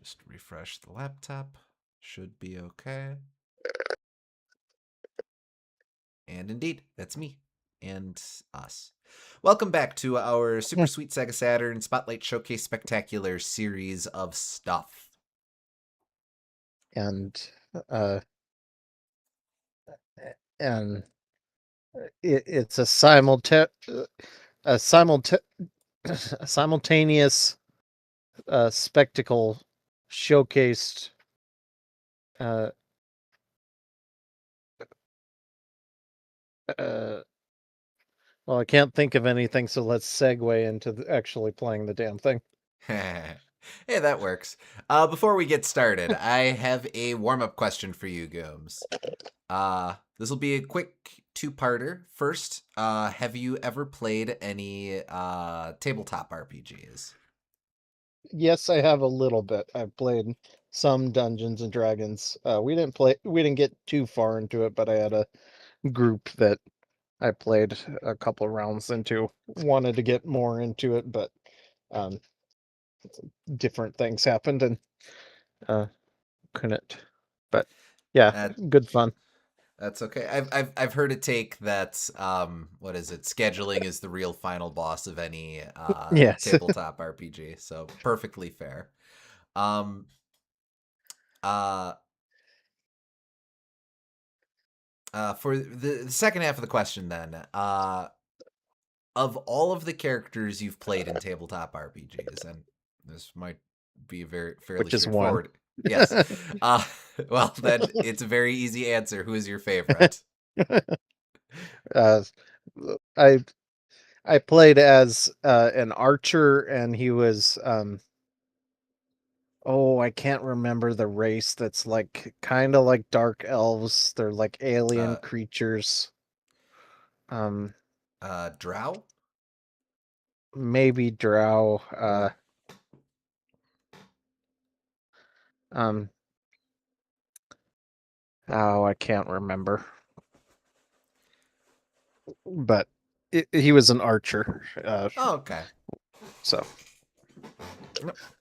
Just refresh the laptop. Should be okay. And indeed, that's me and us. Welcome back to our Super Sweet SEGA Saturn Spotlight Showcase Spectacular series of stuff. And it's a simultaneous spectacle showcased well, I can't think of anything, so let's segue into actually playing the damn thing. Hey, that works. Before we get started, I have a warm-up question for you, Gooms. This will be a quick two-parter. First, have you ever played any tabletop RPGs? Yes, I have a little bit. I've played some Dungeons and Dragons. We didn't get too far into it, but I had a group that I played a couple rounds into. Wanted to get more into it, but um, different things happened and couldn't. But yeah, good fun. That's okay. I've heard it take that what is it? Scheduling is the real final boss of any Yes. tabletop RPG. So perfectly fair. Um uh for the second half of the question then, of all of the characters you've played in tabletop RPGs, and this might be fairly Which is one. straightforward. Yes. Well, then it's a very easy answer. Who is your favorite? uh, I played as an archer, and he was I can't remember the race. That's like kind of like dark elves. They're like alien creatures. Drow? Maybe drow. I can't remember. But he was an archer. Okay. So.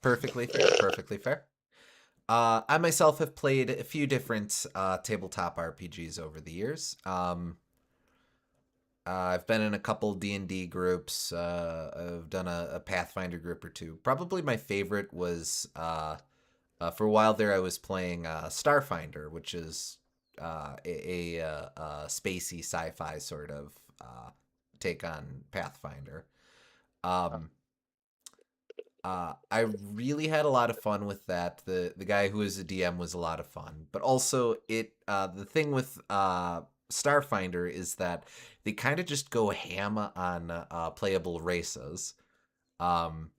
Perfectly fair. Perfectly fair. I myself have played a few different tabletop RPGs over the years. I've been in a couple D&D groups. I've done a Pathfinder group or two. Probably my favorite was for a while there. I was playing Starfinder, which is a spacey sci-fi sort of take on Pathfinder. I really had a lot of fun with that. The guy who was a DM was a lot of fun, but also the thing with Starfinder is that they kind of just go ham on playable races, and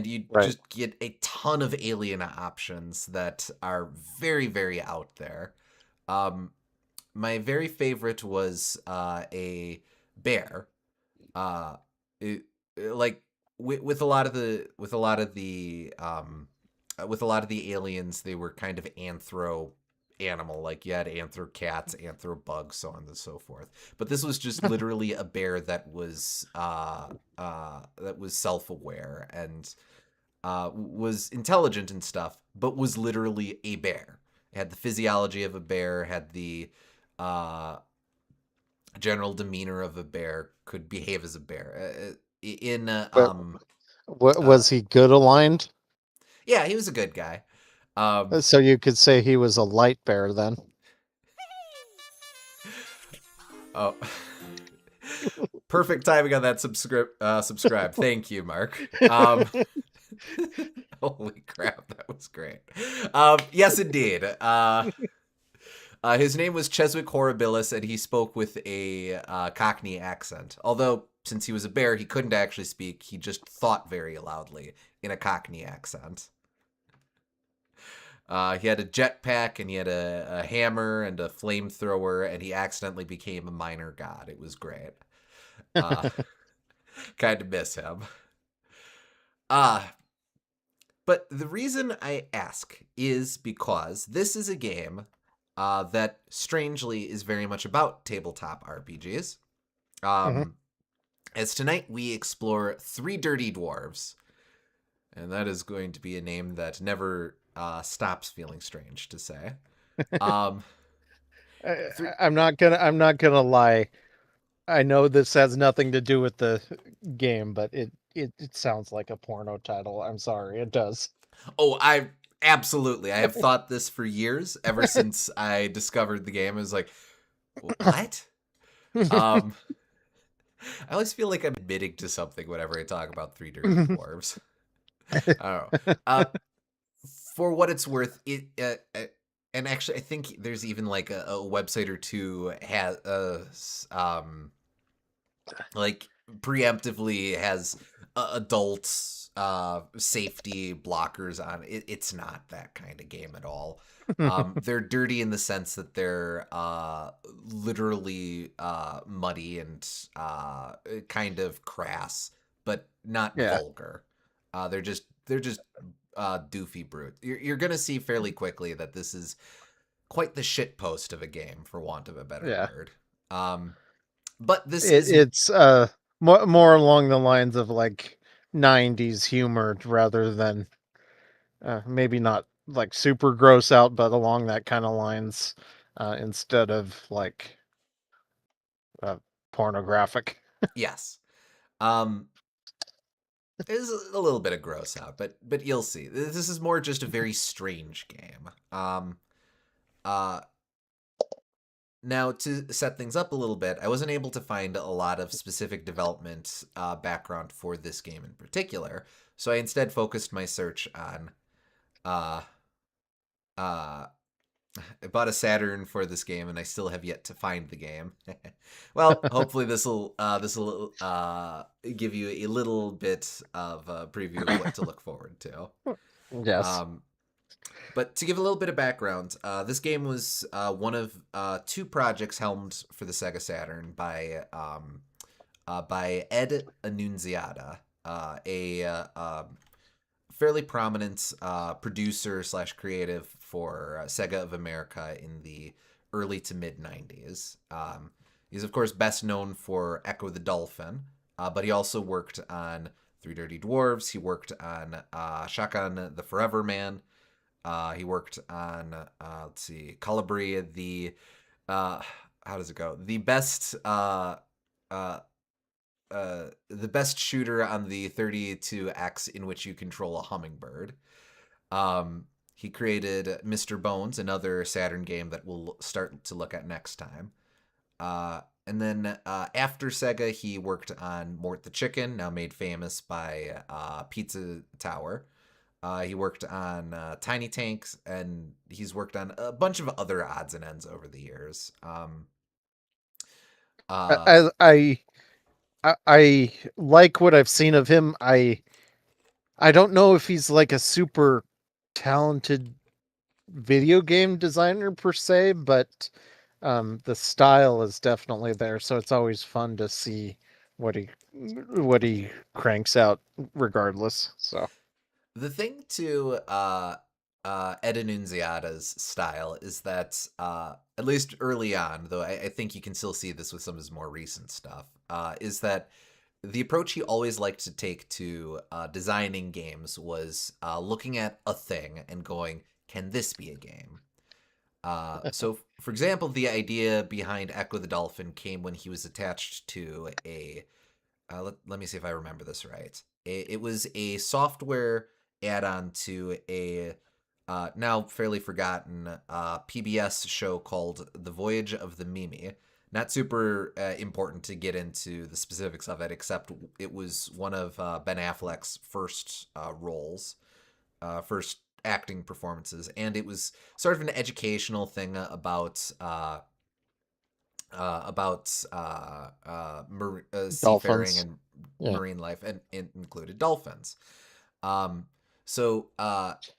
you just get a ton of alien options that are very very out there. My very favorite was a bear. It, like with a lot of the aliens, they were kind of anthro animal, like you had anthro cats, anthro bugs, so on and so forth. But this was just literally a bear that was self-aware and was intelligent and stuff, but was literally a bear. It had the physiology of a bear, had the general demeanor of a bear, could behave as a bear. Was he good aligned? Yeah, he was a good guy. So you could say he was a light bear then. Oh, perfect timing on that subscribe. Thank you, Mark. Holy crap, that was great. Yes, indeed. His name was Cheswick Horribilis, and he spoke with a Cockney accent. Although, since he was a bear, he couldn't actually speak. He just thought very loudly in a Cockney accent. He had a jetpack, and he had a hammer and a flamethrower, and he accidentally became a minor god. It was great. Kind of miss him. But the reason I ask is because this is a game that strangely is very much about tabletop RPGs. As tonight we explore Three Dirty Dwarves. And that is going to be a name that never stops feeling strange to say. Um, three, I'm not gonna lie. I know this has nothing to do with the game, but it sounds like a porno title. I'm sorry, it does. oh, I absolutely. I have thought this for years, ever since I discovered the game. I was like, what? Um, I always feel like I'm admitting to something whenever I talk about Three Dirty Dwarves. I don't know. For what it's worth, and actually, I think there's even like a website or two has like preemptively has adult safety blockers on it. It's not that kind of game at all. They're dirty in the sense that they're literally muddy and kind of crass, but not Yeah, vulgar. They're just doofy brute. You're gonna see fairly quickly that this is quite the shit post of a game, for want of a better yeah. word. Um, but this It, is it's more along the lines of like '90s humor rather than maybe not like super gross out, but along that kind of lines instead of like uh, pornographic. yes. Um, there's a little bit of gross out, but you'll see. This is more just a very strange game. Uh, Now to set things up a little bit, I wasn't able to find a lot of specific development background for this game in particular, so I instead focused my search on. Uh, uh, I bought a Saturn for this game, and I still have yet to find the game. Well, hopefully this will give you a little bit of a preview of what to look forward to. Yes. Um, but to give a little bit of background, this game was one of two projects helmed for the Sega Saturn by Ed Annunziata, a fairly prominent producer slash creative for Sega of America in the early to mid 90s. He's, of course, best known for Echo the Dolphin, but he also worked on Three Dirty Dwarves. He worked on Shakan the Forever Man. He worked on, let's see, Calabria, uh, how does it go? Uh, the best shooter on the 32X in which you control a hummingbird. Um, he created Mr. Bones, another Saturn game that we'll start to look at next time. And then after Sega, he worked on Mort the Chicken, now made famous by Pizza Tower. He worked on Tiny Tanks, and he's worked on a bunch of other odds and ends over the years. Uh, I, I I like what I've seen of him. I don't know if he's like a super talented video game designer per se, but the style is definitely there, so it's always fun to see what he cranks out regardless. So the thing to Ed Annunziata's style is that, at least early on, though I think you can still see this with some of his more recent stuff, is that the approach he always liked to take to designing games was looking at a thing and going, can this be a game? So, for example, the idea behind Echo the Dolphin came when he was attached to a. Let me see if I remember this right. It was a software add-on to a now fairly forgotten PBS show called The Voyage of the Mimi. Not super important to get into the specifics of it, except it was one of Ben Affleck's first roles, first acting performances, and it was sort of an educational thing about seafaring dolphins, and yeah. marine life, and it included dolphins. Um, so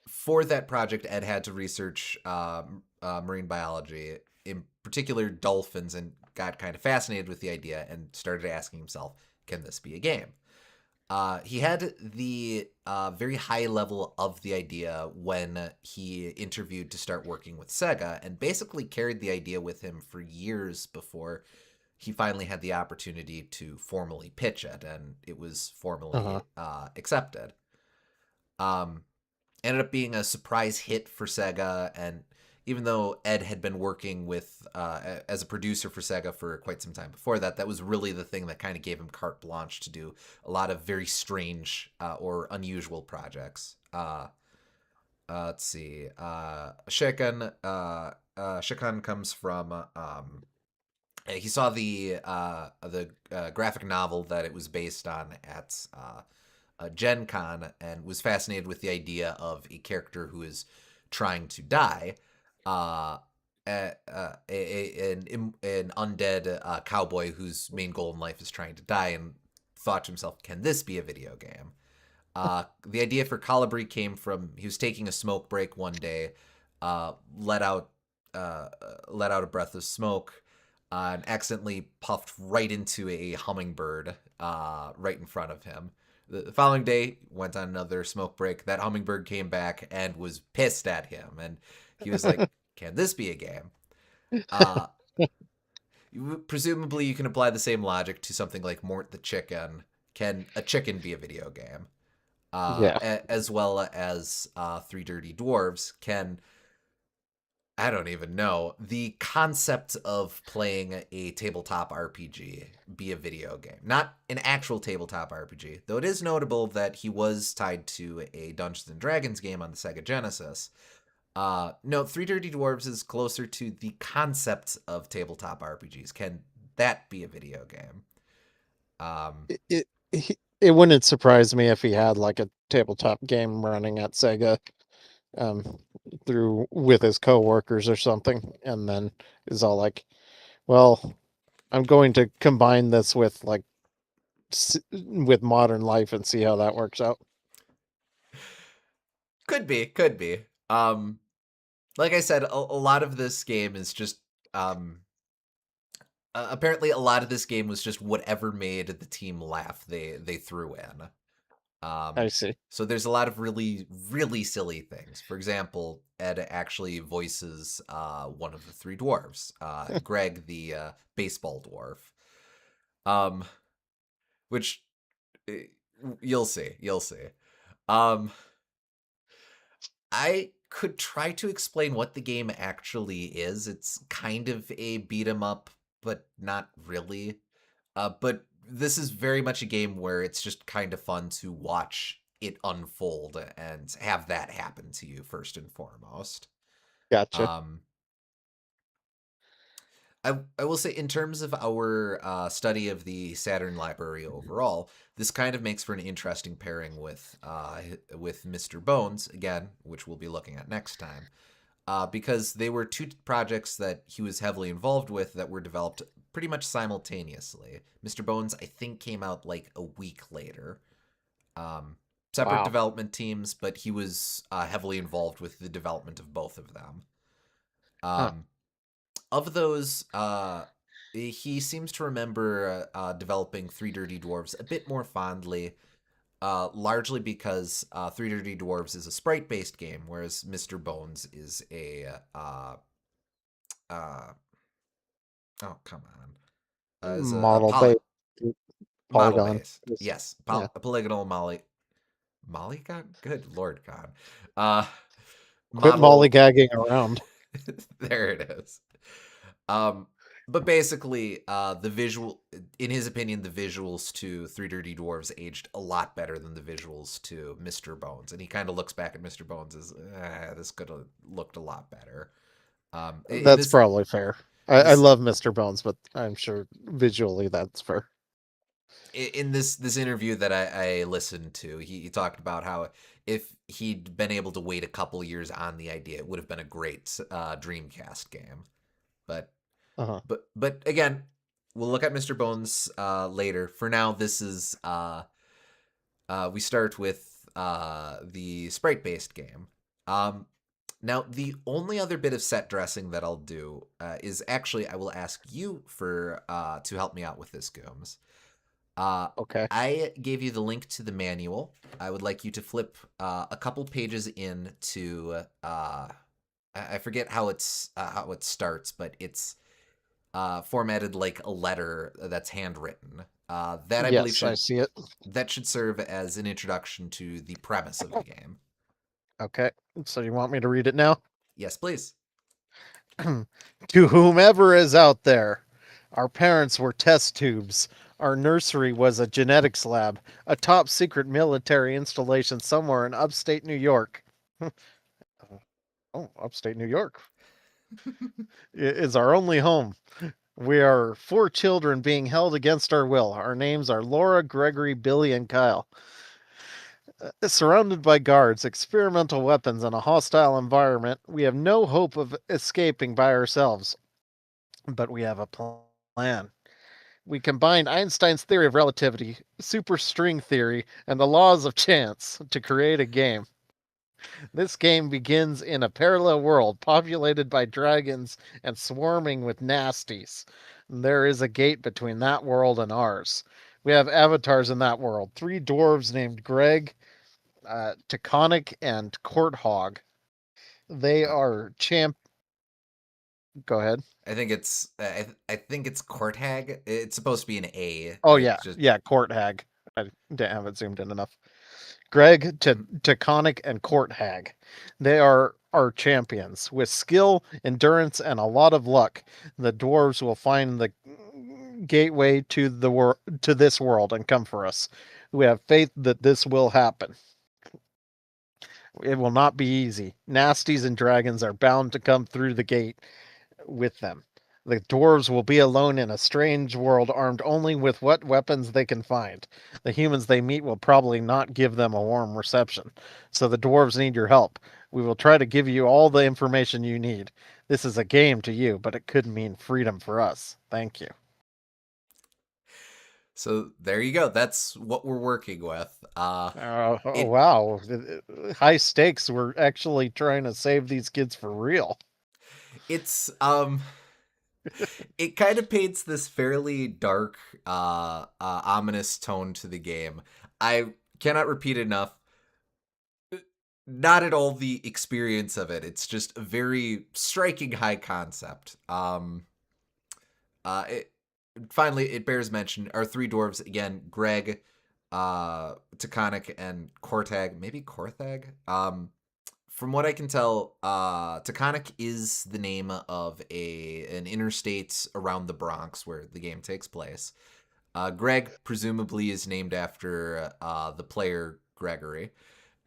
for that project, Ed had to research marine biology, in particular dolphins, and got kind of fascinated with the idea and started asking himself, "Can this be a game?" He had the very high level of the idea when he interviewed to start working with Sega, and basically carried the idea with him for years before he finally had the opportunity to formally pitch it, and it was Uh-huh. formally accepted. Um, ended up being a surprise hit for Sega. And even though Ed had been working with as a producer for Sega for quite some time before that, that was really the thing that kind of gave him carte blanche to do a lot of very strange or unusual projects. Let's see. Shekan comes from. He saw the graphic novel that it was based on at Gen Con and was fascinated with the idea of a character who is trying to die, uh, an undead cowboy whose main goal in life is trying to die, and thought to himself, "Can this be a video game?" The idea for Colibri came from he was taking a smoke break one day, uh, let out let out a breath of smoke, and accidentally puffed right into a hummingbird right in front of him. The following day, went on another smoke break. That hummingbird came back and was pissed at him, and he was like, "Can this be a game?" Uh, Presumably, you can apply the same logic to something like Mort the Chicken. Can a chicken be a video game? Yeah. As well as Three Dirty Dwarves, can I don't even know the concept of playing a tabletop RPG be a video game, not an actual tabletop RPG. Though it is notable that he was tied to a Dungeons and Dragons game on the Sega Genesis. No, Three Dirty Dwarves is closer to the concept of tabletop RPGs. Can that be a video game? Um, It wouldn't surprise me if he had like a tabletop game running at Sega, um, through with his coworkers or something, and then is all like, "Well, I'm going to combine this with like with modern life and see how that works out." could be, could be. Like I said, a lot of this game is just um apparently a lot of this game was just whatever made the team laugh they threw in. I Um, see. so there's a lot of really silly things. For example, Ed actually voices one of the three dwarves, Greg the baseball dwarf. Um, which eh, you'll see. Um, I could try to explain what the game actually is. It's kind of a beat 'em up, but not really. But this is very much a game where it's just kind of fun to watch it unfold and have that happen to you first and foremost. Gotcha. Um, I will say, in terms of our study of the Saturn library overall, this kind of makes for an interesting pairing with Mr. Bones again, which we'll be looking at next time. Because they were two projects that he was heavily involved with that were developed pretty much simultaneously. Mr. Bones, I think, came out like a week later. Um, Separate Wow. development teams, but he was heavily involved with the development of both of them. Huh. Um, of those, he seems to remember developing Three Dirty Dwarves a bit more fondly, largely because Three Dirty Dwarves is a sprite-based game, whereas Mr. Bones is a uh, oh come on, is a Model based model polygon. based. Yes. Yes, Yeah. a polygonal Mollygon. Good lord, God. Uh, Quit Model. mollygagging around. There it is. Um, but basically, the visual, in his opinion, the visuals to Three Dirty Dwarves aged a lot better than the visuals to Mr. Bones, and he kind of looks back at Mr. Bones as, this could have looked a lot better. In That's this, probably fair. I this, love Mr. Bones, but I'm sure visually that's fair. in this interview that I listened to, he talked about how if he'd been able to wait a couple years on the idea, it would have been a great Dreamcast game. But Uh-huh. but again, we'll look at Mr. Bones later. For now, this is we start with the sprite based game. Um, Now, the only other bit of set dressing that I'll do is actually I will ask you for to help me out with this, Gooms. Uh, Okay. I gave you the link to the manual. I would like you to flip a couple pages in to I forget how it starts, but it's formatted like a letter that's handwritten. That I believe Yes, I should see it. that should serve as an introduction to the premise of the game. Okay, so you want me to read it now? Yes, please. To whomever is out there, our parents were test tubes. Our nursery was a genetics lab, a top secret military installation somewhere in upstate New York. Oh, upstate New York is our only home. We are 4 children being held against our will. Our names are Laura, Gregory, Billy, and Kyle. Surrounded by guards, experimental weapons, and a hostile environment, we have no hope of escaping by ourselves. But we have a plan. We combine Einstein's theory of relativity, superstring theory, and the laws of chance to create a game. This game begins in a parallel world populated by dragons and swarming with nasties. There is a gate between that world and ours. We have avatars in that world. 3 dwarves named Greg, Taconic, and Courthog. They Uh, are champ. Go ahead. I think it's Courthag. It's supposed to be an A. Oh Like yeah, just yeah, Courthag. I didn't have it zoomed in enough. Greg, Taconic, and Courthag. They are our champions. With skill, endurance, and a lot of luck, the dwarves will find the gateway to to this world and come for us. We have faith that this will happen. It will not be easy. Nasties and dragons are bound to come through the gate with them. The dwarves will be alone in a strange world, armed only with what weapons they can find. The humans they meet will probably not give them a warm reception. So the dwarves need your help. We will try to give you all the information you need. This is a game to you, but it could mean freedom for us. Thank you. so there you go. That's what we're working with. Oh, It wow. High stakes. We're actually trying to save these kids for real. it's it kind of paints this fairly dark, ominous tone to the game. I cannot repeat enough. Not at all the experience of it. It's just a very striking high concept. It, finally, it bears mention. Our 3 dwarves again: Greg, Taconic, and Cortag. Maybe Corthag. From what I can tell, Taconic is the name of an interstate around the Bronx where the game takes place. Greg presumably is named after the player Gregory,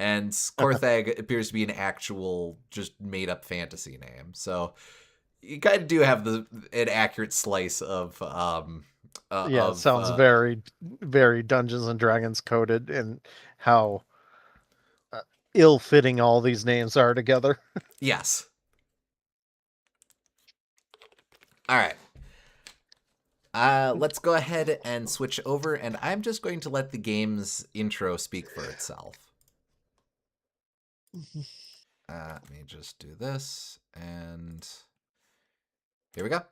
and Corthag appears to be an actual, just made up fantasy name. So you kind of do have an accurate slice Yeah, it sounds very, very Dungeons and Dragons coded and how uh, ill-fitting all these names are together. yes. All right. Let's go ahead and switch over, and I'm just going to let the game's intro speak for itself. Let me just do this, and here we go.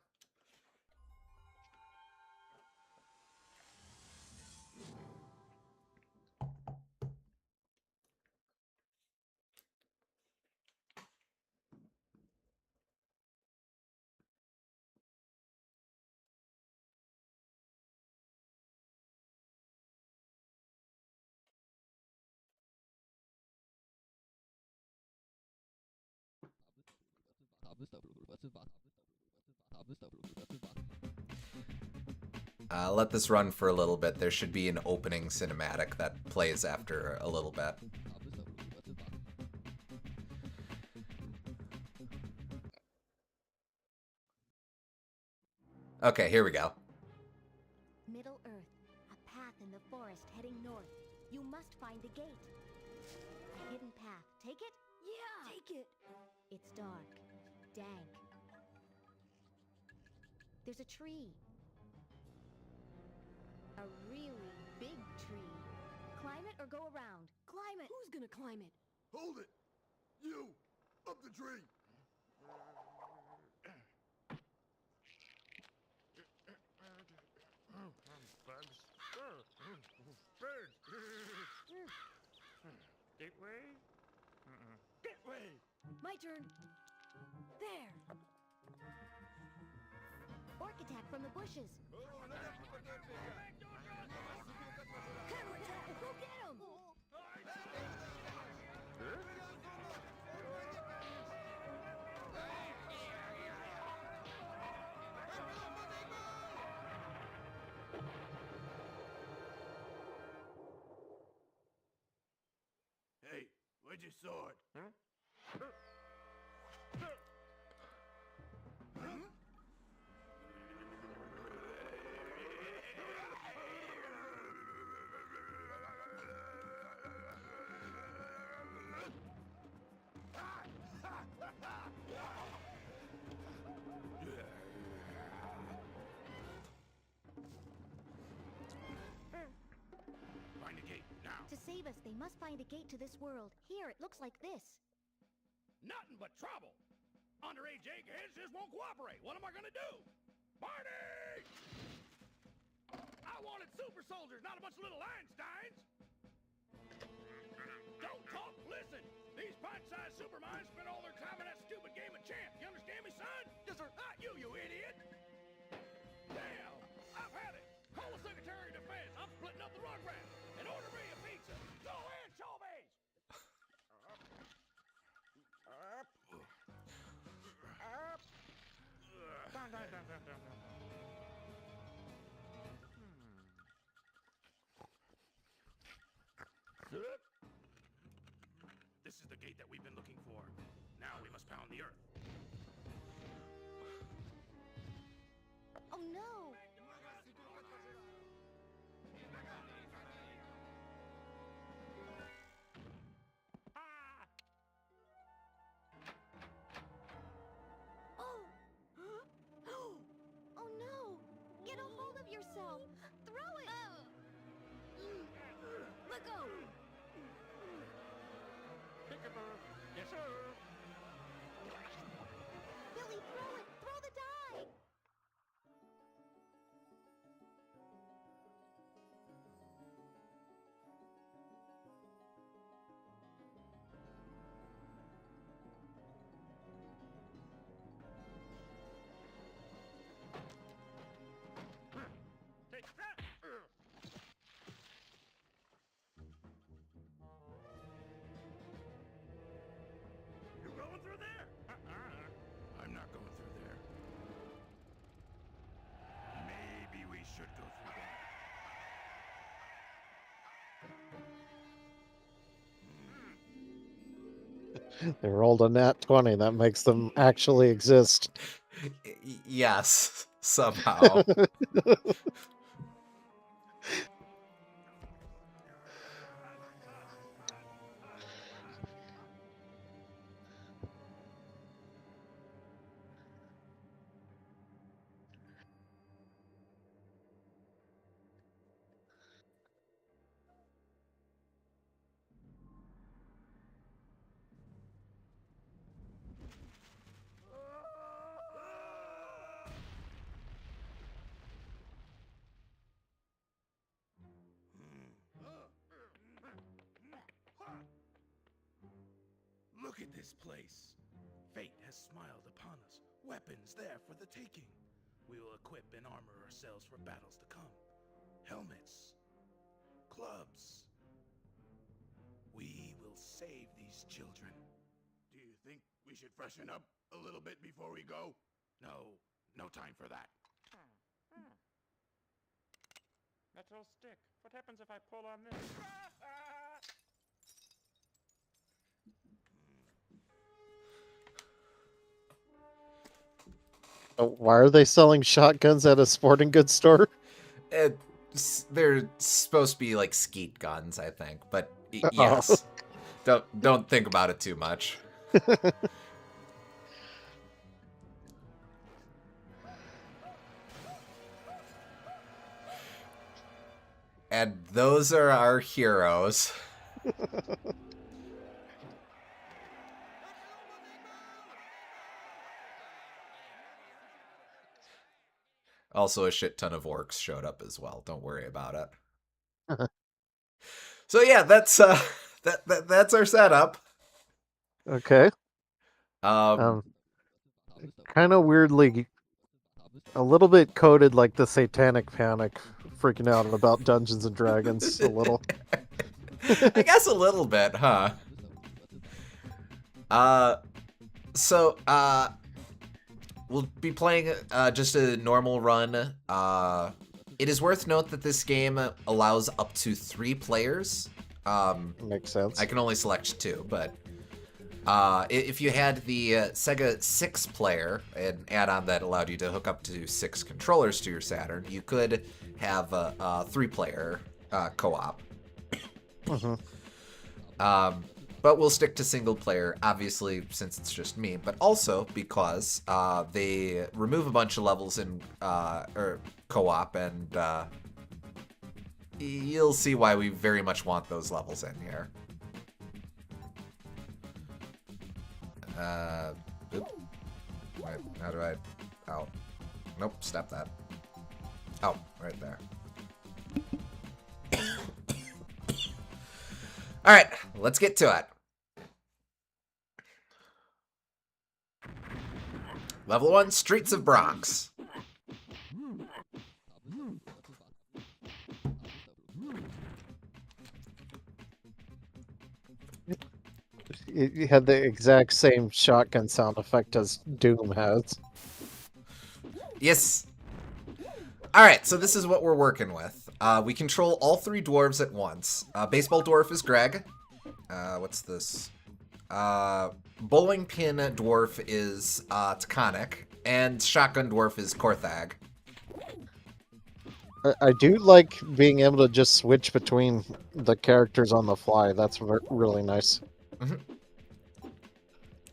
Let this run for a little bit. There should be an opening cinematic that plays after a little bit. Okay, here we go. Middle Earth, a path in the forest heading north. You must find the gate. A hidden path. Take it? Yeah! Take it! It's dark, dank. There's a tree. A really big tree. Climb it or go around? Climb it! Who's gonna climb it? Hold it! You! Up the tree! Gateway? Gateway! My turn. There! Orc attack from the bushes. Hammer attack! Go get him! with your sword. Find a gate now. To save us, they must find a gate to this world. Here, it looks like this. Nothing but trouble. Underage eggheads just won't cooperate. What am I gonna do? Marty! I wanted super soldiers, not a bunch of little Einsteins. Don't talk, listen. These pint-sized superminds spend all their time in that stupid game of champ. You understand me, son? Yes, sir. Not you, you idiot. Damn, I've had it. Call the Secretary of Defense. I'm splitting up the Rugrats. And order me a pizza. Go anchovies! This is the gate that we've been looking for. Now we must pound the earth. Oh no! Ah! Oh! Oh no! Get a hold of yourself! Throw it! Let go! Yes, sir. Billy, throw it! Throw the die! Take that. You going through there? I'm not going through there. Maybe we should go through there. They rolled a nat 20. That makes them actually exist. Yes, somehow. Look at this place. Fate has smiled upon us. Weapons there for the taking. We will equip and armor ourselves for battles to come. Helmets. Clubs. We will save these children. Do you think we should freshen up a little bit before we go? No, no time for that. Metal stick. What happens if I pull on this? Why are they selling shotguns at a sporting goods store? They're supposed to be like skeet guns, I think, but yes. Don't think about it too much. And those are our heroes. Also, a shit ton of orcs showed up as well. Don't worry about it. So yeah, that's that's our setup. Okay. Um, Kind of weirdly, a little bit coded like the Satanic Panic, freaking out about Dungeons and Dragons a little. I guess a little bit, huh? So we'll be playing just a normal run. It is worth note that this game allows up to 3 players. Makes sense. I can only select 2, but if you had the SEGA 6-player, an add-on that allowed you to hook up to 6 controllers to your Saturn, you could have a 3-player co-op. But we'll stick to single player, obviously, since it's just me, but also because they remove a bunch of levels in co-op, and you'll see why we very much want those levels in here. Oop. Wait, how do I... Oh. Nope, stop that. Oh, right there. Alright, let's get to it. Level 1, Streets of Bronx. You had the exact same shotgun sound effect as Doom has. Yes. Alright, so this is what we're working with. We control all 3 dwarves at once. Baseball dwarf is Greg. What's this? Bowling pin dwarf is Taconic. And shotgun dwarf is Korthag. I do like being able to just switch between the characters on the fly. That's really nice.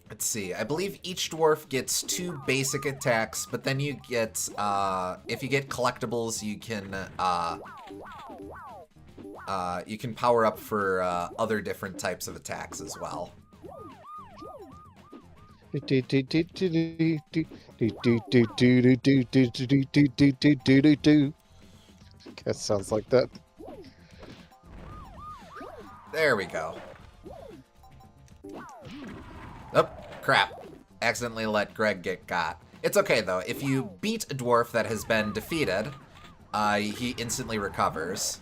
Let's see. I believe each dwarf gets 2 basic attacks, but then you get, if you get collectibles, you can power up for other different types of attacks as well. That sounds like that. There we go. Oh, crap. Accidentally let Greg get got. It's okay, though. If you beat a dwarf that has been defeated, he instantly recovers.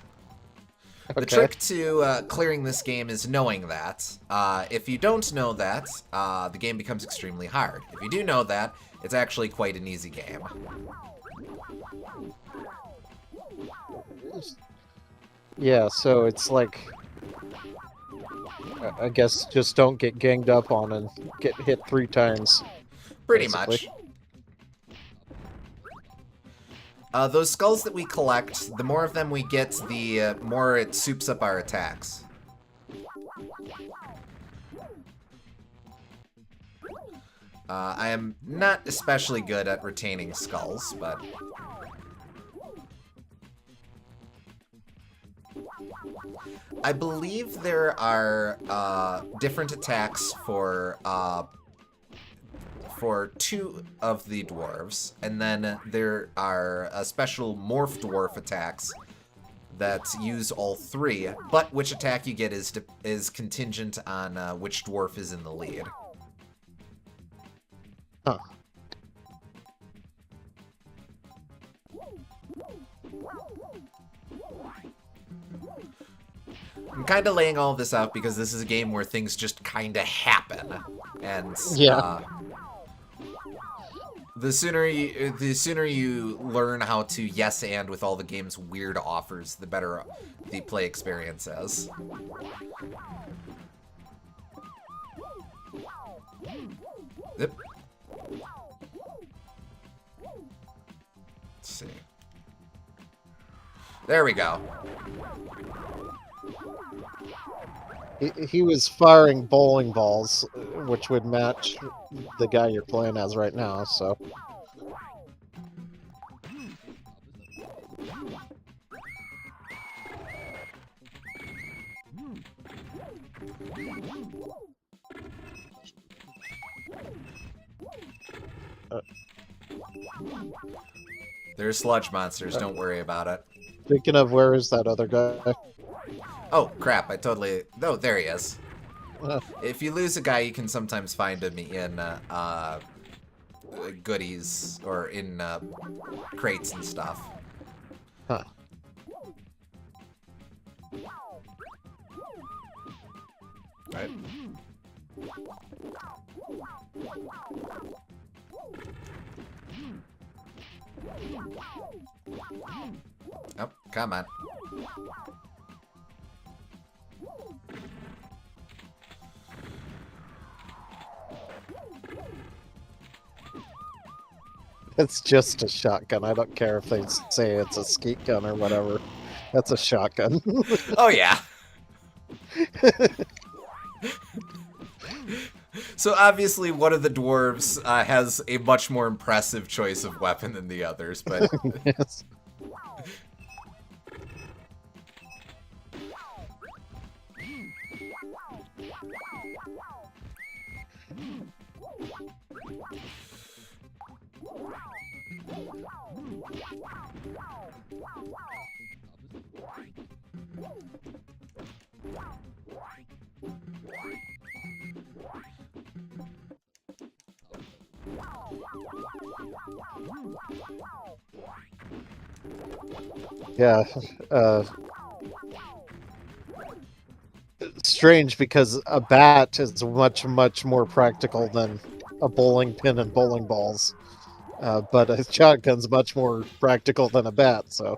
Okay. The trick to clearing this game is knowing that. If you don't know that, the game becomes extremely hard. If you do know that, it's actually quite an easy game. Yeah, so it's like, I guess just don't get ganged up on and get hit 3 times. Pretty basically. much. Those skulls that we collect, the more of them we get, the more it soups up our attacks. I am not especially good at retaining skulls, but... I believe there are different attacks for 2 of the dwarves, and then there are special morph dwarf attacks that use all 3, but which attack you get is contingent on which dwarf is in the lead. Huh. I'm kind of laying all this out because this is a game where things just kind of happen, and Yeah. the sooner you learn how to yes and with all the game's weird offers, the better the play experience is. Yep. Let's see. There we go. He was firing bowling balls, which would match the guy you're playing as right now, so... They're sludge monsters, don't worry about it. Speaking of, where is that other guy? Oh, crap, I totally... Oh, there he is. Uh, If you lose a guy, you can sometimes find him in goodies or in crates and stuff. Huh. Right. Oh, come on. It's just a shotgun. I don't care if they say it's a skeet gun or whatever. That's a shotgun. Oh yeah. So obviously one of the dwarves has a much more impressive choice of weapon than the others, but Yes. Yeah. Strange because a bat is much more practical than a bowling pin and bowling balls. But a shotgun's much more practical than a bat, so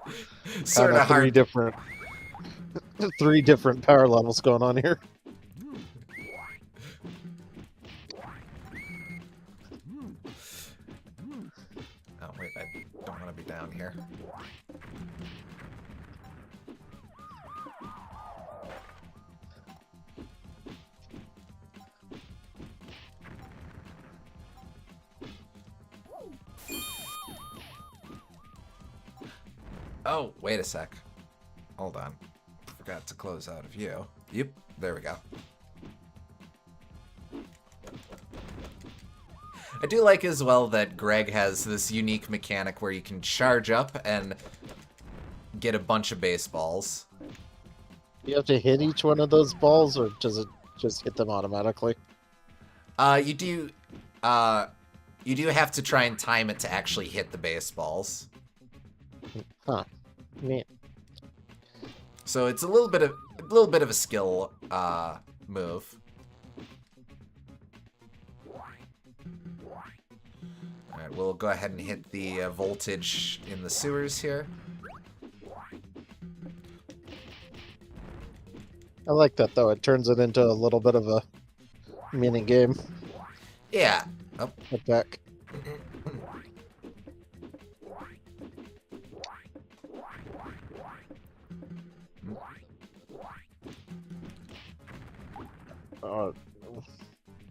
sort kind of of hard. three different power levels going on here. Oh wait, I don't want to be down here. Oh, wait a sec. Hold on. Forgot to close out of you. Yep, there we go. I do like as well that Greg has this unique mechanic where you can charge up and get a bunch of baseballs. You have to hit each one of those balls, or does it just hit them automatically? You do have to try and time it to actually hit the baseballs. Huh. Neat. So it's a little bit of a skill move. All right, we'll go ahead and hit the voltage in the sewers here. I like that though. It turns it into a little bit of a mini game. Yeah. Oh. Attack.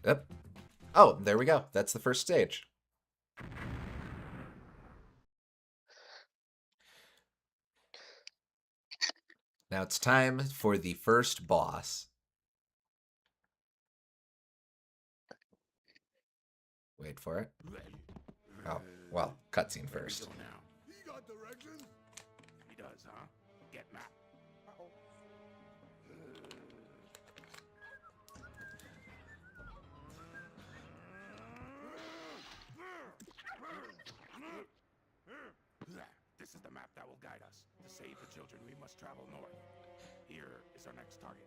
Yep. Oh, there we go. That's the first stage. Now it's time for the first boss. Wait for it. Oh, well, cutscene first. He got directions? He does, huh? Get map. This is the map that will guide us. To save the children, we must travel north. Here is our next target.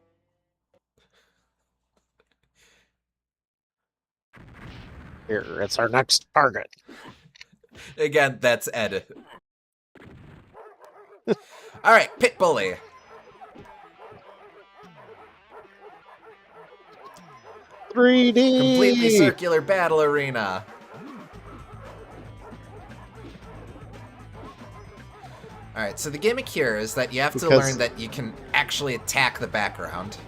Here, it's our next target. Again, that's Ed. All right, Pit Bully. '3D. Completely circular battle arena. All right, so the gimmick here is that you have to learn that you can actually attack the background.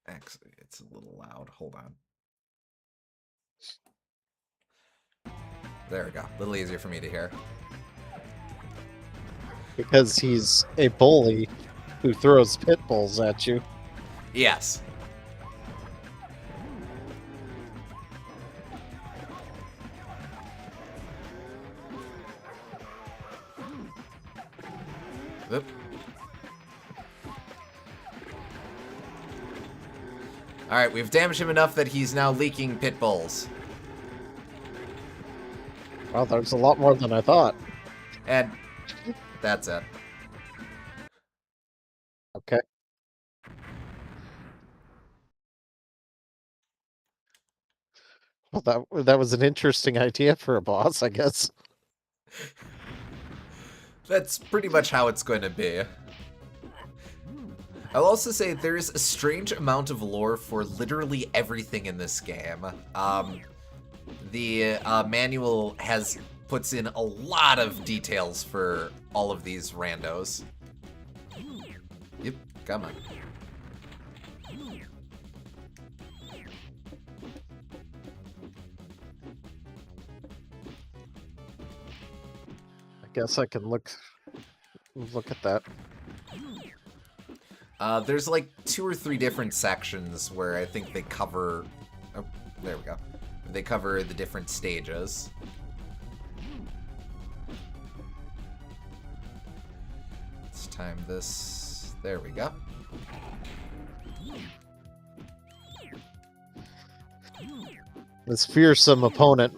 Actually, it's a little loud. Hold on. There we go. A little easier for me to hear. Because he's a bully who throws pit bulls at you. Yes. Oop. Alright, we've damaged him enough that he's now leaking pit bulls. Well, there's a lot more than I thought. And that's it. Okay. Well, that was an interesting idea for a boss, I guess. That's pretty much how it's going to be. I'll also say there is a strange amount of lore for literally everything in this game. The manual has puts in a lot of details for all of these randos. Yep, come on. I guess I can look at that. There's like 2 or 3 different sections where I think they cover... Oh, there we go. They cover the different stages. Let's time this. There we go. This fearsome opponent,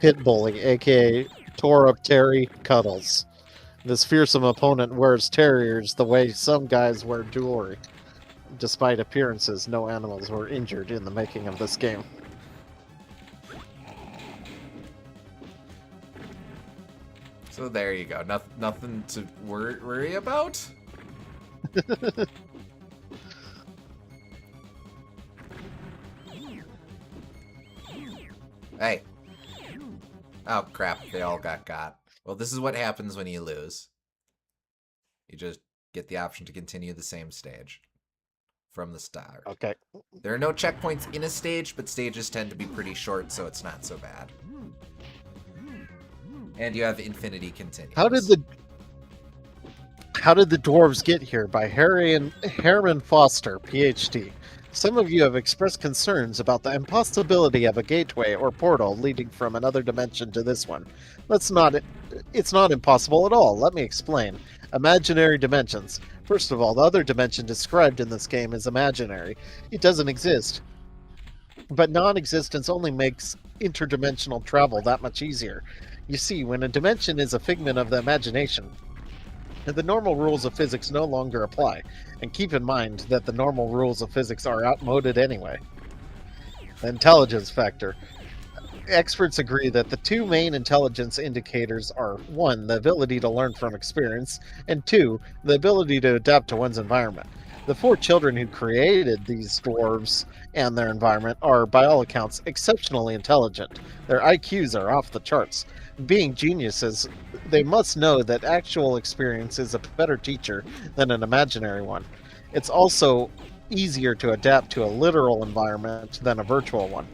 Pitbully, aka Tore Up Terry Cuddles. This fearsome opponent wears terriers the way some guys wear jewelry. Despite appearances, no animals were injured in the making of this game. So there you go. Nothing to worry about. Hey. Oh, crap. They all got. Well, this is what happens when you lose. You just get the option to continue the same stage from the start. Okay. There are no checkpoints in a stage, but stages tend to be pretty short, so it's not so bad. And you have infinity continues. How did the dwarves get here? By Herman Foster, PhD. Some of you have expressed concerns about the impossibility of a gateway or portal leading from another dimension to this one. It's not impossible at all. Let me explain. Imaginary dimensions. First of all, the other dimension described in this game is imaginary. It doesn't exist. But non-existence only makes interdimensional travel that much easier. You see, when a dimension is a figment of the imagination, the normal rules of physics no longer apply. And keep in mind that the normal rules of physics are outmoded anyway. The intelligence factor. Experts agree that the 2 main intelligence indicators are 1, the ability to learn from experience, and 2, the ability to adapt to one's environment. The 4 children who created these dwarves and their environment are, by all accounts, exceptionally intelligent. Their IQs are off the charts. Being geniuses, they must know that actual experience is a better teacher than an imaginary one. It's also easier to adapt to a literal environment than a virtual one.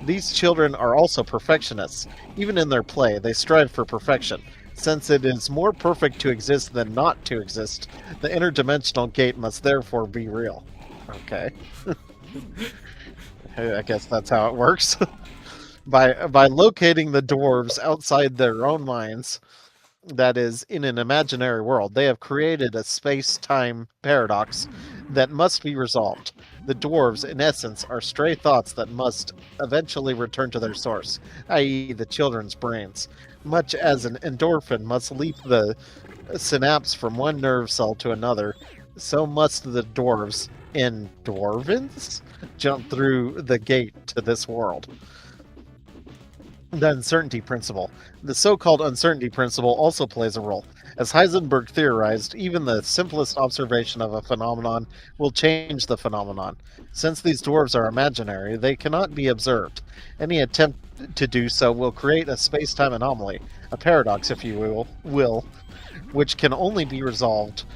These children are also perfectionists. Even in their play, they strive for perfection. Since it is more perfect to exist than not to exist, the interdimensional gate must therefore be real. Okay. I guess that's how it works. By locating the dwarves outside their own minds, that is, in an imaginary world, they have created a space-time paradox that must be resolved. The dwarves, in essence, are stray thoughts that must eventually return to their source, i.e. the children's brains. Much as an endorphin must leap the synapse from one nerve cell to another, so must the dwarves, endorphins, jump through the gate to this world. The uncertainty principle. The so-called uncertainty principle also plays a role. As Heisenberg theorized, even the simplest observation of a phenomenon will change the phenomenon. Since these dwarves are imaginary, they cannot be observed. Any attempt to do so will create a space-time anomaly, a paradox, if you will, which can only be resolved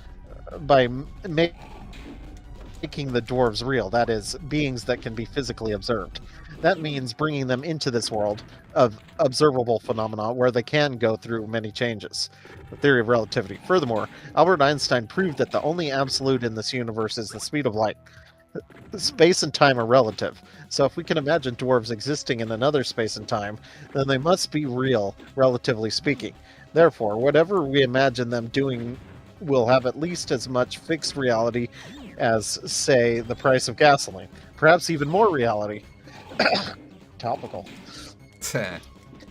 by making the dwarves real, that is, beings that can be physically observed. That means bringing them into this world of observable phenomena where they can go through many changes. The theory of relativity. Furthermore, Albert Einstein proved that the only absolute in this universe is the speed of light. Space and time are relative, so if we can imagine dwarves existing in another space and time, then they must be real, relatively speaking. Therefore, whatever we imagine them doing will have at least as much fixed reality as, say, the price of gasoline. Perhaps even more reality. Topical.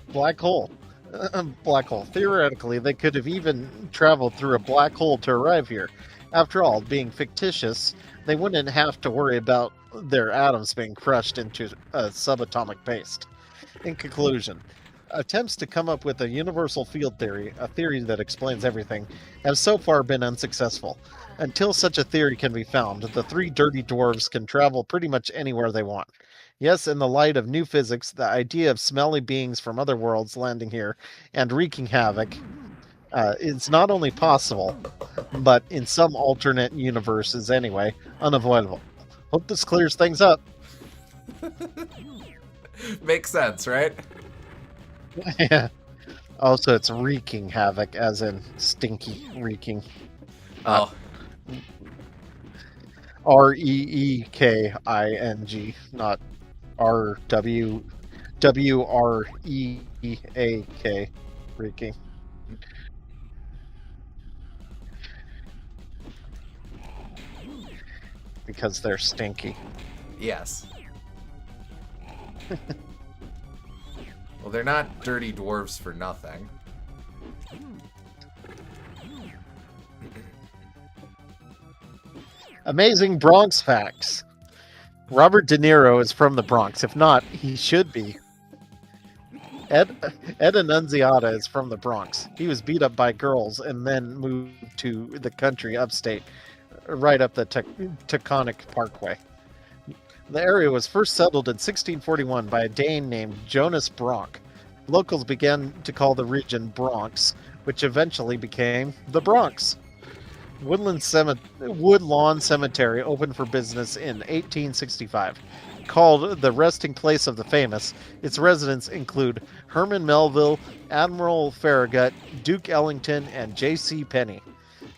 Black hole. Black hole. Theoretically, they could have even traveled through a black hole to arrive here. After all, being fictitious, they wouldn't have to worry about their atoms being crushed into a subatomic paste. In conclusion, attempts to come up with a universal field theory, a theory that explains everything, have so far been unsuccessful. Until such a theory can be found, the Three Dirty Dwarves can travel pretty much anywhere they want. Yes, in the light of new physics, the idea of smelly beings from other worlds landing here and wreaking havoc is not only possible, but in some alternate universes anyway, unavoidable. Hope this clears things up. Makes sense, right? Yeah. Also, it's wreaking havoc, as in stinky reeking. Oh, Reeking, not RWREAK, reeking. Because they're stinky. yes. Well, they're not dirty dwarves for nothing. Amazing Bronx facts. Robert De Niro is from the Bronx. If not, he should be. Ed Annunziata is from the Bronx. He was beat up by girls and then moved to the country upstate, right up the Taconic Parkway. The area was first settled in 1641 by a Dane named Jonas Bronk. Locals began to call the region Bronx, which eventually became the Bronx. Woodlawn Cemetery opened for business in 1865. Called the resting place of the famous, its residents include Herman Melville, Admiral Farragut, Duke Ellington, and J.C. Penney.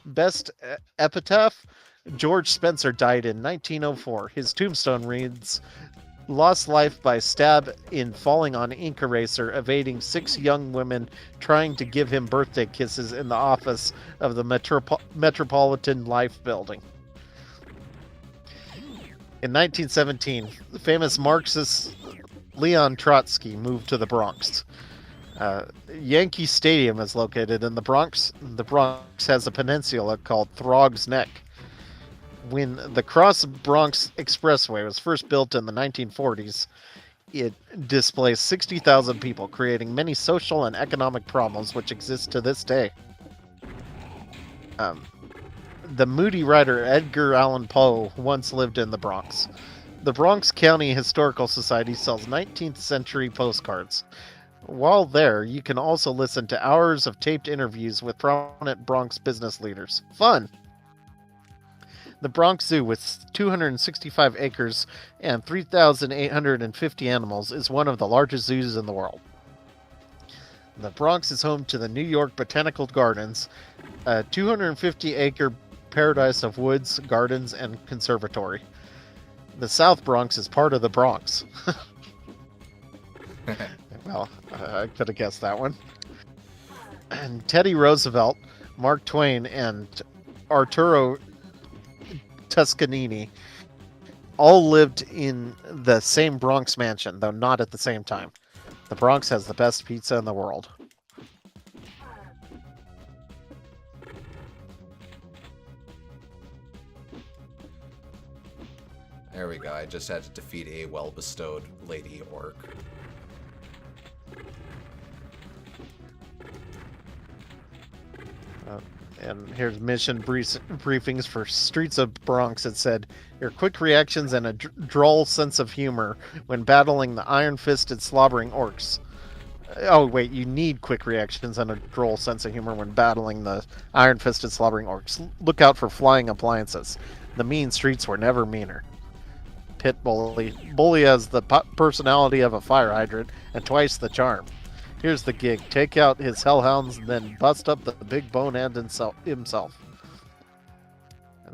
Best epitaph? George Spencer died in 1904. His tombstone reads, "Lost life by stab in falling on ink eraser, evading 6 young women trying to give him birthday kisses in the office of the Metropolitan Life Building." In 1917, the famous Marxist Leon Trotsky moved to the Bronx. Yankee Stadium is located in the Bronx. The Bronx has a peninsula called Throg's Neck. When the Cross Bronx Expressway was first built in the 1940s, it displaced 60,000 people, creating many social and economic problems which exist to this day. The moody writer Edgar Allan Poe once lived in the Bronx. The Bronx County Historical Society sells 19th century postcards. While there, you can also listen to hours of taped interviews with prominent Bronx business leaders. Fun! The Bronx Zoo, with 265 acres and 3,850 animals, is one of the largest zoos in the world. The Bronx is home to the New York Botanical Gardens, a 250-acre paradise of woods, gardens, and conservatory. The South Bronx is part of the Bronx. Well, I could have guessed that one. And Teddy Roosevelt, Mark Twain, and Arturo Toscanini all lived in the same Bronx mansion, though not at the same time. The Bronx has the best pizza in the world. There we go. I just had to defeat a well-bestowed lady orc. And here's mission briefings for Streets of Bronx. It said, your quick reactions and a droll sense of humor when battling the iron-fisted slobbering orcs. Oh, wait, you need quick reactions and a droll sense of humor when battling the iron-fisted slobbering orcs. Look out for flying appliances. The mean streets were never meaner. Pit Bully. Bully has the personality of a fire hydrant and twice the charm. Here's the gig. Take out his hellhounds and then bust up the big bonehead himself. And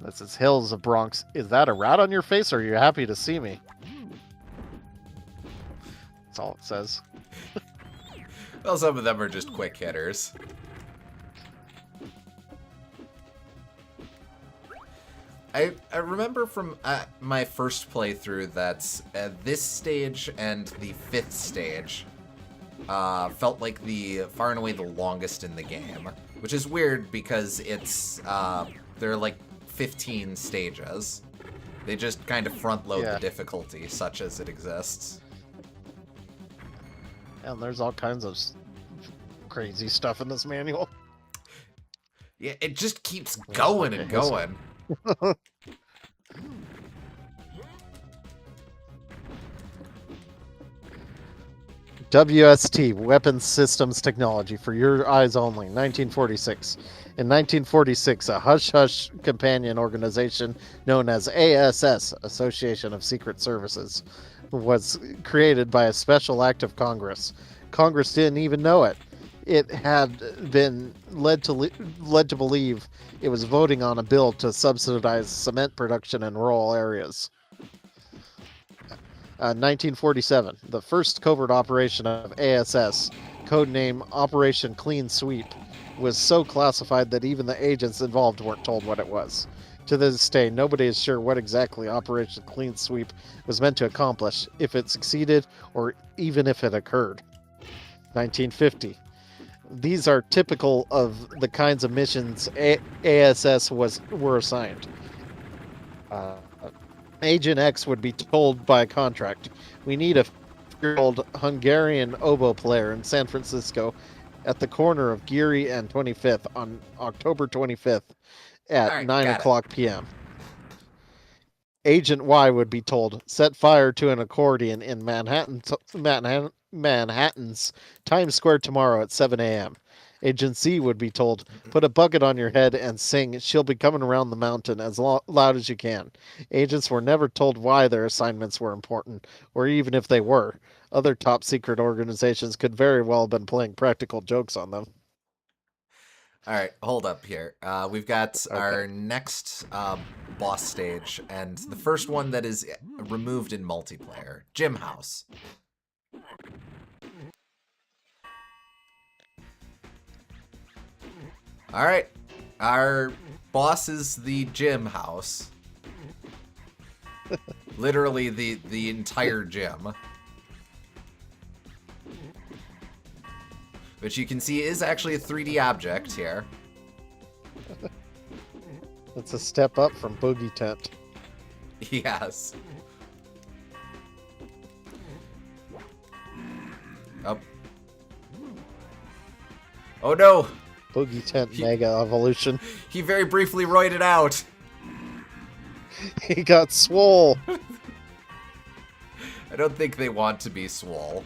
this is Hills of Bronx. Is that a rat on your face, or are you happy to see me? That's all it says. Well, some of them are just quick hitters. I remember from my first playthrough that this stage and the 5th stage felt like far and away the longest in the game, which is weird because it's there are like 15 stages. They just kind of front load the difficulty such as it exists. And there's all kinds of crazy stuff in this manual. Yeah, it just keeps going and going. WST, Weapons Systems Technology, for your eyes only, 1946. In 1946, a hush-hush companion organization known as ASS, Association of Secret Services, was created by a special act of Congress. Congress didn't even know it. It had been led to believe it was voting on a bill to subsidize cement production in rural areas. 1947, the first covert operation of ASS, codename Operation Clean Sweep, was so classified that even the agents involved weren't told what it was. To this day, nobody is sure what exactly Operation Clean Sweep was meant to accomplish, if it succeeded, or even if it occurred. 1950. These are typical of the kinds of missions ASS were assigned. Agent X would be told by contract, we need a 50-year-old Hungarian oboe player in San Francisco at the corner of Geary and 25th on October 25th at All right, 9 got it. o'clock p.m. Agent Y would be told, set fire to an accordion in Manhattan's Times Square tomorrow at 7 a.m. Agent Z would be told, put a bucket on your head and sing She'll Be Coming Around the Mountain as loud as you can. Agents were never told why their assignments were important, or even if they were. Other top secret organizations could very well have been playing practical jokes on them. All right, hold up here. We've got Okay. our next boss stage, and the first one that is removed in multiplayer, Gym House. All right, our boss is the Gym House. Literally the entire gym. Which you can see is actually a 3D object here. It's a step up from Boogie Tent. Yes. Oh. Oh no! Boogie Tent Mega Evolution. He very briefly roided out. He got swole. I don't think they want to be swole.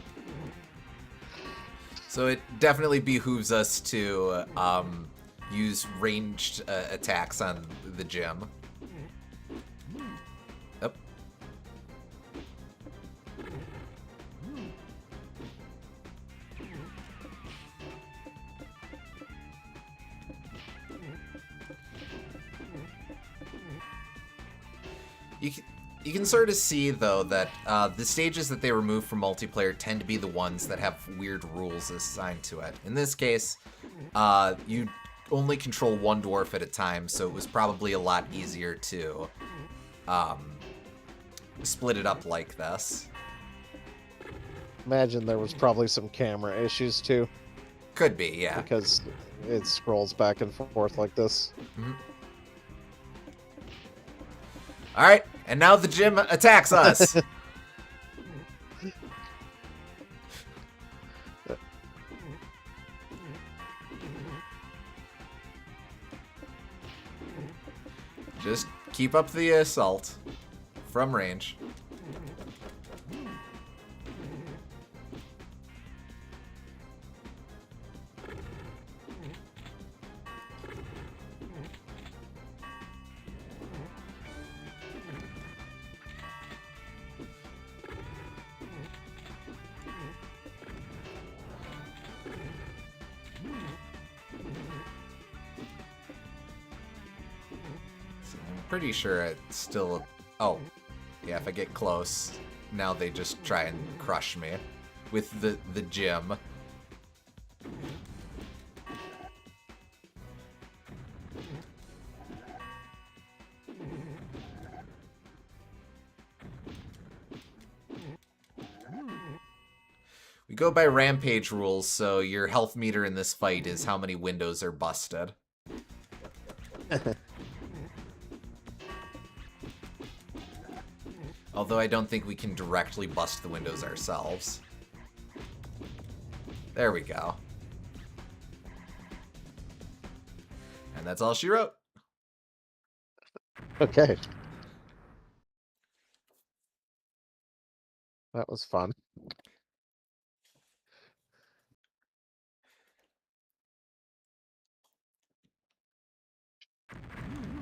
So it definitely behooves us to use ranged attacks on the gym. Oh. You can sort of see, though, that the stages that they remove from multiplayer tend to be the ones that have weird rules assigned to it. In this case, you only control one dwarf at a time, so it was probably a lot easier to split it up like this. Imagine there was probably some camera issues, too. Could be, yeah. Because it scrolls back and forth like this. Mm-hmm. All right, and now the gym attacks us. Just keep up the assault from range. Pretty sure it's still... Oh, yeah, if I get close, now they just try and crush me with the gym. We go by rampage rules, so your health meter in this fight is how many windows are busted. Although I don't think we can directly bust the windows ourselves. There we go. And that's all she wrote. Okay. That was fun.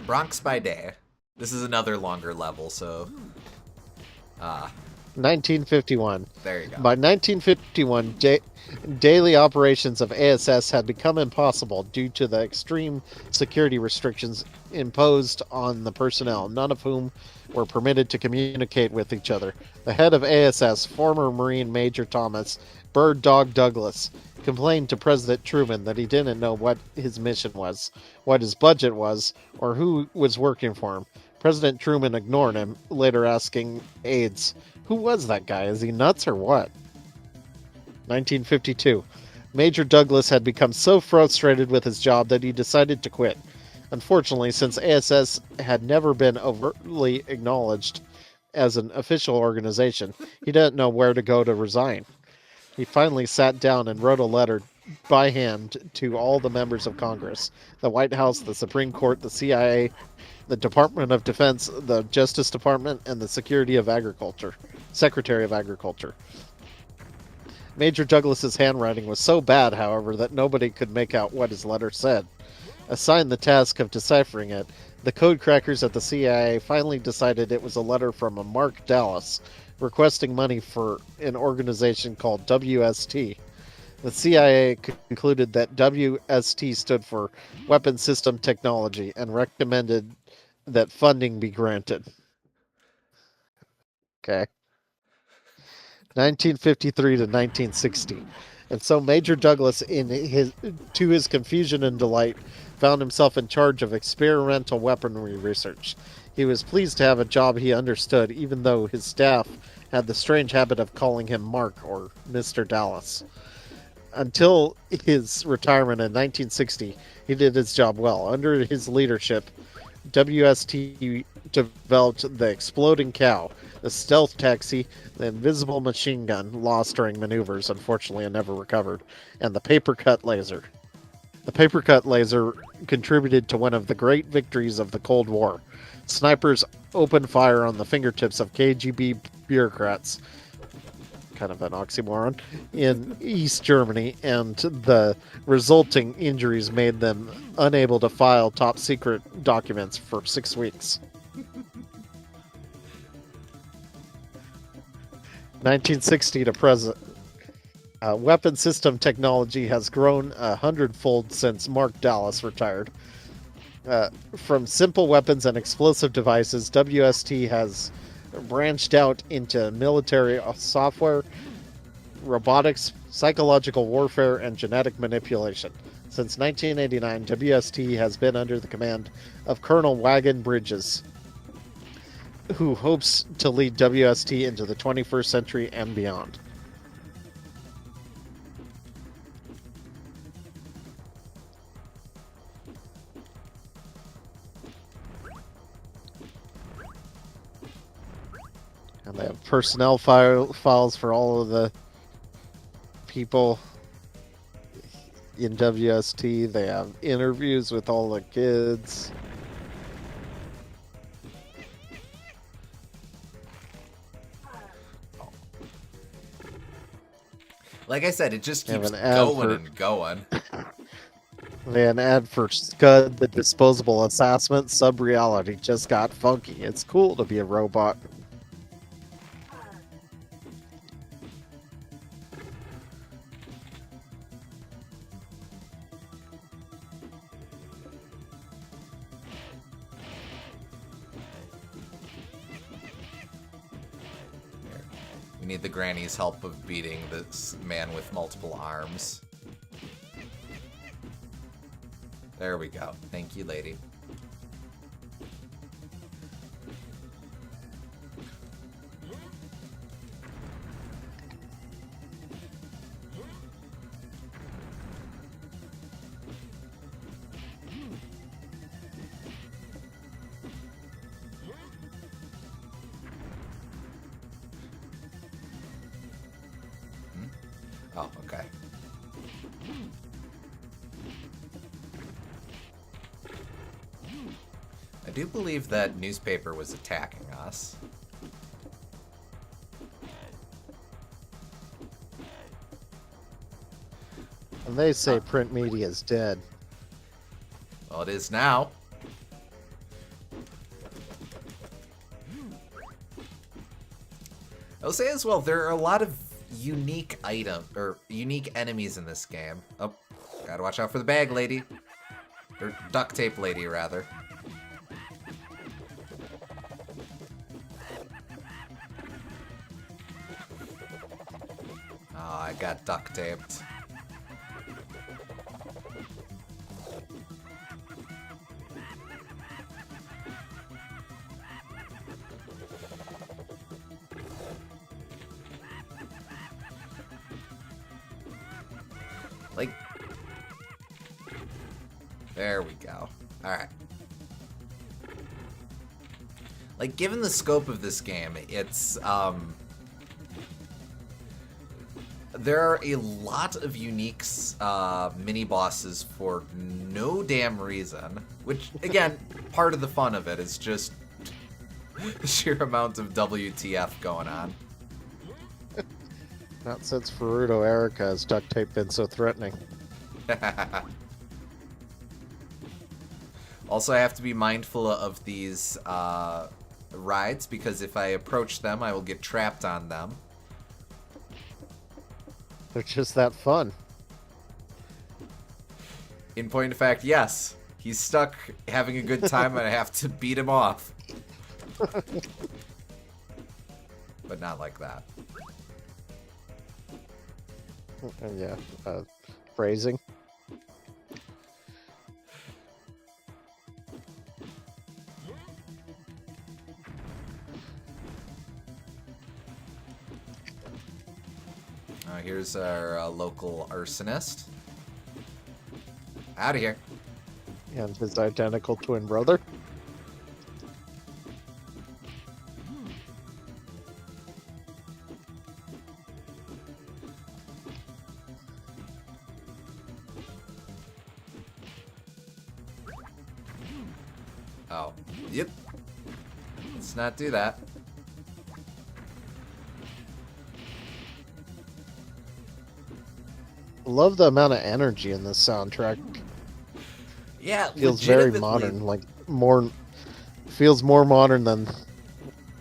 Bronx by Day. This is another longer level, so 1951. there you go. By 1951, daily operations of ASS had become impossible due to the extreme security restrictions imposed on the personnel, none of whom were permitted to communicate with each other. The head of ASS, former Marine Major Thomas Bird Dog Douglas, complained to President Truman that he didn't know what his mission was, what his budget was, or who was working for him. President Truman ignored him, later asking aides, "Who was that guy? Is he nuts or what?" 1952. Major Douglas had become so frustrated with his job that he decided to quit. Unfortunately, since ASS had never been overtly acknowledged as an official organization, he didn't know where to go to resign. He finally sat down and wrote a letter by hand to all the members of Congress, the White House, the Supreme Court, the CIA, the Department of Defense, the Justice Department, and the Secretary of Agriculture. Major Douglas's handwriting was so bad, however, that nobody could make out what his letter said. Assigned the task of deciphering it, the code crackers at the CIA finally decided it was a letter from a Mark Dallas, requesting money for an organization called WST. The CIA concluded that WST stood for Weapon System Technology and recommended that funding be granted. Okay. 1953 to 1960. And so Major Douglas, to his confusion and delight, found himself in charge of experimental weaponry research. He was pleased to have a job he understood, even though his staff had the strange habit of calling him Mark or Mr. Dallas. Until his retirement in 1960, he did his job well. Under his leadership, WST developed the Exploding Cow, the stealth taxi, the invisible machine gun lost during maneuvers, unfortunately and never recovered, and the paper cut laser. The paper cut laser contributed to one of the great victories of the Cold War. Snipers opened fire on the fingertips of KGB bureaucrats, kind of an oxymoron, in East Germany, and the resulting injuries made them unable to file top secret documents for 6 weeks. 1960 to present. Weapon system technology has grown 100-fold since Mark Dallas retired. From simple weapons and explosive devices, WST has branched out into military software, robotics, psychological warfare, and genetic manipulation. Since 1989, WST has been under the command of Colonel Wagon Bridges, who hopes to lead WST into the 21st century and beyond. And they have personnel files for all of the people in WST. They have interviews with all the kids. Like I said, it just They have keeps an ad going for- and going. They had an ad for Scud, the disposable assessment. Sub-reality just got funky. It's cool to be a robot. We need the granny's help of beating this man with multiple arms. There we go. Thank you, lady. Oh, okay. I do believe that newspaper was attacking us. And they say print media is dead. Well, it is now. I'll say as well, there are a lot of unique unique enemies in this game. Oh, gotta watch out for the bag lady. Or duct tape lady, rather. Oh, I got duct taped. Like, there we go. Alright. Like, given the scope of this game, it's, there are a lot of unique mini-bosses for no damn reason. Which, again, part of the fun of it is just the sheer amount of WTF going on. Not since Naruto Erica has duct tape been so threatening. Also, I have to be mindful of these rides, because if I approach them, I will get trapped on them. They're just that fun. In point of fact, yes. He's stuck having a good time and I have to beat him off. But not like that. And yeah, phrasing. Here's our local arsonist. Out of here. And his identical twin brother. Oh, yep. Let's not do that. Love the amount of energy in this soundtrack. Yeah, Feels very legitimately- modern, like more feels more modern than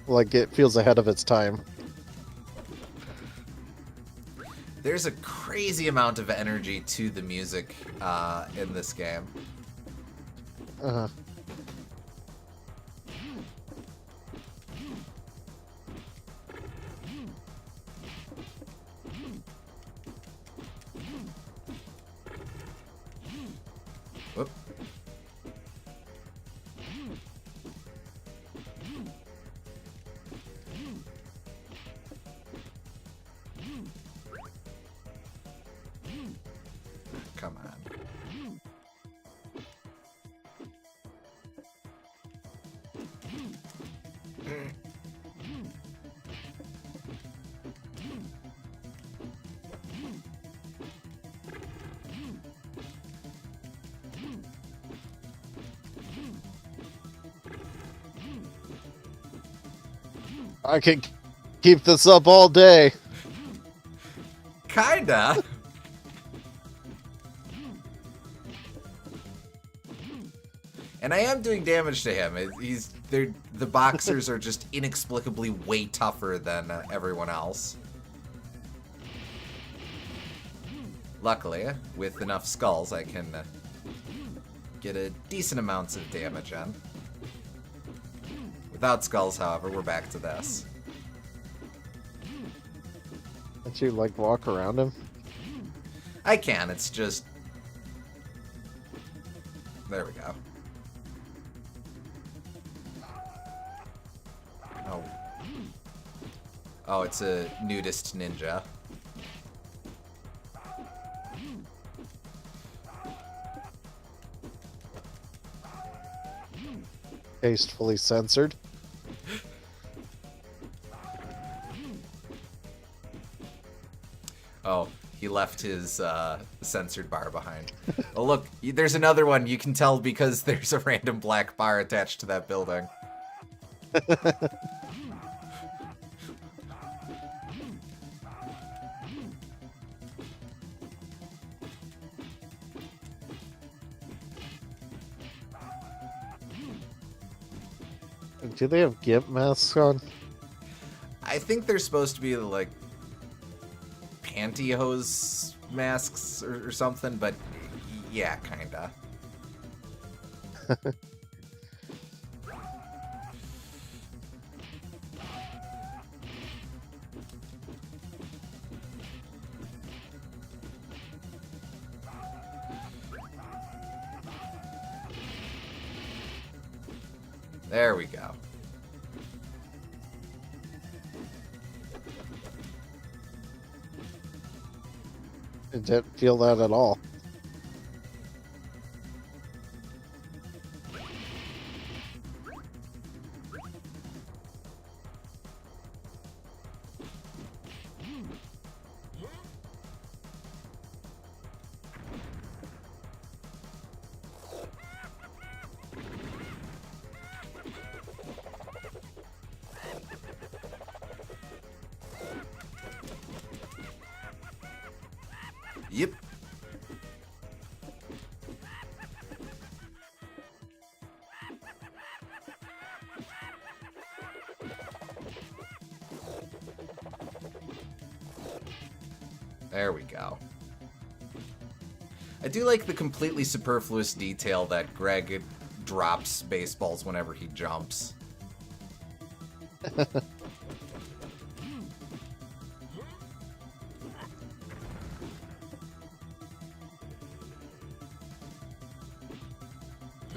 like it feels ahead of its time. There's a crazy amount of energy to the music in this game. Uh-huh. Whoop. Come on. I can keep this up all day. Kinda. And I am doing damage to him. The boxers are just inexplicably way tougher than everyone else. Luckily, with enough skulls, I can get a decent amount of damage in. Without skulls, however, we're back to this. Can't you like walk around him? I can, it's just... There we go. Oh. Oh, it's a nudist ninja. Tastefully censored. Oh, he left his censored bar behind. Oh, look, there's another one. You can tell because there's a random black bar attached to that building. Do they have GIMP masks on? I think they're supposed to be like pantyhose masks or something, but yeah, kinda. There we go. I didn't feel that at all. Yep. There we go. I do like the completely superfluous detail that Greg drops baseballs whenever he jumps.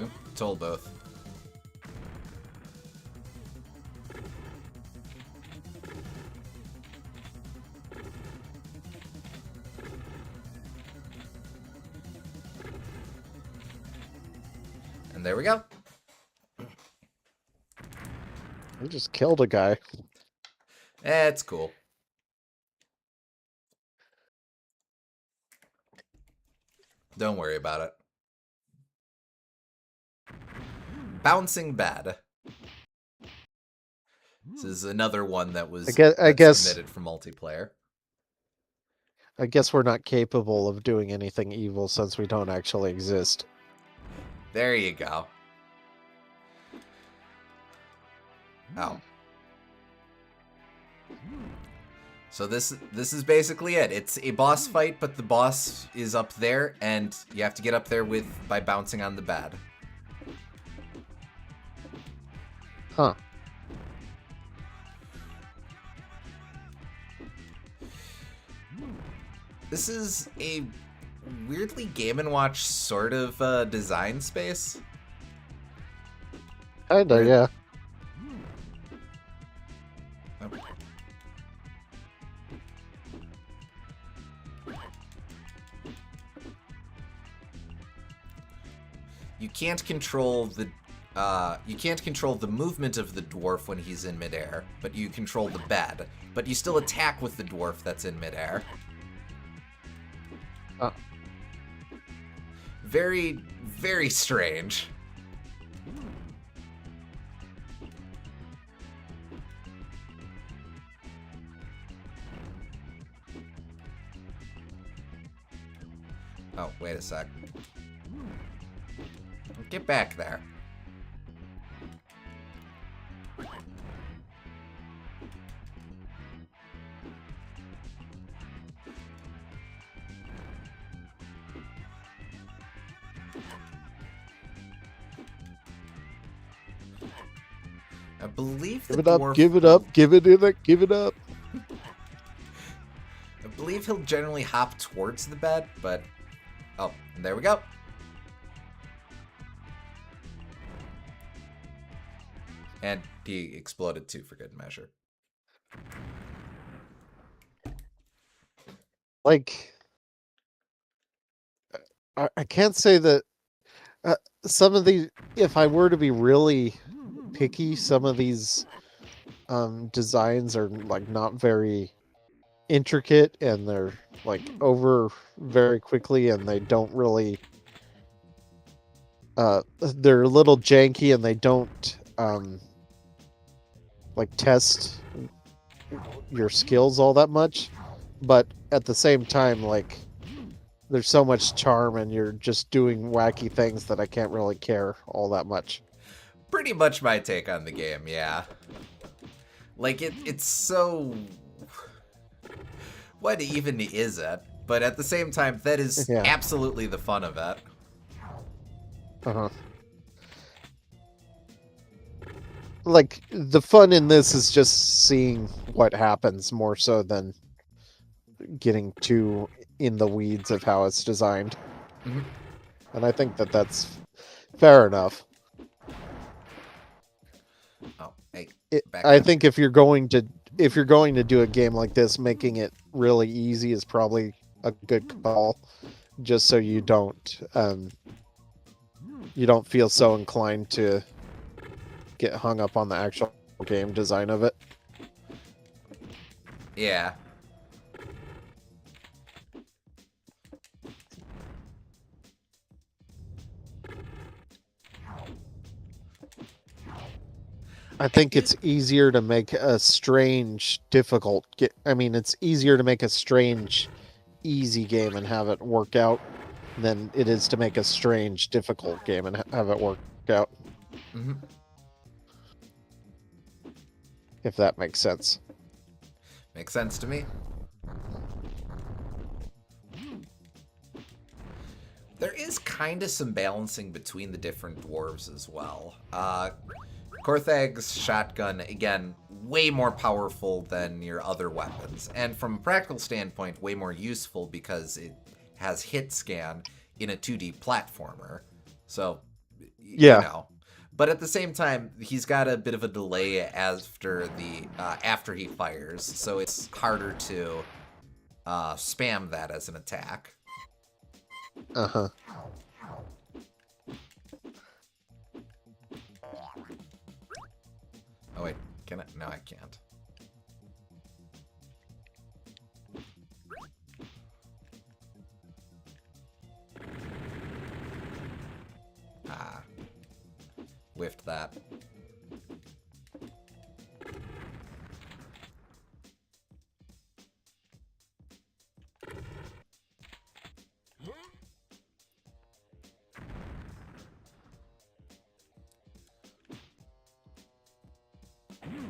Oop, told both. And there we go. We just killed a guy. It's cool. Don't worry about it. Bouncing Bad. This is another one that was I guess submitted for multiplayer. I guess we're not capable of doing anything evil since we don't actually exist. There you go. Oh. So this is basically it. It's a boss fight, but the boss is up there, and you have to get up there by bouncing on the bad. Huh. This is a weirdly Game & Watch sort of design space. Kinda, yeah. You can't control the movement of the dwarf when he's in midair, but you control the bed. But you still attack with the dwarf that's in midair. Very, very strange. Oh, wait a sec. Get back there. I believe the Give it up, dwarf give it up, give it in it, give it up. I believe he'll generally hop towards the bed, but... Oh, there we go. And he exploded too, for good measure. Like, I can't say that some of these, if I were to be really picky, some of these designs are like not very intricate, and they're like over very quickly, and they don't really they're a little janky, and they don't like test your skills all that much. But at the same time, like, there's so much charm, and you're just doing wacky things that I can't really care all that much. Pretty much my take on the game, yeah. Like it's so. What even is it? But at the same time, that is Yeah. absolutely the fun of it. Uh-huh. Like, the fun in this is just seeing what happens more so than getting too in the weeds of how it's designed. Mhm. And I think that that's fair enough. Oh, hey, back I up. think if you're going to do a game like this, making it really easy is probably a good call, just so you don't feel so inclined to get hung up on the actual game design of it. Yeah. I think it's easier to make a strange difficult it's easier to make a strange easy game and have it work out than it is to make a strange difficult game and have it work out. Mm-hmm. If that makes sense. Makes sense to me. There is kind of some balancing between the different dwarves as well. Korthag's shotgun, again, way more powerful than your other weapons. And from a practical standpoint, way more useful because it has hit scan in a 2D platformer. So, Yeah. you know. But at the same time, he's got a bit of a delay after he fires, so it's harder to spam that as an attack. Uh-huh. Oh wait, can I? No, I can't. Ah, whiffed that.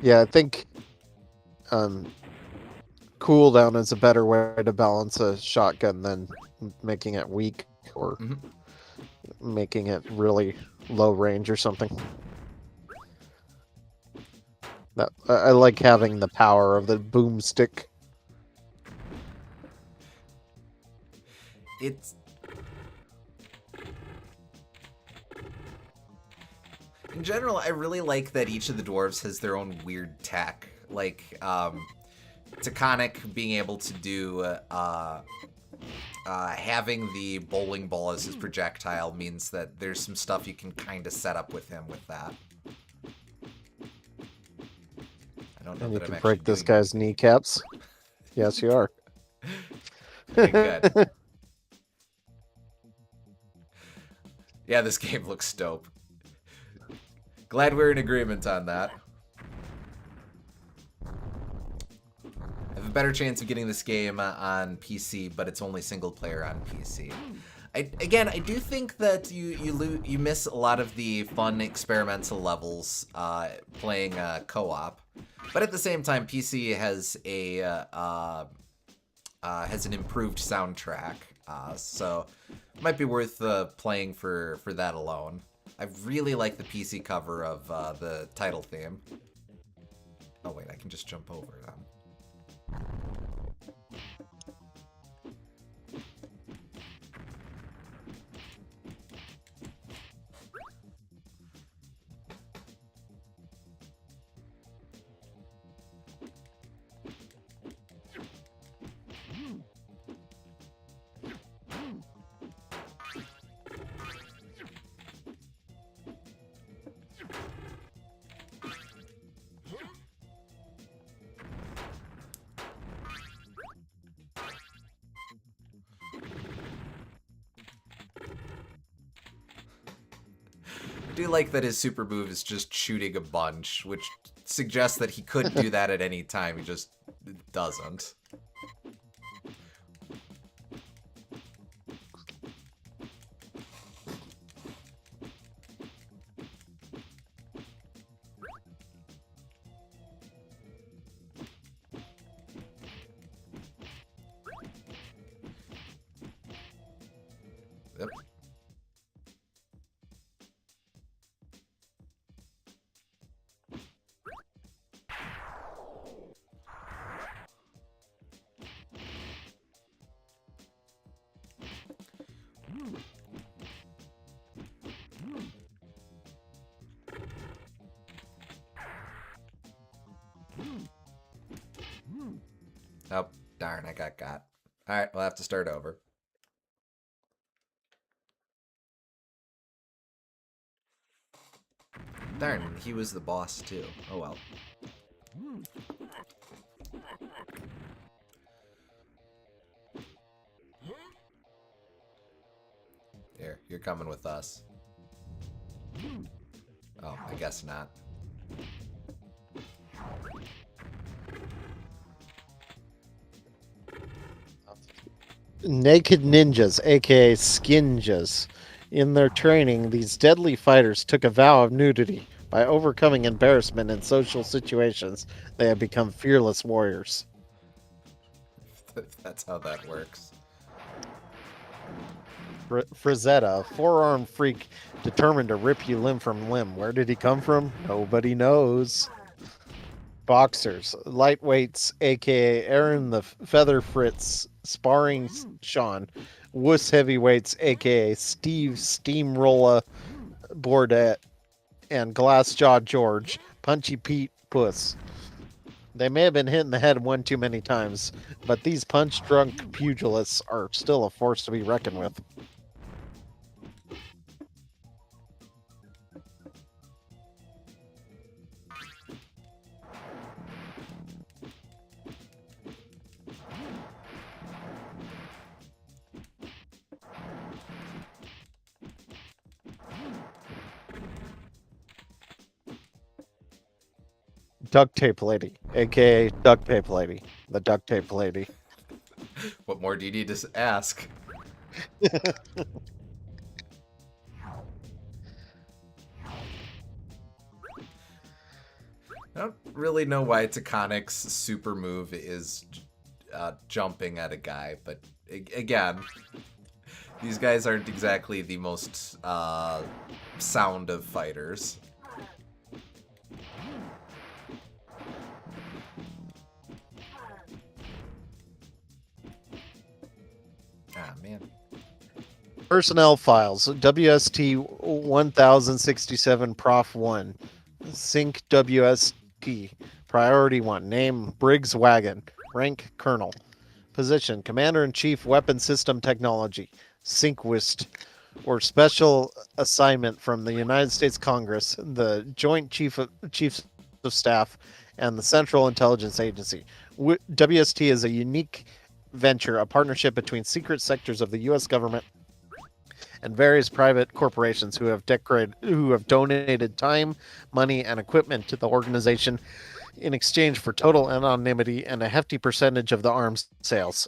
Yeah, I think cooldown is a better way to balance a shotgun than making it weak or making it really low range or something. I like having the power of the boomstick. It's... In general, I really like that each of the dwarves has their own weird tech. Like, Taconic being able to do, having the bowling ball as his projectile means that there's some stuff you can kind of set up with him with that. I don't know And you that can I'm break actually this doing guy's kneecaps. Yes, you are. Okay, good. Yeah, this game looks dope. Glad we're in agreement on that. I have a better chance of getting this game on PC, but it's only single player on PC. I do think that you miss a lot of the fun experimental levels playing co-op, but at the same time, PC has an improved soundtrack, so it might be worth playing for that alone. I really like the PC cover of the title theme. Oh wait, I can just jump over them. I do like that his super move is just shooting a bunch, which suggests that he could do that at any time. He just doesn't. Yep. Oh, darn, I got got. Alright, we'll have to start over. Darn, he was the boss too. Oh well. Here, you're coming with us. Oh, I guess not. Naked ninjas, aka skinjas. In their training, these deadly fighters took a vow of nudity. By overcoming embarrassment in social situations, they have become fearless warriors. That's how that works. Frazetta, a four-armed freak determined to rip you limb from limb. Where did he come from? Nobody knows. Boxers, lightweights, aka Aaron the Feather Fritz, sparring Sean. Wuss heavyweights, aka Steve Steamroller Bordet, and Glassjaw George, Punchy Pete Puss. They may have been hit in the head one too many times, but these punch-drunk pugilists are still a force to be reckoned with. Duct Tape Lady, aka Duct Tape Lady, the Duct Tape Lady. What more do you need to ask? I don't really know why Takonic's super move is jumping at a guy, but again, these guys aren't exactly the most sound of fighters. Ah, man. Personnel files, WST 1067 Prof 1, Sync WST, Priority 1, Name Briggs Wagon, Rank Colonel, Position Commander-in-Chief Weapon System Technology, Synquist, or Special Assignment from the United States Congress, the Joint Chiefs of Staff, and the Central Intelligence Agency. WST is a unique venture, a partnership between secret sectors of the U.S. government and various private corporations who have donated time, money, and equipment to the organization in exchange for total anonymity and a hefty percentage of the arms sales.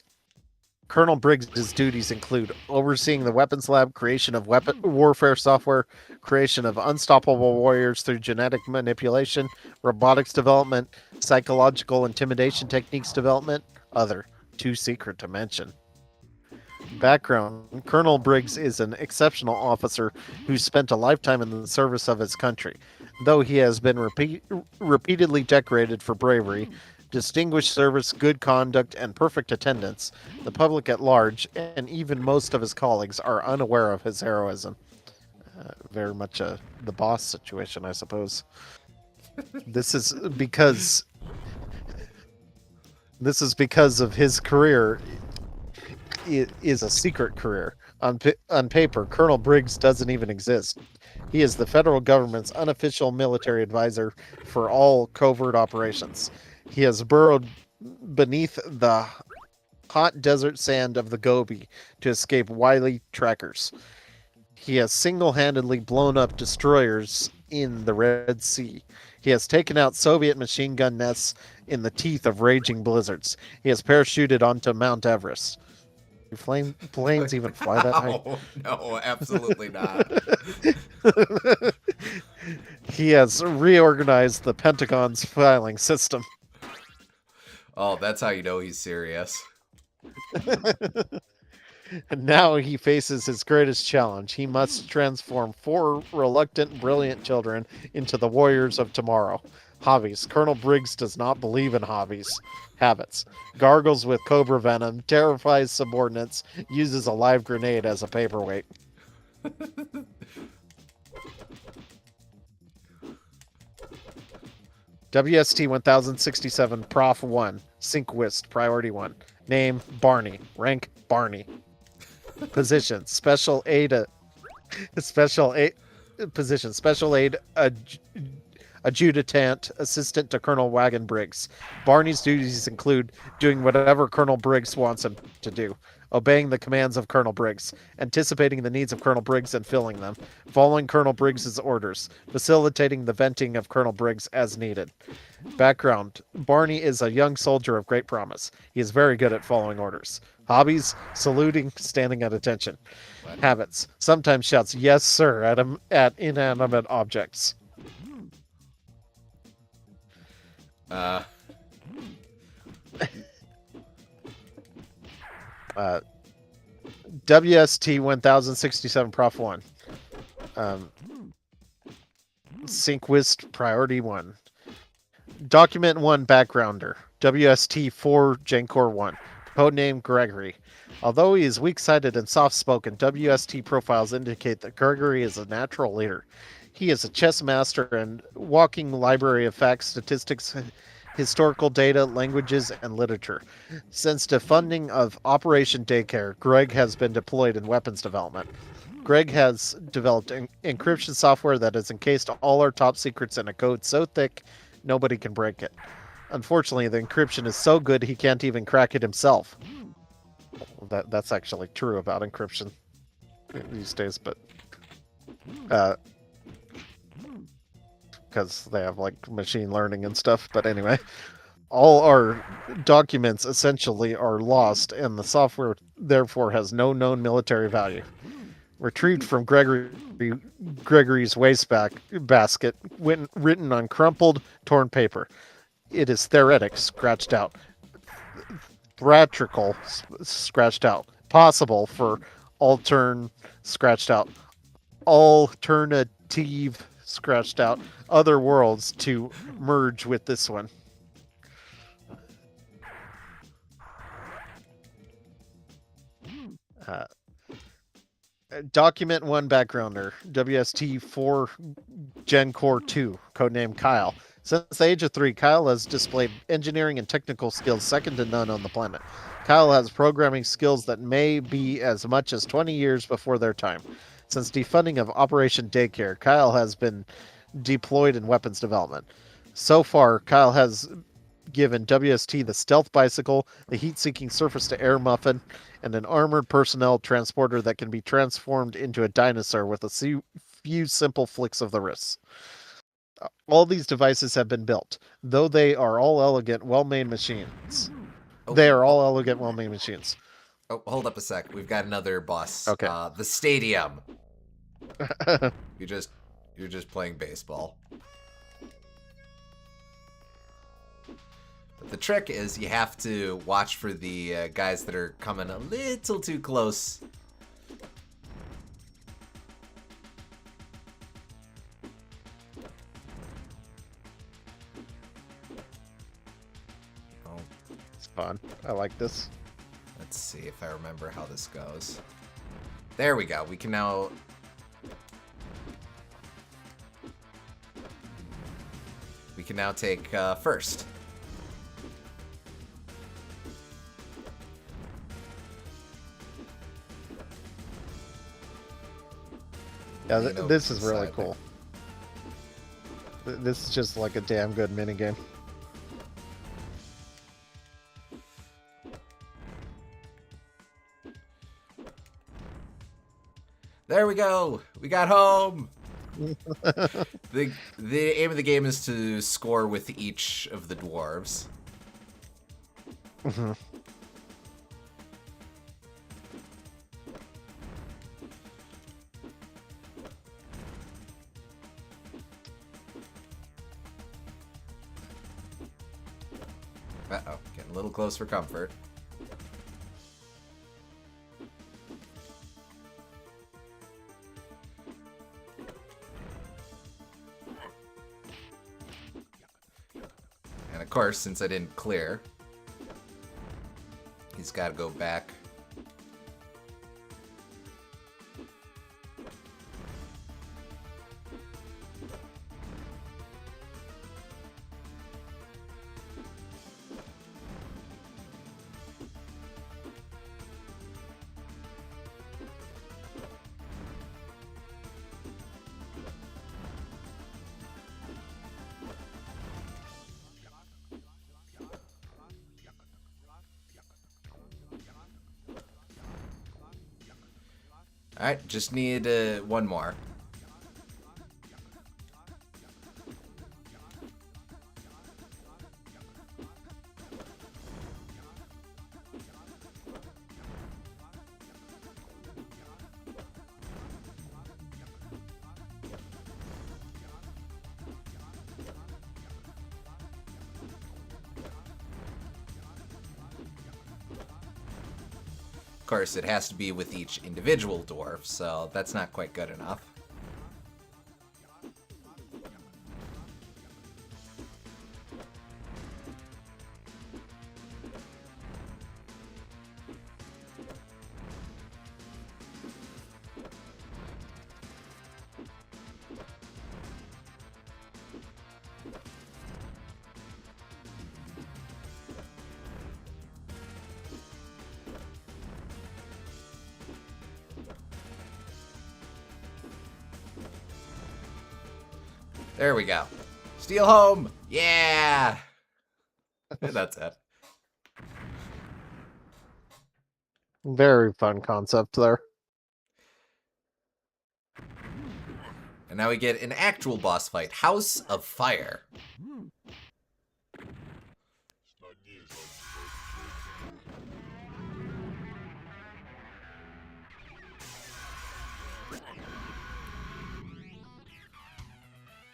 Colonel Briggs' duties include overseeing the weapons lab, creation of weapon warfare software, creation of unstoppable warriors through genetic manipulation, robotics development, psychological intimidation techniques development, other. Too secret to mention. Background: Colonel Briggs is an exceptional officer who spent a lifetime in the service of his country. Though he has been repeatedly decorated for bravery, distinguished service, good conduct, and perfect attendance, the public at large, and even most of his colleagues, are unaware of his heroism. Very much the boss situation, I suppose. This is because of his career. It is a secret career. On paper, Colonel Briggs doesn't even exist. He is the federal government's unofficial military advisor for all covert operations. He has burrowed beneath the hot desert sand of the Gobi to escape wily trackers. He has single-handedly blown up destroyers in the Red Sea. He has taken out Soviet machine gun nests in the teeth of raging blizzards. He has parachuted onto Mount Everest. Do planes even fly that high? No, absolutely not. He has reorganized the Pentagon's filing system. Oh, that's how you know he's serious. And now he faces his greatest challenge. He must transform 4 reluctant, brilliant children into the warriors of tomorrow. Hobbies. Colonel Briggs does not believe in hobbies. Habits. Gargles with cobra venom, terrifies subordinates, uses a live grenade as a paperweight. WST 1067 Prof 1, Synquist, Priority 1. Name, Barney. Rank, Barney. Position, Special Aid, position, Special Aid Adjutant, Assistant to Colonel Wagon Briggs. Barney's duties include doing whatever Colonel Briggs wants him to do, obeying the commands of Colonel Briggs, anticipating the needs of Colonel Briggs and filling them, following Colonel Briggs's orders, facilitating the venting of Colonel Briggs as needed. Background: Barney is a young soldier of great promise. He is very good at following orders. Hobbies: saluting, standing at attention. What? Habits: sometimes shouts "yes, sir" at inanimate objects. WST 1067 Prof 1. Synquist Priority 1. Document 1 Backgrounder. WST 4 Gencor 1. Codename Gregory. Although he is weak-sighted and soft-spoken, WST profiles indicate that Gregory is a natural leader. He is a chess master and walking library of facts, statistics, historical data, languages, and literature. Since the funding of Operation Daycare, Greg has been deployed in weapons development. Greg has developed encryption software that has encased all our top secrets in a code so thick nobody can break it. Unfortunately, the encryption is so good he can't even crack it himself. That's actually true about encryption these days, but because they have like machine learning and stuff. But anyway, all our documents essentially are lost, and the software therefore has no known military value. Retrieved from Gregory's basket, written on crumpled, torn paper. It is theoretic, scratched out. Theatrical, scratched out. Possible for scratched out. Alternative, scratched out. Other worlds to merge with this one. Document 1 Backgrounder. WST 4 Gencor 2. Codename Kyle. Since the age of 3, Kyle has displayed engineering and technical skills second to none on the planet. Kyle has programming skills that may be as much as 20 years before their time. Since defunding of Operation Daycare, Kyle has been deployed in weapons development. So far, Kyle has given WST the stealth bicycle, the heat-seeking surface-to-air muffin, and an armored personnel transporter that can be transformed into a dinosaur with a few simple flicks of the wrists. All these devices have been built, though they are all elegant, well-made machines. They are all elegant, well-made machines. Oh, hold up a sec. We've got another boss. Okay. The stadium. You're just playing baseball. But the trick is you have to watch for the guys that are coming a little too close. Oh, It's fun. I like this. let's see if I remember how this goes. There we go. We can now... We can now take first. Yeah, Lean over this to is the really side cool. This is just like a damn good minigame. There we go. We got home. The aim of the game is to score with each of the dwarves. Mhm. Uh-oh, getting a little close for comfort. of course, since I didn't clear, he's got to go back. Alright, just need one more. Of course, it has to be with each individual dwarf, so that's not quite good enough. There we go. Steal home! Yeah! That's it. Very fun concept there. And now we get an actual boss fight. House of Fire.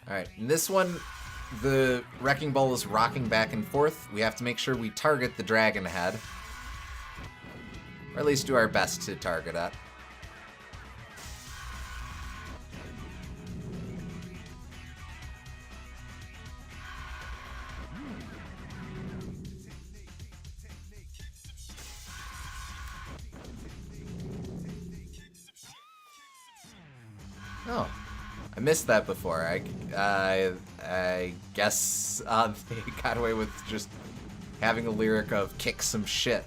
Alright, in this one, the Wrecking Ball is rocking back and forth. We have to make sure we target the dragon head. Or at least do our best to target it. Oh. I missed that before. I guess they got away with just having a lyric of kick some shit.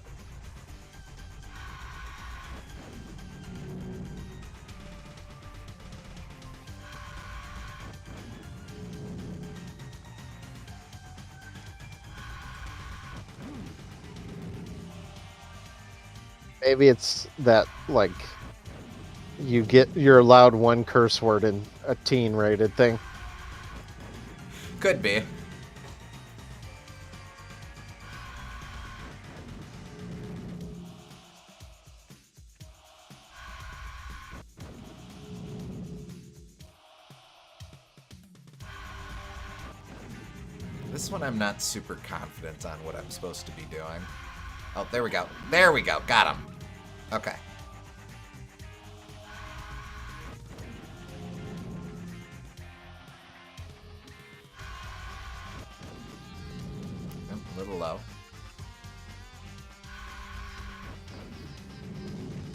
Maybe it's that, like, you're allowed one curse word in a teen rated thing. Could be. This one I'm not super confident on what I'm supposed to be doing. Oh, there we go. There we go. Got him. Okay. A little low.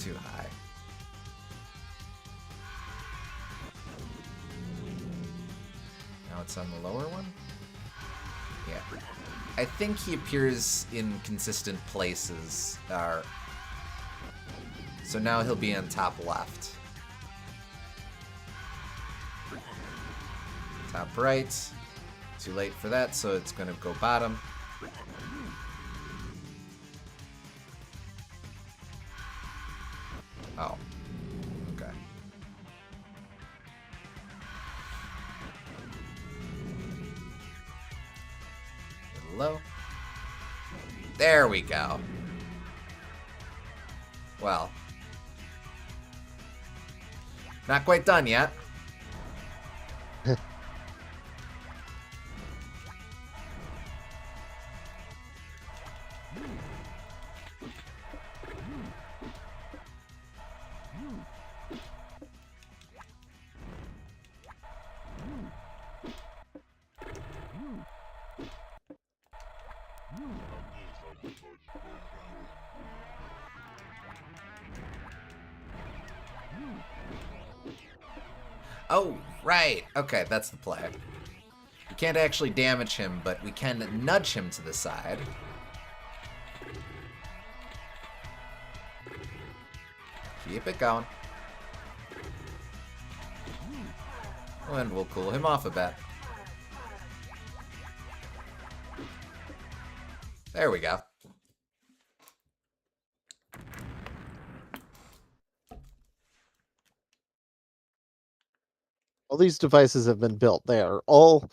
Too high. Now it's on the lower one? Yeah. I think he appears in consistent places. So now he'll be on top left. Top right. Too late for that, so it's going to go bottom. Oh. Okay. Low. There we go. Well. Not quite done yet. Oh, right. Okay, that's the play. We can't actually damage him, but we can nudge him to the side. Keep it going. And we'll cool him off a bit. There we go. All these devices have been built. They are all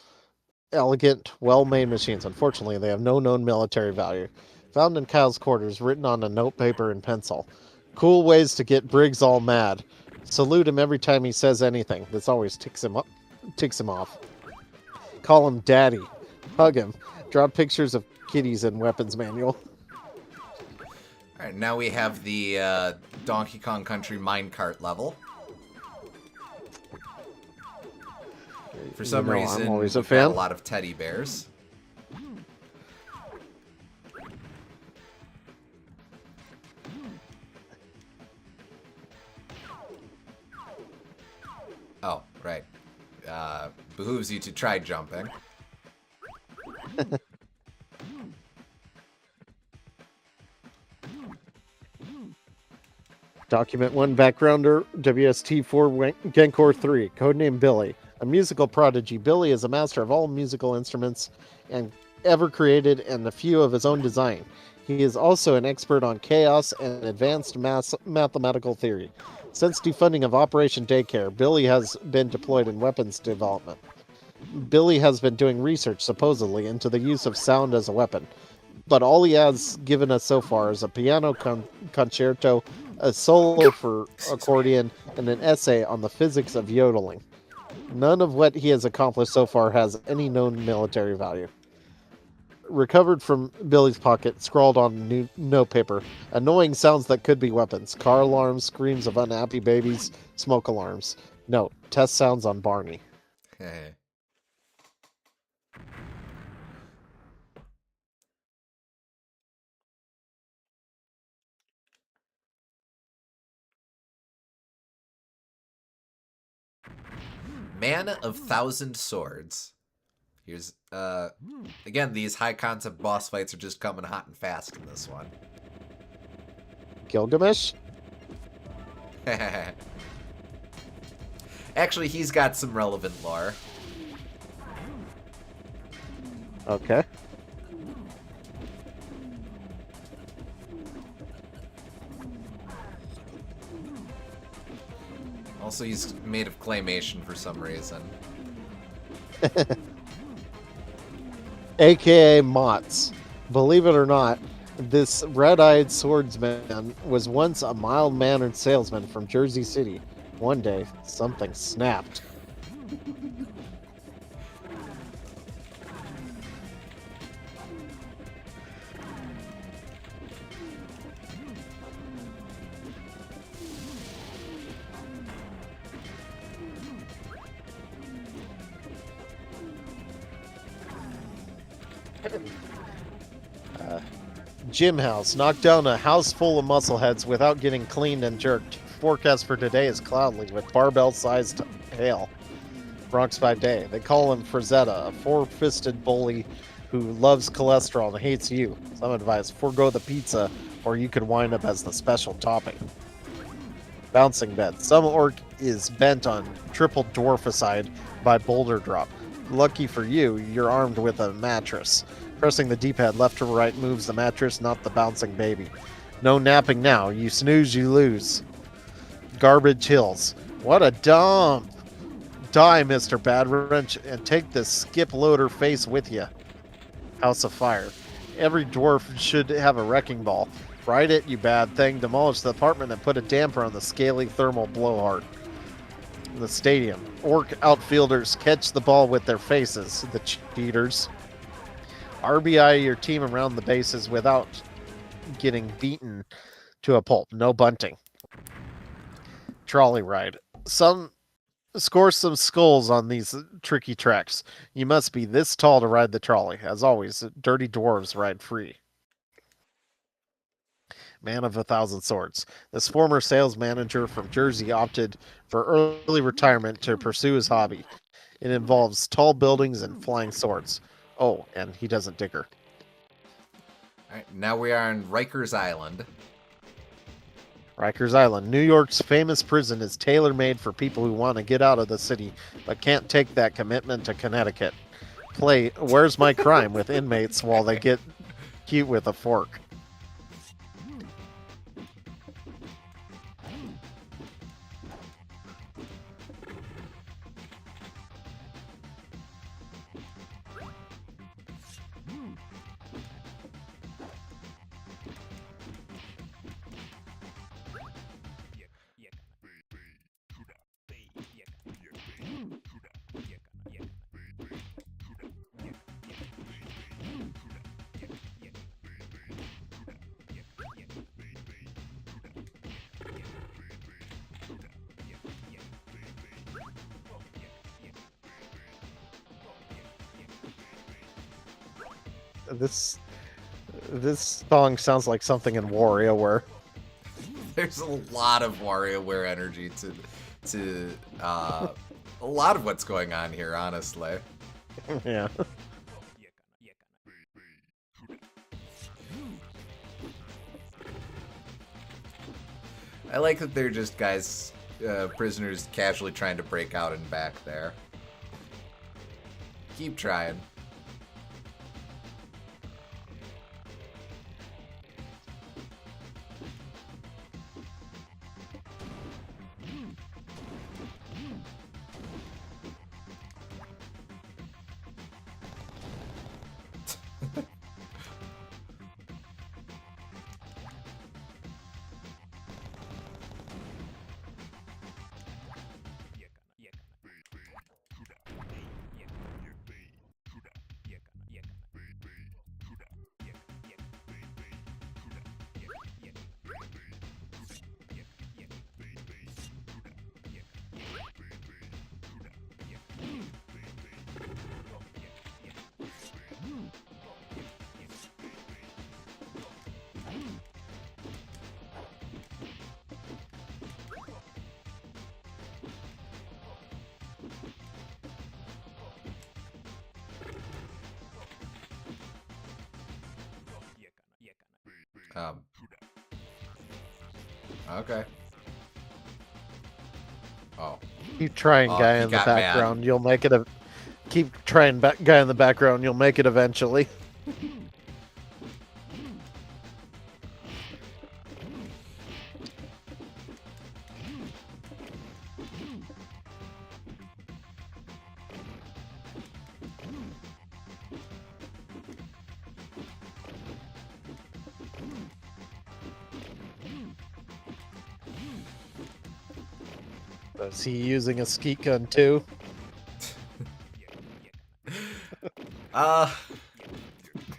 elegant, well-made machines. Unfortunately, they have no known military value. Found in Kyle's quarters, written on a note paper and pencil. Cool ways to get Briggs all mad. Salute him every time he says anything. This always ticks him off. Call him Daddy. Hug him. Draw pictures of kitties and weapons manual. Alright, now we have the Donkey Kong Country minecart level. For some reason, I'm always a we've got fan. a lot of teddy bears. Oh, right. Behooves you to try jumping. Document 1 backgrounder, WST4 Genkor 3, codename Billy. A musical prodigy, Billy is a master of all musical instruments and ever created and a few of his own design. He is also an expert on chaos and advanced mathematical theory. Since defunding of Operation Daycare, Billy has been deployed in weapons development. Billy has been doing research, supposedly, into the use of sound as a weapon. But all he has given us so far is a piano concerto, a solo for accordion, and an essay on the physics of yodeling. None of what he has accomplished so far has any known military value. Recovered from Billy's pocket, scrawled on note paper, annoying sounds that could be weapons. Car alarms, screams of unhappy babies, smoke alarms. Note, test sounds on Barney. Hey. Man of Thousand Swords. Here's, again, these high concept boss fights are just coming hot and fast in this one. Gilgamesh? Actually, he's got some relevant lore. Okay. Also, he's made of claymation for some reason. AKA Mott's. Believe it or not, this red-eyed swordsman was once a mild-mannered salesman from Jersey City. One day, something snapped. Gym house. Knocked down a house full of muscleheads without getting cleaned and jerked. Forecast for today is cloudy with barbell-sized hail. Bronx by day. They call him Frazetta, a four-fisted bully who loves cholesterol and hates you. Some advice, forego the pizza or you could wind up as the special topping. Bouncing bed. Some orc is bent on triple dwarficide by boulder drop. Lucky for you, you're armed with a mattress. Pressing the D-pad left to right moves the mattress, not the bouncing baby. No napping now. You snooze, you lose. Garbage Hills. What a dump! Die, Mr. Bad Wrench, and take this skip loader face with you. House of Fire. Every dwarf should have a wrecking ball. Ride it, you bad thing. Demolish the apartment and put a damper on the scaly thermal blowhard. The stadium. Orc outfielders catch the ball with their faces. The cheaters. RBI your team around the bases without getting beaten to a pulp. No bunting. Trolley ride. Score some skulls on these tricky tracks. You must be this tall to ride the trolley. As always, dirty dwarves ride free. Man of 1,000 Swords. This former sales manager from Jersey opted for early retirement to pursue his hobby. It involves tall buildings and flying swords. Oh, and he doesn't dig her. All right, now we are on Rikers Island. Rikers Island. New York's famous prison is tailor-made for people who want to get out of the city but can't take that commitment to Connecticut. Play Where's My Crime with inmates while they get cute with a fork. This song sounds like something in WarioWare. There's a lot of WarioWare energy to a lot of what's going on here, honestly. Yeah. I like that they're just guys, prisoners casually trying to break out and back there. Keep trying. Okay. Oh. Keep trying, Oh, guy he in the got mad. background. You'll make it. Keep trying, guy in the background. You'll make it eventually. Is he using a skeet gun too?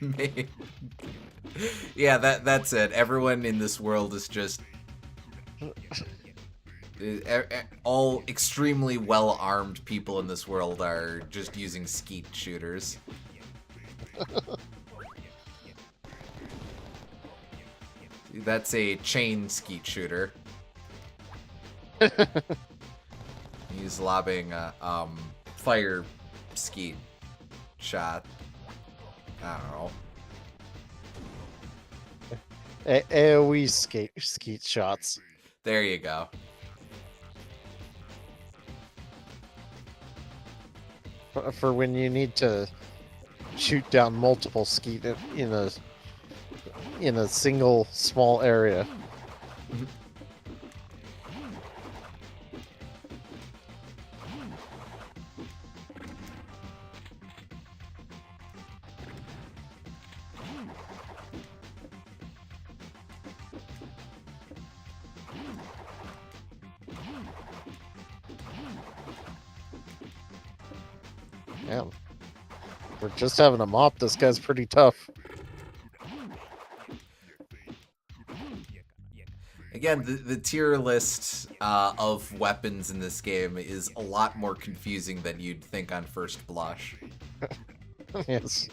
Maybe. Yeah, that's it. Everyone in this world is just all extremely well-armed people in this world are just using skeet shooters. That's a chain skeet shooter. He's lobbing a fire skeet shot. I don't know. AoE skeet shots. There you go. For when you need to shoot down multiple skeet in a single small area. Damn. We're just having a mop. This guy's pretty tough. Again, the tier list of weapons in this game is a lot more confusing than you'd think on first blush. Yes.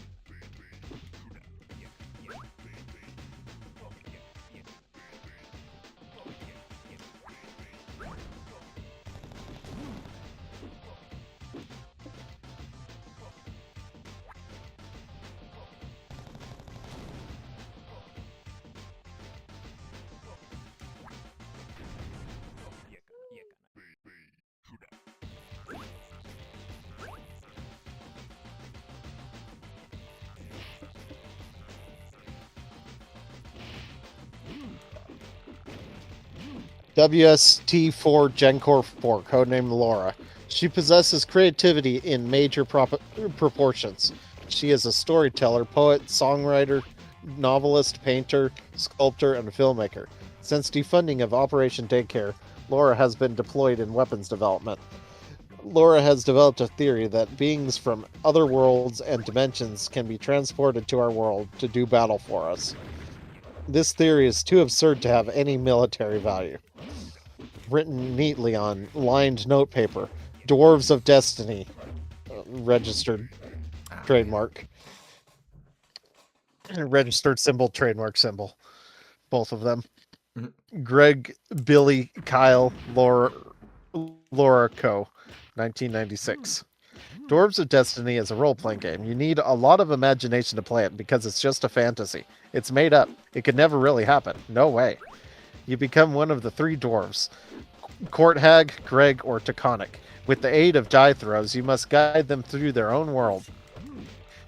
WST4 Gencore 4, codenamed Laura. She possesses creativity in major proportions. She is a storyteller, poet, songwriter, novelist, painter, sculptor, and filmmaker. Since defunding of Operation Daycare, Laura has been deployed in weapons development. Laura has developed a theory that beings from other worlds and dimensions can be transported to our world to do battle for us. This theory is too absurd to have any military value. Written neatly on lined notepaper, Dwarves of Destiny, registered trademark. Registered symbol, trademark symbol. Both of them. Greg, Billy, Kyle, Laura Co. 1996. Dwarves of Destiny is a role-playing game. You need a lot of imagination to play it because it's just a fantasy. It's made up. It could never really happen. No way. You become one of the three dwarves. Courthag, Greg, or Taconic. With the aid of die throws, you must guide them through their own world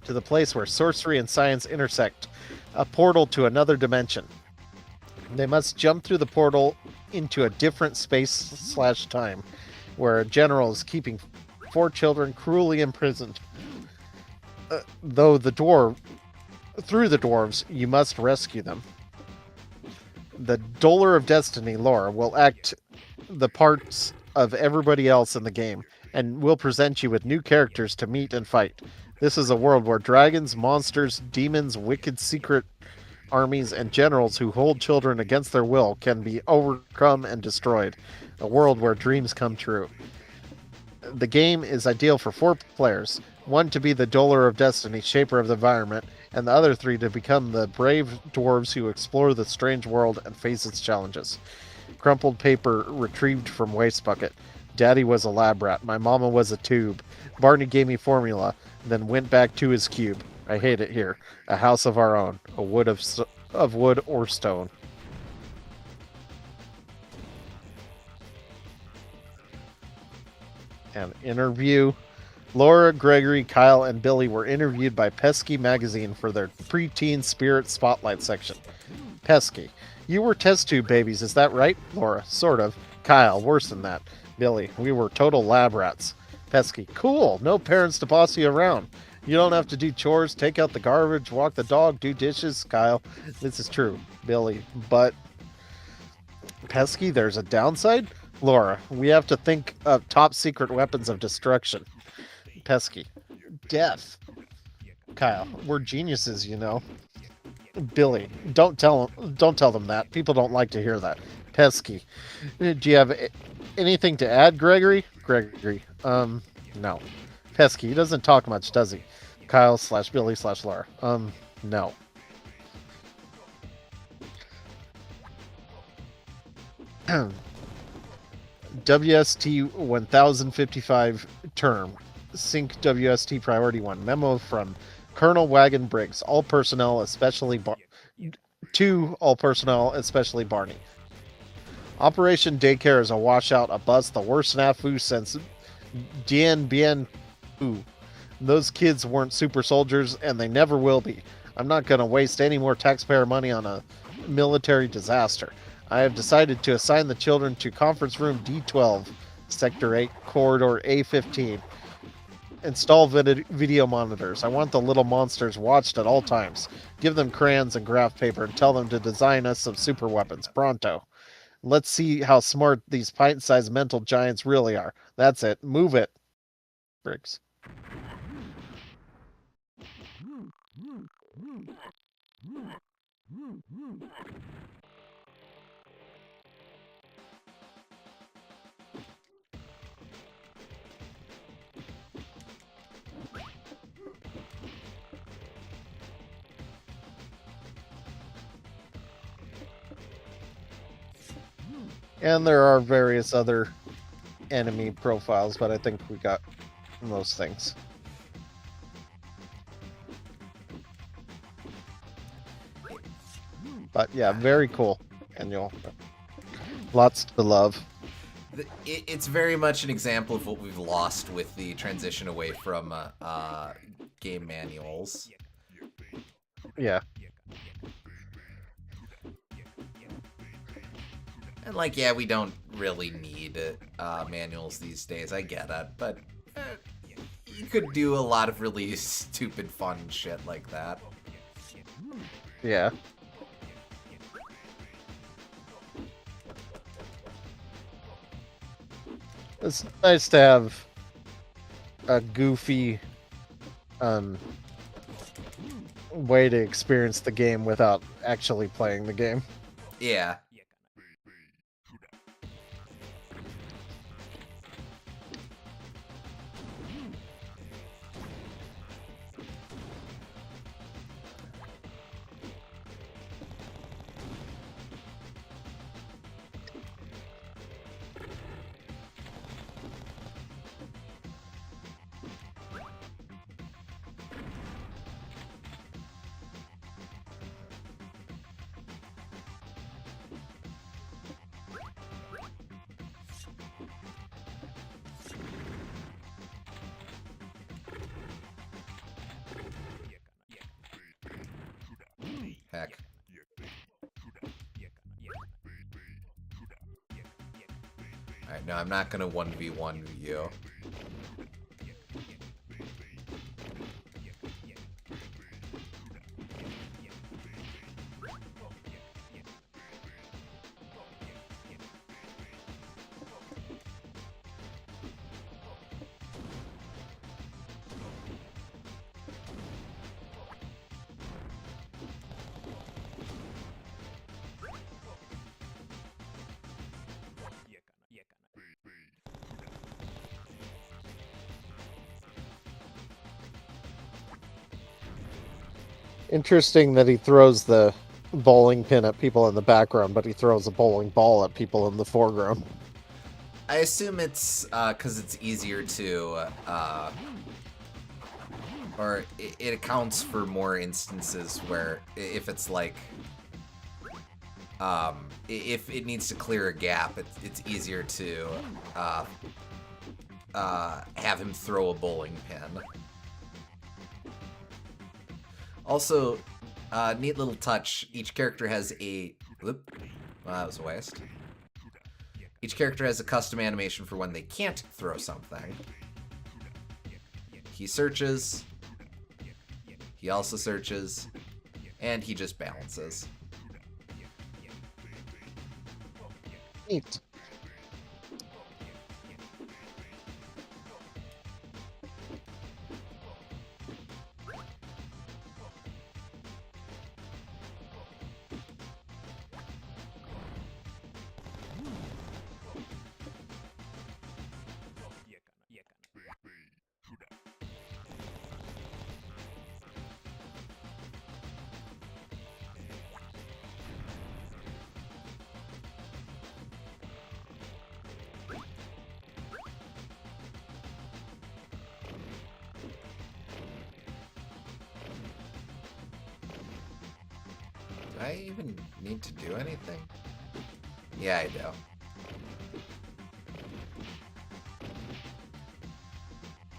to the place where sorcery and science intersect, a portal to another dimension. They must jump through the portal into a different space/time, where a general is keeping 4 children cruelly imprisoned. Through the dwarves, you must rescue them. The Dolor of Destiny, Laura, will act the parts of everybody else in the game, and will present you with new characters to meet and fight. This is a world where dragons, monsters, demons, wicked secret armies, and generals who hold children against their will can be overcome and destroyed. A world where dreams come true. The game is ideal for 4 players, one to be the Dolor of Destiny, shaper of the environment, and the other 3 to become the brave dwarves who explore the strange world and face its challenges. Crumpled paper retrieved from waste bucket. Daddy was a lab rat. My mama was a tube. Barney gave me formula, then went back to his cube. I hate it here. A house of our own. A wood of wood or stone. An interview. Laura, Gregory, Kyle, and Billy were interviewed by Pesky Magazine for their preteen spirit spotlight section. Pesky. You were test tube babies, is that right? Laura. Sort of. Kyle. Worse than that. Billy. We were total lab rats. Pesky. Cool. No parents to boss you around. You don't have to do chores, take out the garbage, walk the dog, do dishes. Kyle. This is true. Billy. But Pesky, there's a downside? Laura. We have to think of top secret weapons of destruction. Pesky. Death. Kyle. We're geniuses, you know. Billy. Don't tell them that. People don't like to hear that. Pesky. Do you have anything to add, Gregory? Gregory. No. Pesky. He doesn't talk much, does he? Kyle/Billy/Laura. No. WST 1055 term. Sync WST Priority 1. Memo from Colonel Wagon Briggs. All personnel, especially all personnel, especially Barney. Operation Daycare is a washout, a bust, the worst snafu since Dien Bien Phu. Those kids weren't super soldiers, and they never will be. I'm not going to waste any more taxpayer money on a military disaster. I have decided to assign the children to Conference Room D12, Sector 8, Corridor A15. Install video monitors. I want the little monsters watched at all times. Give them crayons and graph paper and tell them to design us some super weapons. Pronto. Let's see how smart these pint-sized mental giants really are. That's it. Move it. Briggs. And there are various other enemy profiles, but I think we got most things. But yeah, very cool. And lots to love. It's very much an example of what we've lost with the transition away from game manuals. Yeah. And like, yeah, we don't really need manuals these days. I get it, but you could do a lot of really stupid, fun shit like that. Yeah. It's nice to have a goofy way to experience the game without actually playing the game. Yeah. Heck. Alright, no, I'm not gonna 1v1 you. Interesting that he throws the bowling pin at people in the background, but he throws a bowling ball at people in the foreground. I assume it's because it's easier to, or it accounts for more instances where if it's like, if it needs to clear a gap, it's easier to have him throw a bowling pin. Also, neat little touch. Each character has a... Whoop. Well, that was a waste. Each character has a custom animation for when they can't throw something. He searches. He also searches. And he just balances. Neat. Do I even need to do anything? Yeah, I do.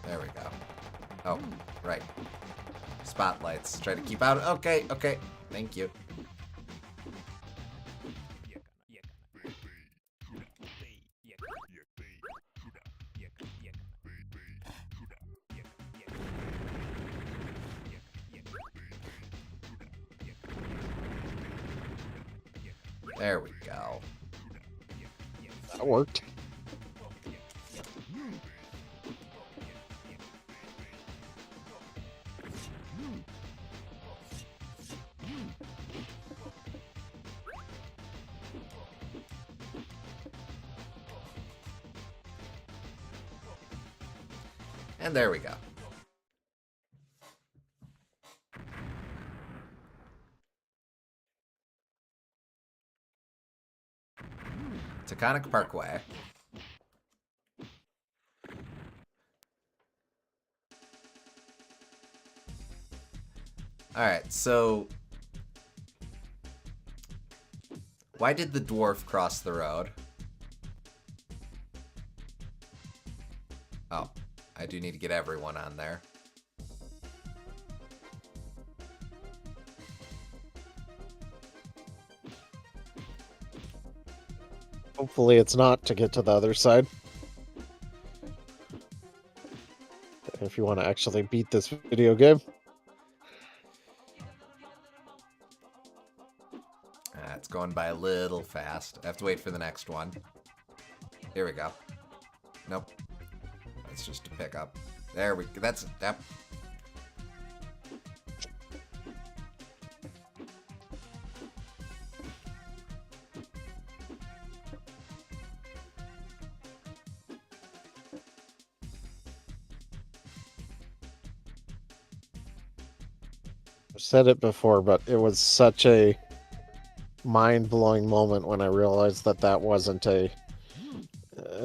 There we go. Oh, right. Spotlights. Try to keep out. Okay, okay. Thank you. There we go. That worked. And there we go. Taconic Parkway. Alright, so... why did the dwarf cross the road? Oh, I do need to get everyone on there. Hopefully it's not to get to the other side. If you want to actually beat this video game. It's going by a little fast. I have to wait for the next one. Here we go. Nope. That's just a pickup. There we go. That's... Yep. I've said it before, but it was such a mind-blowing moment when I realized that that wasn't a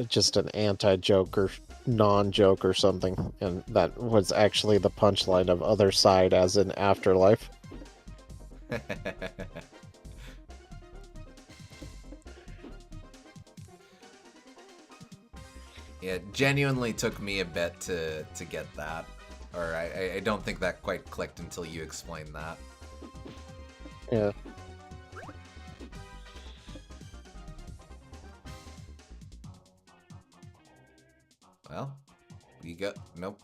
just an anti-joke or non-joke or something, and that was actually the punchline of Other Side, as in Afterlife. Yeah, it genuinely took me a bit to get that. Or I don't think that quite clicked until you explained that. Yeah. Well, we got... Nope.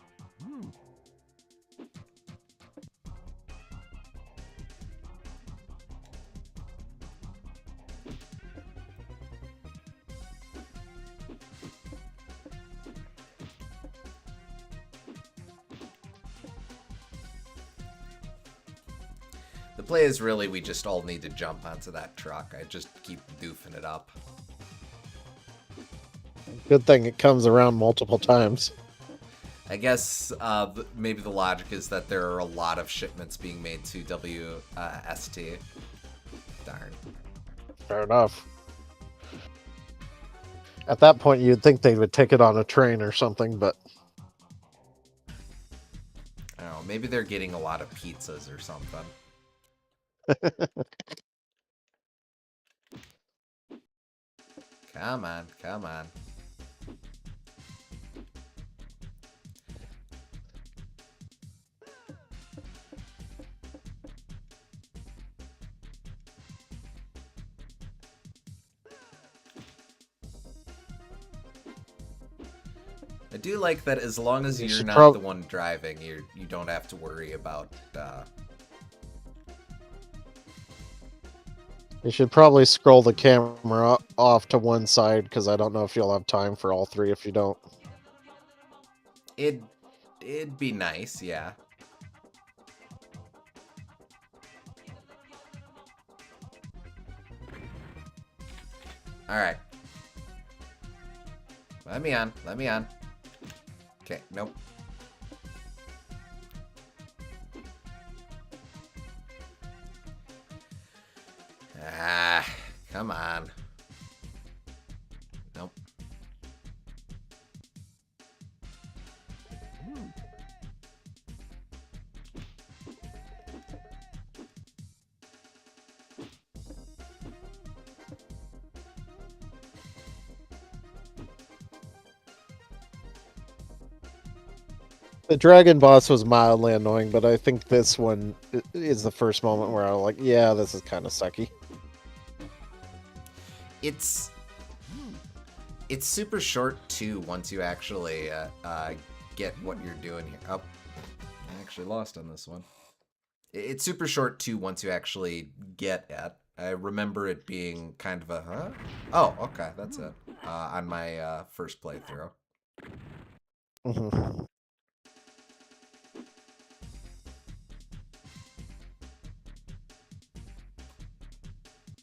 The play is really we just all need to jump onto that truck. I just keep doofing it up. Good thing it comes around multiple times. I guess maybe the logic is that there are a lot of shipments being made to WST. Darn. Fair enough. At that point, you'd think they would take it on a train or something, but... I don't know, maybe they're getting a lot of pizzas or something. Come on, come on. I do like that as long as you're not the one driving, you don't have to worry about... You should probably scroll the camera off to one side, because I don't know if you'll have time for all three if you don't. It'd be nice, yeah. Alright. Let me on, let me on. Okay, nope. Ah, come on. Nope. The dragon boss was mildly annoying, but I think this one is the first moment where I was like, yeah, this is kind of sucky. It's super short too once you actually get what you're doing here. Oh, I actually lost on this one. It's super short too once you actually get it. I remember it being kind of a huh? Oh, okay, that's it. On my first playthrough. Mm-hmm.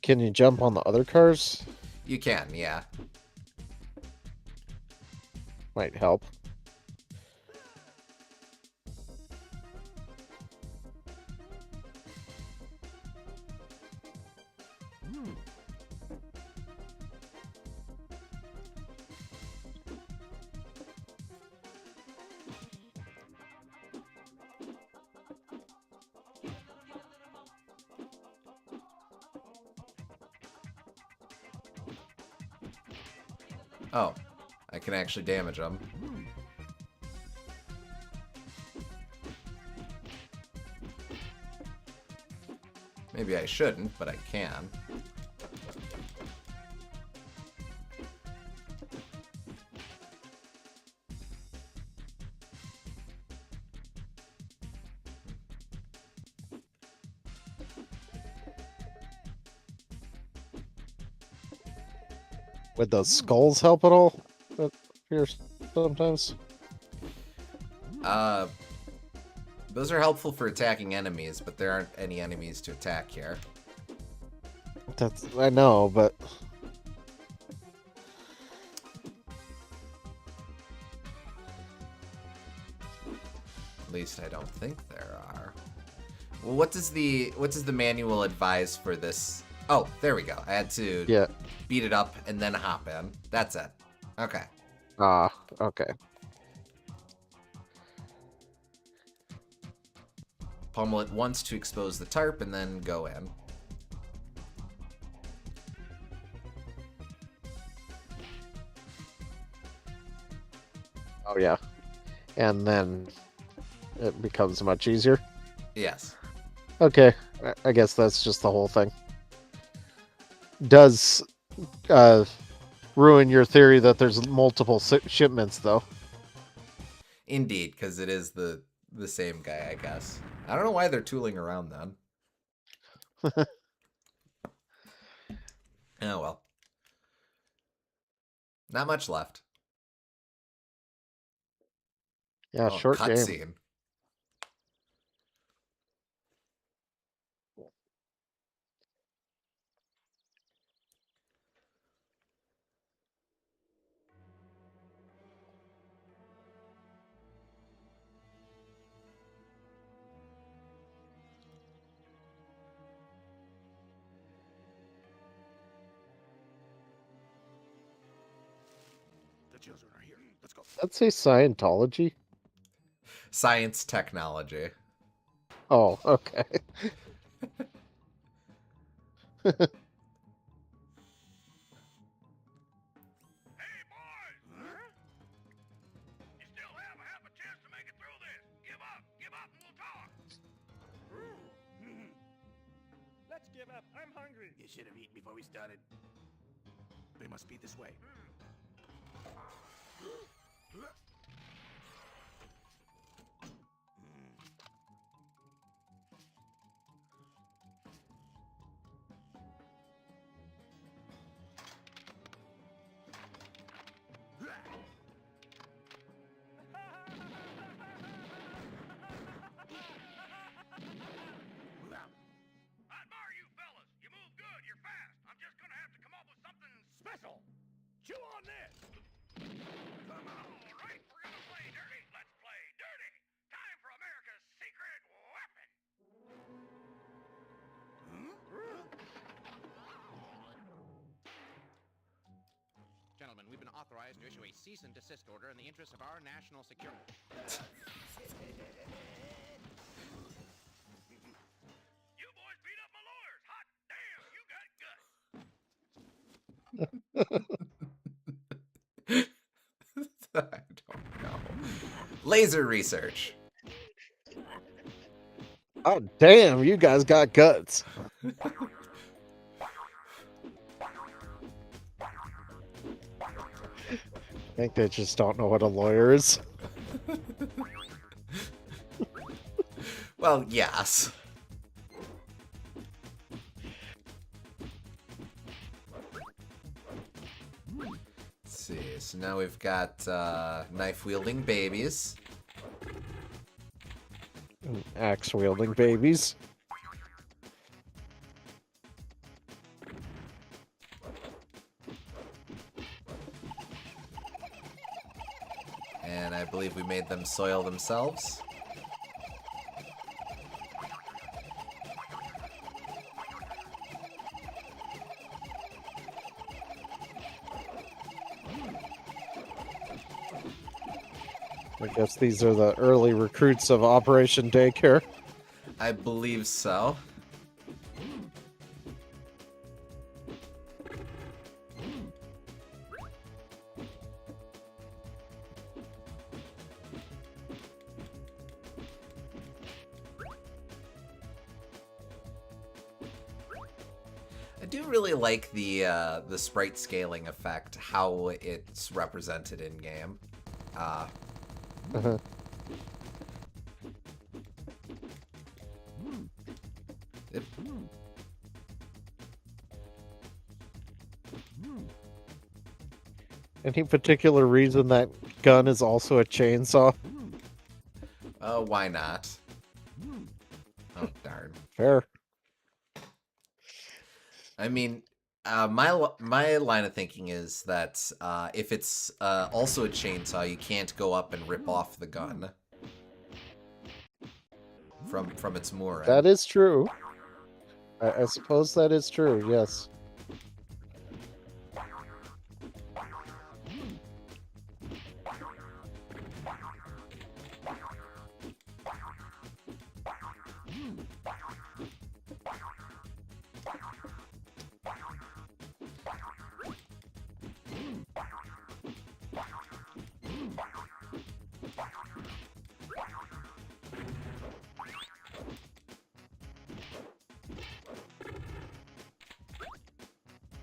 Can you jump on the other cars? You can, yeah. Might help. Oh, I can actually damage them. Maybe I shouldn't, but I can. Would those skulls help at all? Here sometimes. Those are helpful for attacking enemies, but there aren't any enemies to attack here. I know, but At least I don't think there are. Well, what does the manual advise for this? Oh, there we go. I had to yeah. beat it up and then hop in. That's it. Okay. Okay. Pummel it once to expose the tarp and then go in. Oh yeah. And then it becomes much easier. Yes. Okay, I guess that's just the whole thing. Does ruin your theory that there's multiple shipments, though. Indeed, because it is the same guy, I guess. I don't know why they're tooling around then. Oh well. Not much left. Yeah, Oh, short game. cutscene. The children are here. Let's go. Let's say Scientology. Science technology. Oh, okay. Hey, boys! Huh? You still have a half a chance to make it through this. Give up, and we'll talk. Let's give up. I'm hungry. You should have eaten before we started. They must be this way. I admire you fellas. You move good, you're fast. I'm just gonna have to come up with something special. Chew on this. Come on. All right, we're gonna play dirty. Let's play dirty. Time for America's secret weapon. Gentlemen, we've been authorized to issue a cease and desist order in the interest of our national security. You boys beat up my lawyers. Hot damn, you got guts. I don't know. Laser research. Oh, damn, you guys got guts. I think they just don't know what a lawyer is. Well, yes. Let's see. So now we've got knife-wielding babies. Axe-wielding babies. And I believe we made them soil themselves. I guess these are the early recruits of Operation Daycare. I believe so. I do really like the sprite scaling effect, how it's represented in game. Uh-huh. Any particular reason that gun is also a chainsaw? Why not? Oh, darn. Fair. I mean, my line of thinking is that if it's also a chainsaw, you can't go up and rip off the gun from its mooring. That is true. I suppose that is true, yes.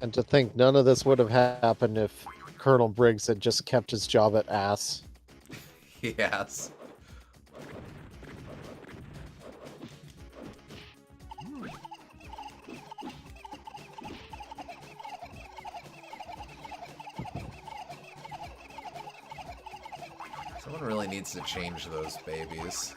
And to think none of this would have happened if Colonel Briggs had just kept his job at ass. Yes. Someone really needs to change those babies.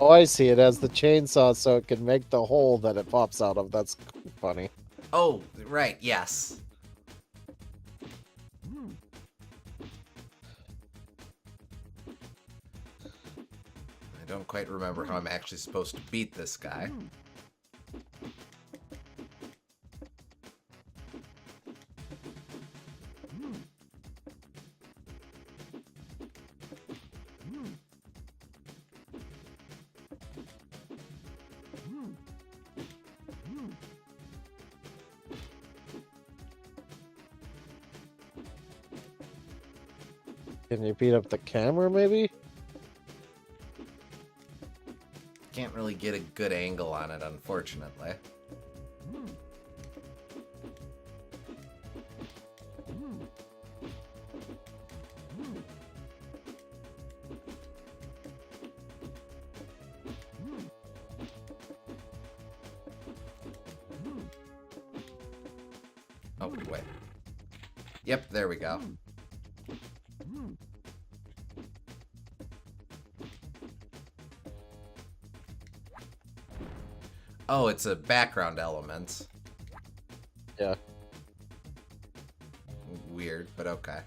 Oh, I see. It has the chainsaw so it can make the hole that it pops out of. That's funny. Oh, right, yes. I don't quite remember how I'm actually supposed to beat this guy. Can you beat up the camera, maybe? Can't really get a good angle on it, unfortunately. Oh, wait. Yep, there we go. Oh, it's a background element. Yeah. Weird, but okay.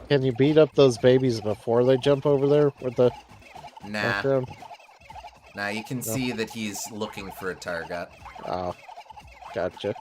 Can you beat up those babies before they jump over there with the Nah. background? Nah, you can see that he's looking for a target. Oh, gotcha.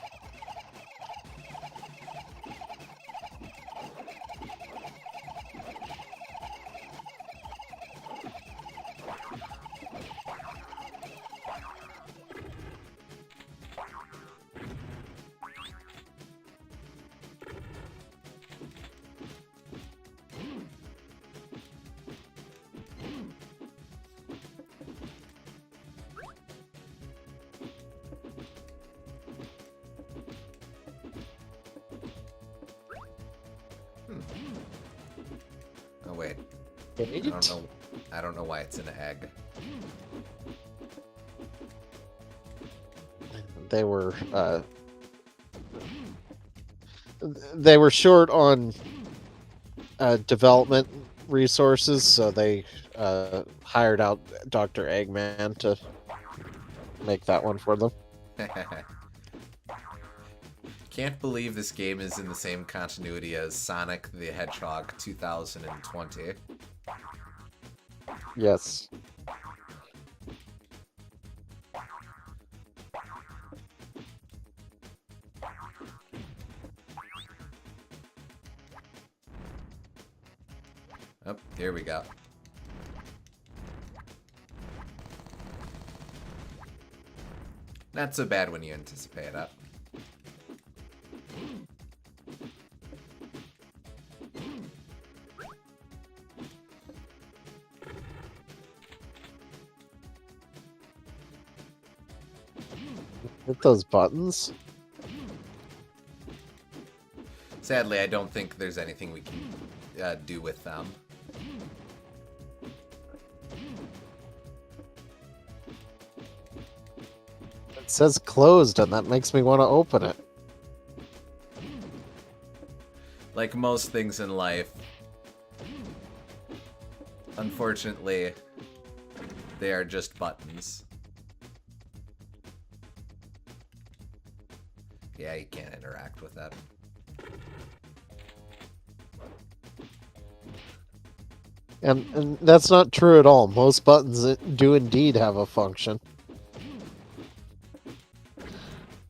Oh wait. I don't know why it's an egg. They were short on development resources, so they hired out Dr. Eggman to make that one for them. Can't believe this game is in the same continuity as Sonic the Hedgehog 2020. Yes. go. Not so bad when you anticipate it. Hit those buttons. Sadly, I don't think there's anything we can do with them. It says closed, and that makes me want to open it. Like most things in life, unfortunately, they are just buttons. Yeah, you can't interact with that. And that's not true at all. Most buttons do indeed have a function.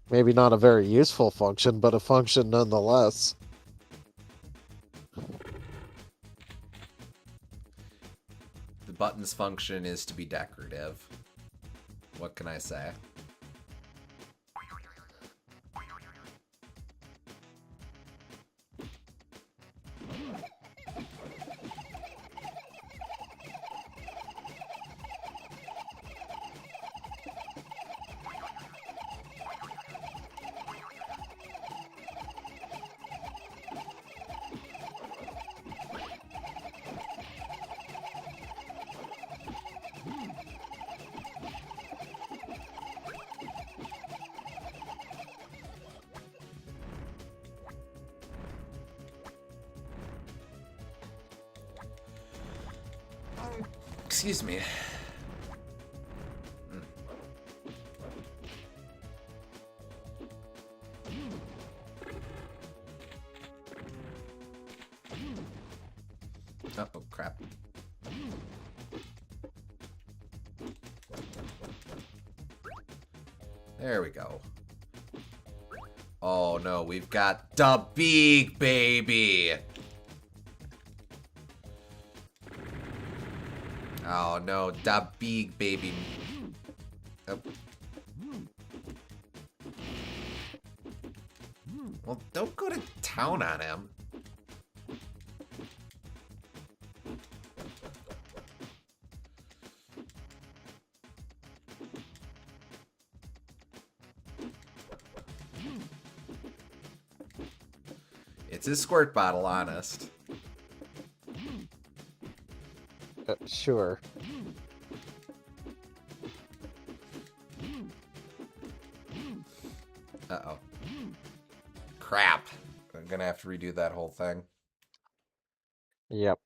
Maybe not a very useful function, but a function nonetheless. The button's function is to be decorative. What can I say? Excuse me. Oh, crap. There we go. Oh no, we've got the big baby. Oh no, the big baby. Oh. Well, don't go to town on him. It's his squirt bottle, honest. Sure. Uh-oh. Crap. I'm gonna have to redo that whole thing. Yep.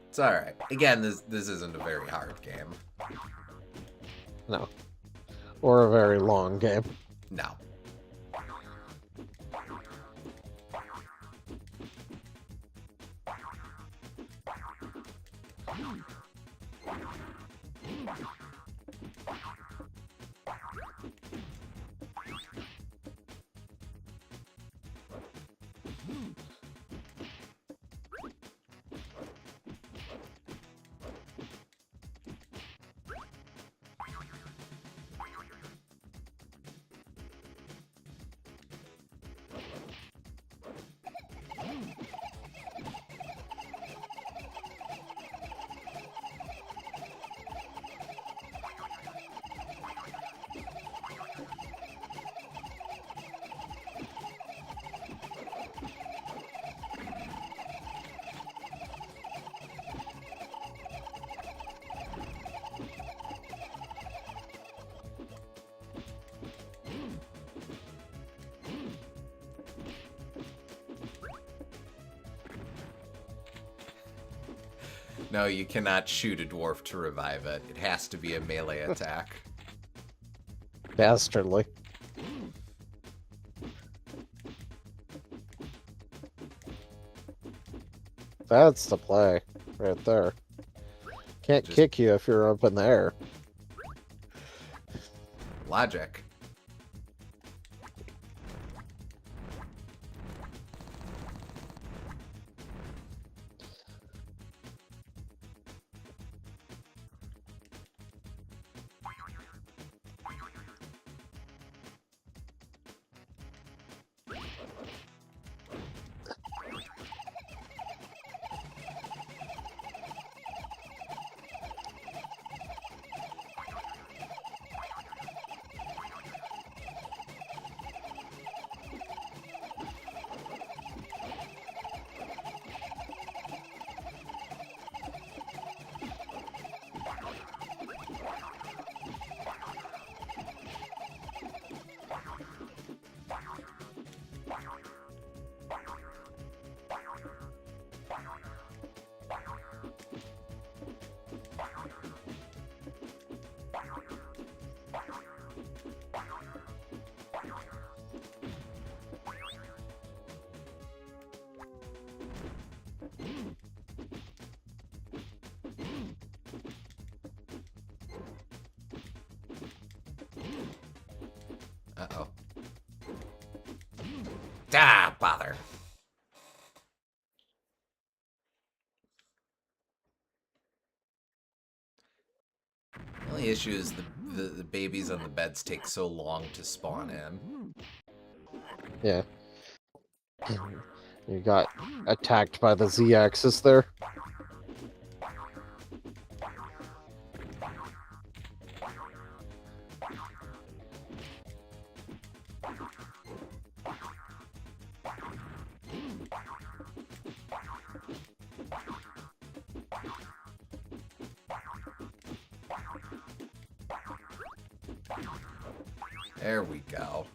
It's alright. Again, this isn't a very hard game. No. Or a very long game. No. No, you cannot shoot a dwarf to revive it. It has to be a melee attack. Dastardly. That's the play. Right there. Can't Just- kick you if you're up in the air. Logic. Uh-oh. Ah, bother. The only issue is the babies on the beds take so long to spawn in. Yeah. You got attacked by the Z-axis there. There we go.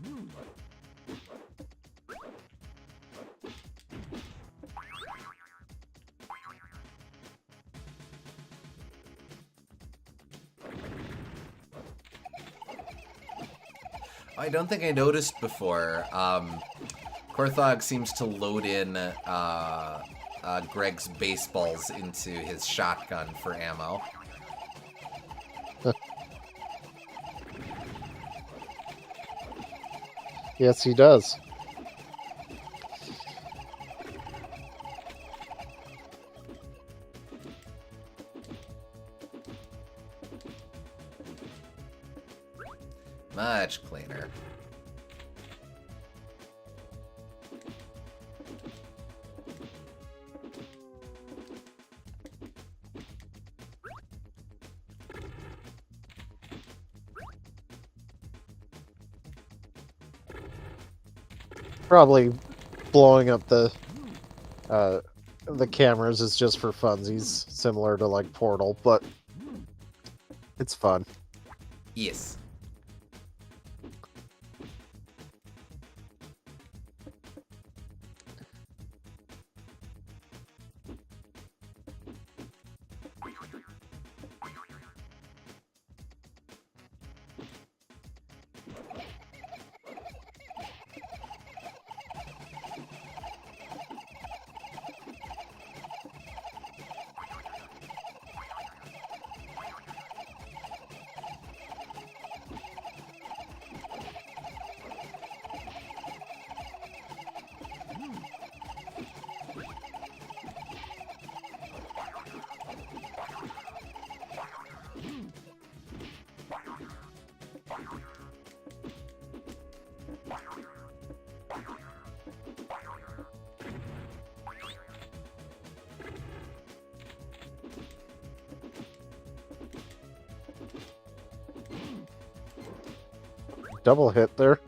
I don't think I noticed before. Korthog seems to load in Greg's baseballs into his shotgun for ammo. Yes, he does. Much cleaner. Probably blowing up the cameras is just for funsies, similar to like Portal, but it's fun. Yes. Double hit there.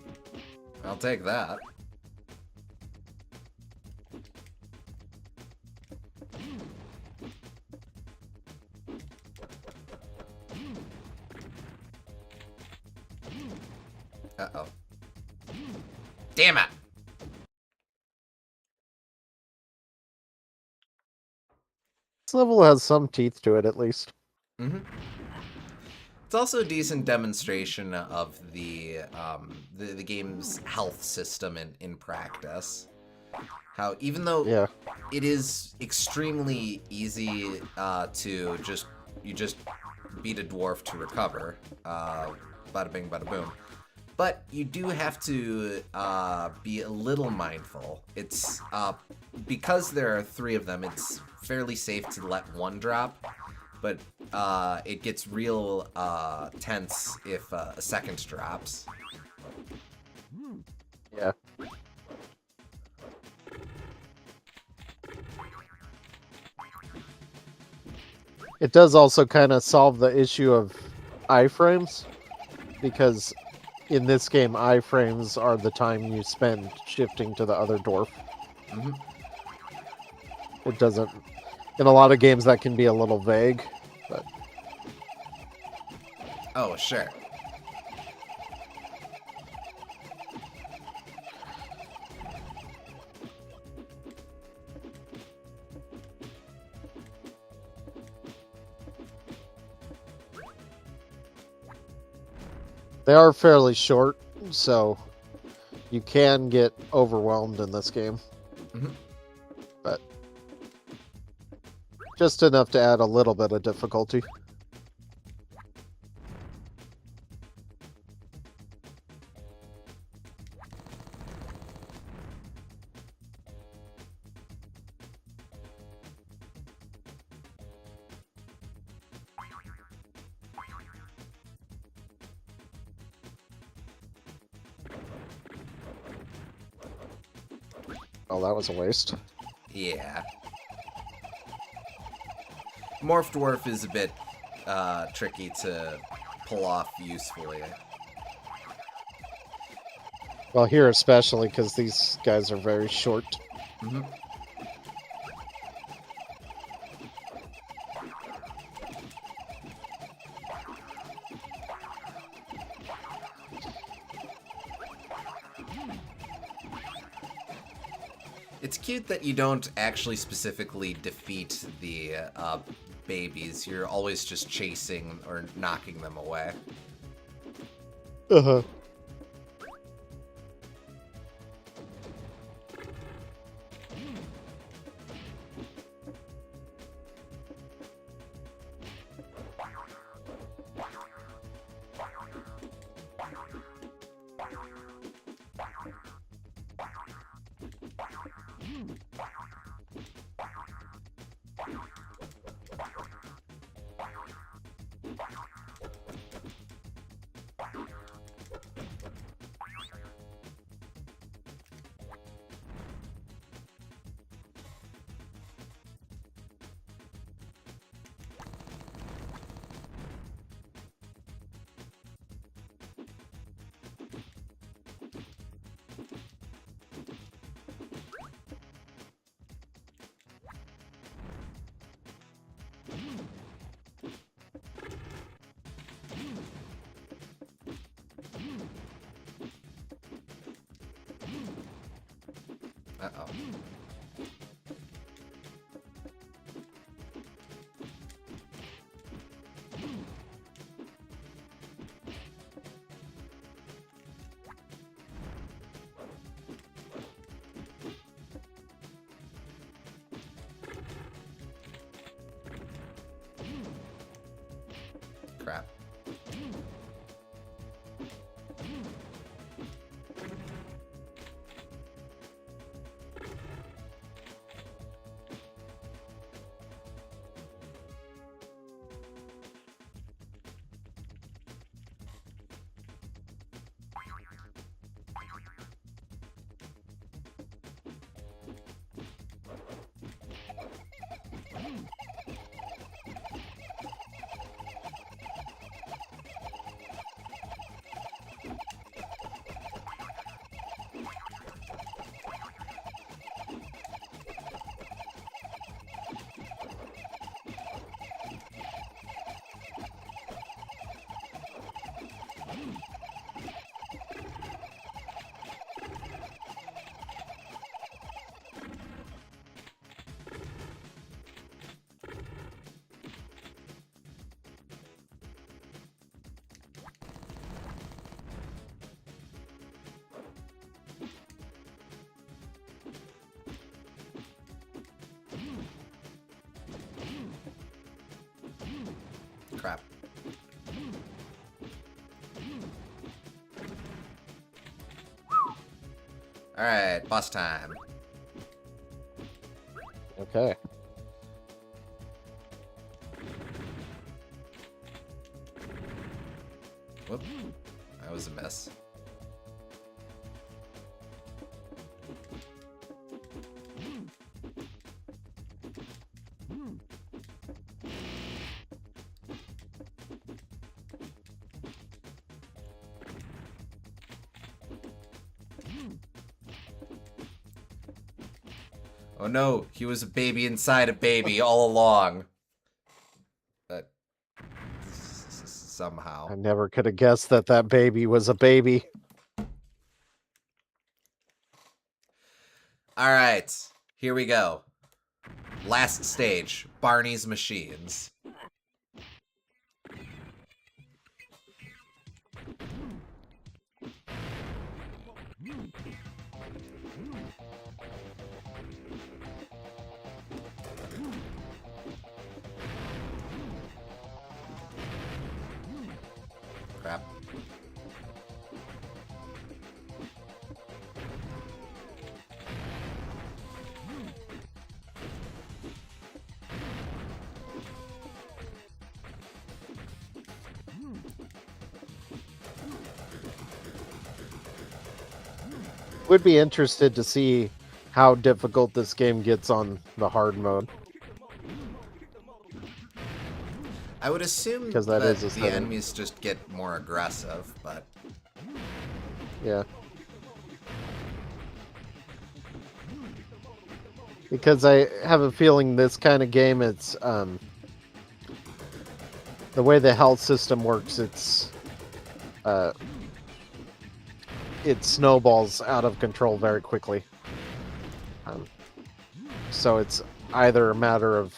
I'll take that. Uh-oh. Damn it! This level has some teeth to it, at least. Mm-hmm. It's also a decent demonstration of the game's health system in practice. How even though Yeah. it is extremely easy to just beat a dwarf to recover, bada bing, bada boom. But you do have to be a little mindful. It's because there are 3 of them, it's fairly safe to let one drop, but it gets real tense if a second drops. Yeah. It does also kind of solve the issue of iframes, because in this game, iframes are the time you spend shifting to the other dwarf. Mhm. It doesn't... In a lot of games, that can be a little vague, but... Oh, sure. They are fairly short, so you can get overwhelmed in this game. Mhm. But just enough to add a little bit of difficulty. Oh, that was a waste. Yeah. Morph Dwarf is a bit tricky to pull off usefully. Well, here especially, because these guys are very short. Mhm. It's cute that you don't actually specifically defeat the babies. You're always just chasing or knocking them away. Uh-huh. Uh-oh. Crap. Crap. All right, boss time. Okay. Whoop. That was a miss. Oh no, he was a baby inside a baby all along. Somehow. I never could have guessed that that baby was a baby. All right, here we go. Last stage, Barney's Machines. Crap. Would be interested to see how difficult this game gets on the hard mode. I would assume 'Cause that, that is a the setting. enemies just get more aggressive, but Yeah. Because I have a feeling this kind of game, it's the way the health system works, it snowballs out of control very quickly. So it's either a matter of,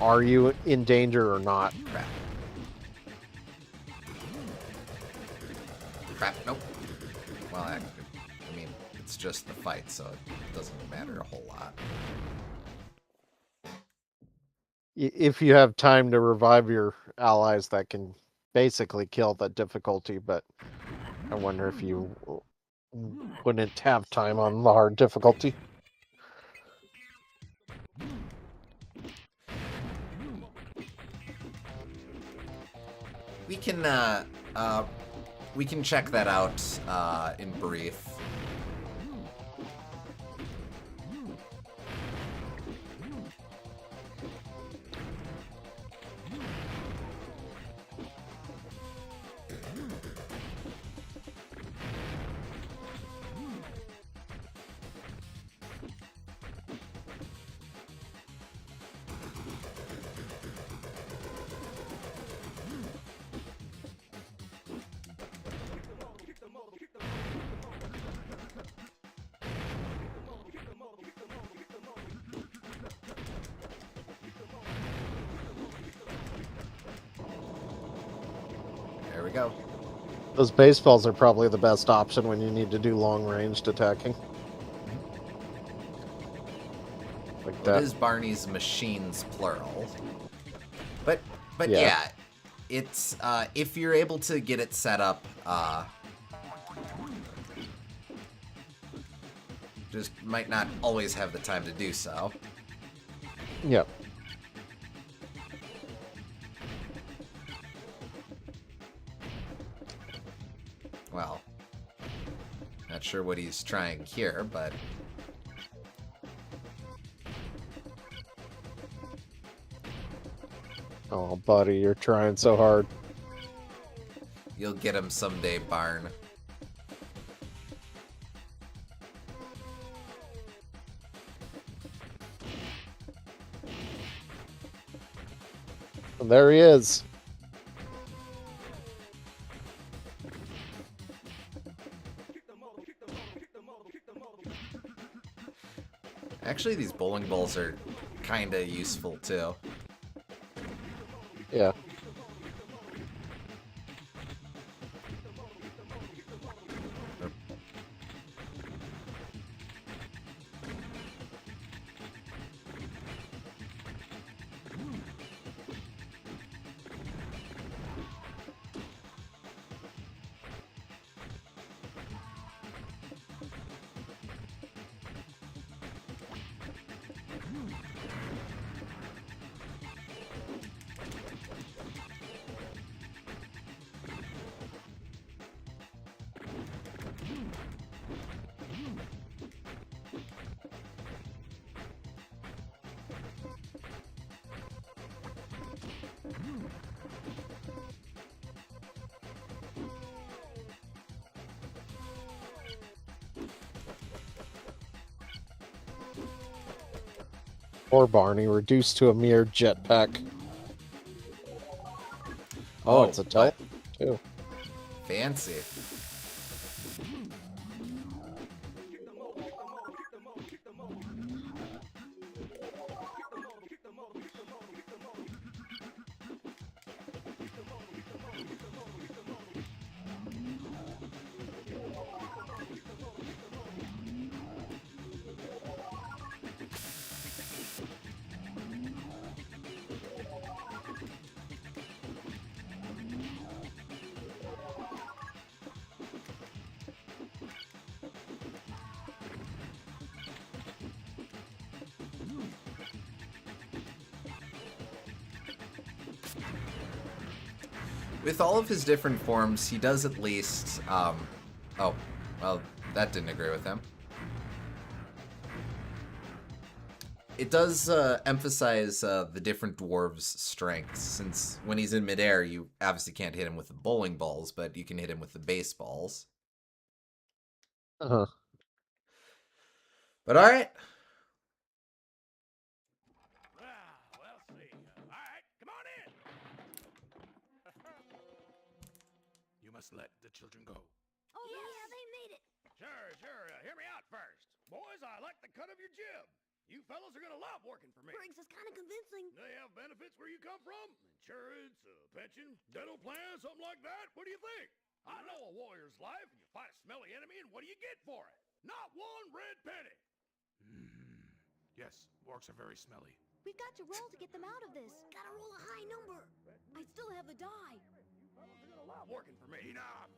are you in danger or not? crap. Crap, nope. Well, I mean, it's just the fight, so it doesn't matter a whole lot. If you have time to revive your allies, that can basically kill the difficulty, but I wonder if you wouldn't have time on the hard difficulty. We can check that out in brief. There we go. Those baseballs are probably the best option when you need to do long-ranged attacking. Like It that. is Barney's Machines, plural. But Yeah. yeah, it's if you're able to get it set up, just might not always have the time to do so. Yep. Well, not sure what he's trying here, but Oh, buddy, you're trying so hard. you'll get him someday, Barn. And there he is. Actually, these bowling balls are kind of useful too. Yeah. Poor Barney, reduced to a mere jetpack. Oh, it's a what? tele too. Fancy. With all of his different forms, he does at least, oh, well, that didn't agree with him. It does emphasize the different dwarves' strengths, since when he's in midair, you obviously can't hit him with the bowling balls, but you can hit him with the baseballs. Uh-huh. But alright. Well, see. All right, come on in. You must let the children go. Oh, yeah, they made it. Sure. Hear me out first. Boys, I like the cut of your jib. You fellas are gonna love working for me. Briggs is kind of convincing. They have benefits where you come from? Insurance, pension, dental plan, something like that? What do you think? I know a warrior's life, and you fight a smelly enemy, and what do you get for it? Not one red penny. Yes, orcs are very smelly. We've got to roll to get them out of this. Gotta roll a high number. I still have the die. Fellas are gonna love working for me. Enough!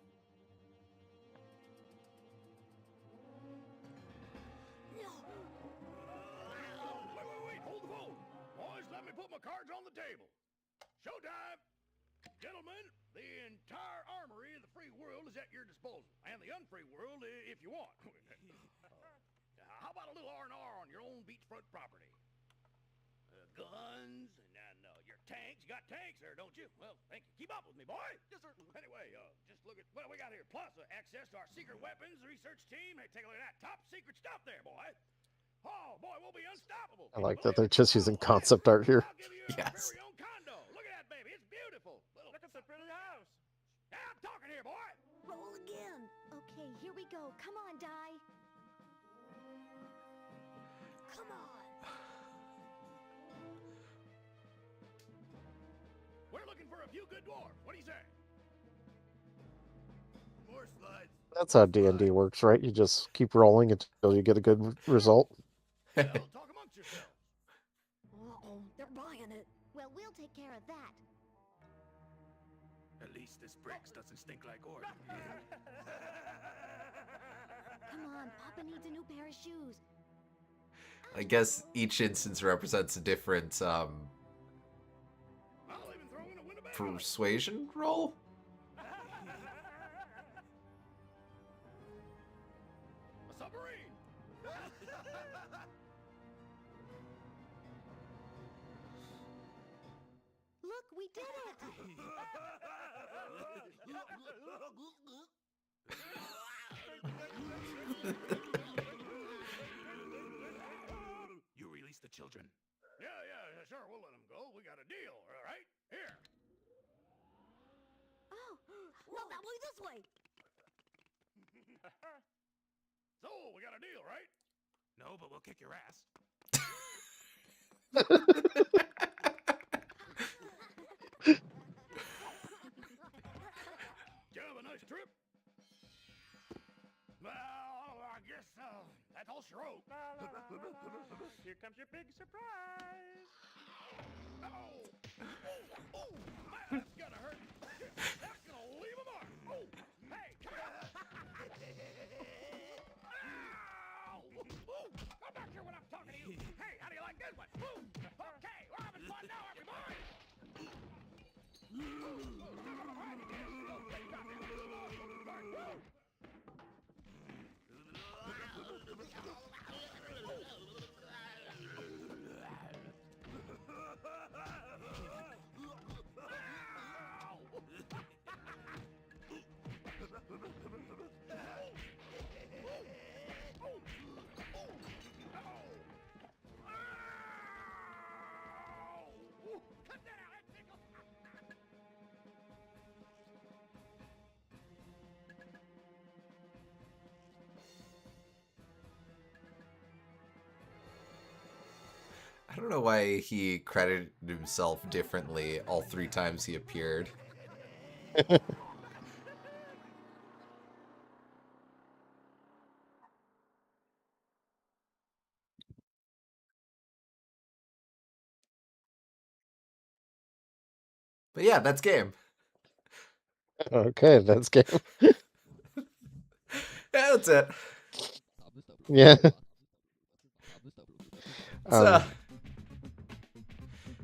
Wait, hold the phone. Boys, let me put my cards on the table. Showtime. Gentlemen, the entire armory of the free world is at your disposal, and the unfree world if you want. How about a little R&R on your own beachfront property? Guns and your tanks. You got tanks there, don't you? Well, thank you. Keep up with me, boy. Yes, sir. Anyway, just look at what we got here. Plus, access to our secret weapons research team. Hey, take a look at that top secret stuff there, boy. Oh, boy, we'll be unstoppable. I like that they're just using concept art here. I'll give you Yes. very own condo. Look at that, baby. It's beautiful. Look at the pretty house. Yeah, I'm talking here, boy. Roll again. Okay, here we go. Come on, die. Come on. We're looking for a few good dwarves. What do you say? More slides. That's how D&D works, right? You just keep rolling until you get a good result. Well, talk amongst yourselves. Uh-oh, they're buying it. Well, we'll take care of that. At least this bricks doesn't stink like orc. Come on, Papa needs a new pair of shoes. I guess each instance represents a different I'll even throw in a Winnebago. persuasion roll? A submarine. Look, we did it. You release the children. Yeah, sure. We'll let them go. We got a deal, all right? Here. Oh, not that way, this way. So, we got a deal, right? No, but we'll kick your ass. Did you have a nice trip? Well, I guess that's all she wrote. La, la, la, la, la. Here comes your big surprise. Oh, man, that's gonna hurt. That's gonna leave a mark. Oh, hey, come on. Ow! Ooh, come back here when I'm talking to you. Hey, how do you like this one? Ooh, okay, we're having fun now, everybody. I don't know why he credited himself differently all 3 times he appeared. But yeah, that's game. Okay, that's game. Yeah, that's it. Yeah. So,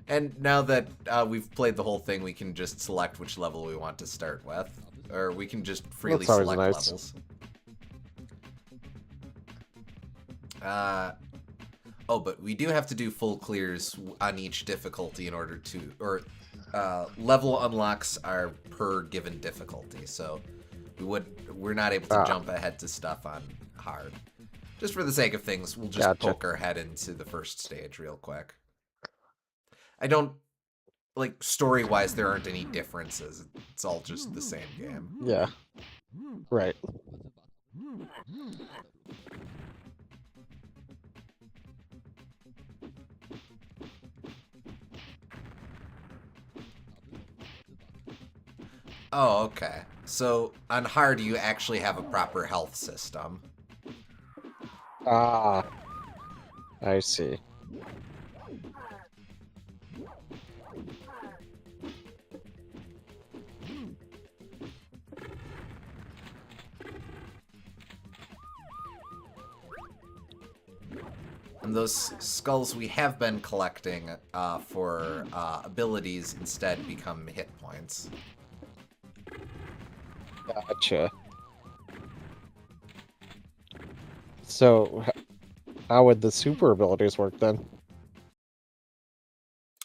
and now that we've played the whole thing, we can just select which level we want to start with. Or we can just freely That's always select nice. levels. Oh, but we do have to do full clears on each difficulty in order to... Or level unlocks are per given difficulty, so we're not able to jump ahead to stuff on hard. Just for the sake of things, we'll just poke our head into the first stage real quick. I don't... Like, story-wise, there aren't any differences. It's all just the same game. Yeah. Right. Oh, okay. So, on hard, you actually have a proper health system. Ah. I see. And those skulls we have been collecting for abilities instead become hit points. Gotcha. So, how would the super abilities work then?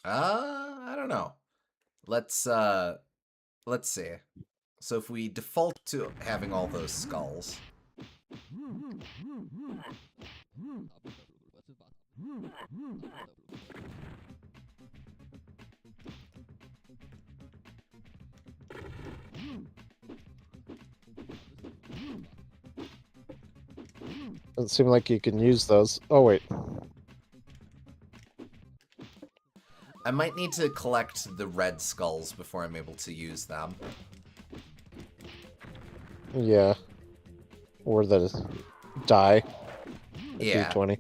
I don't know. Let's see. So if we default to having all those skulls, Doesn't seem like you can use those. Oh, wait. I might need to collect the red skulls before I'm able to use them. Yeah. Or the die. The Yeah. D20.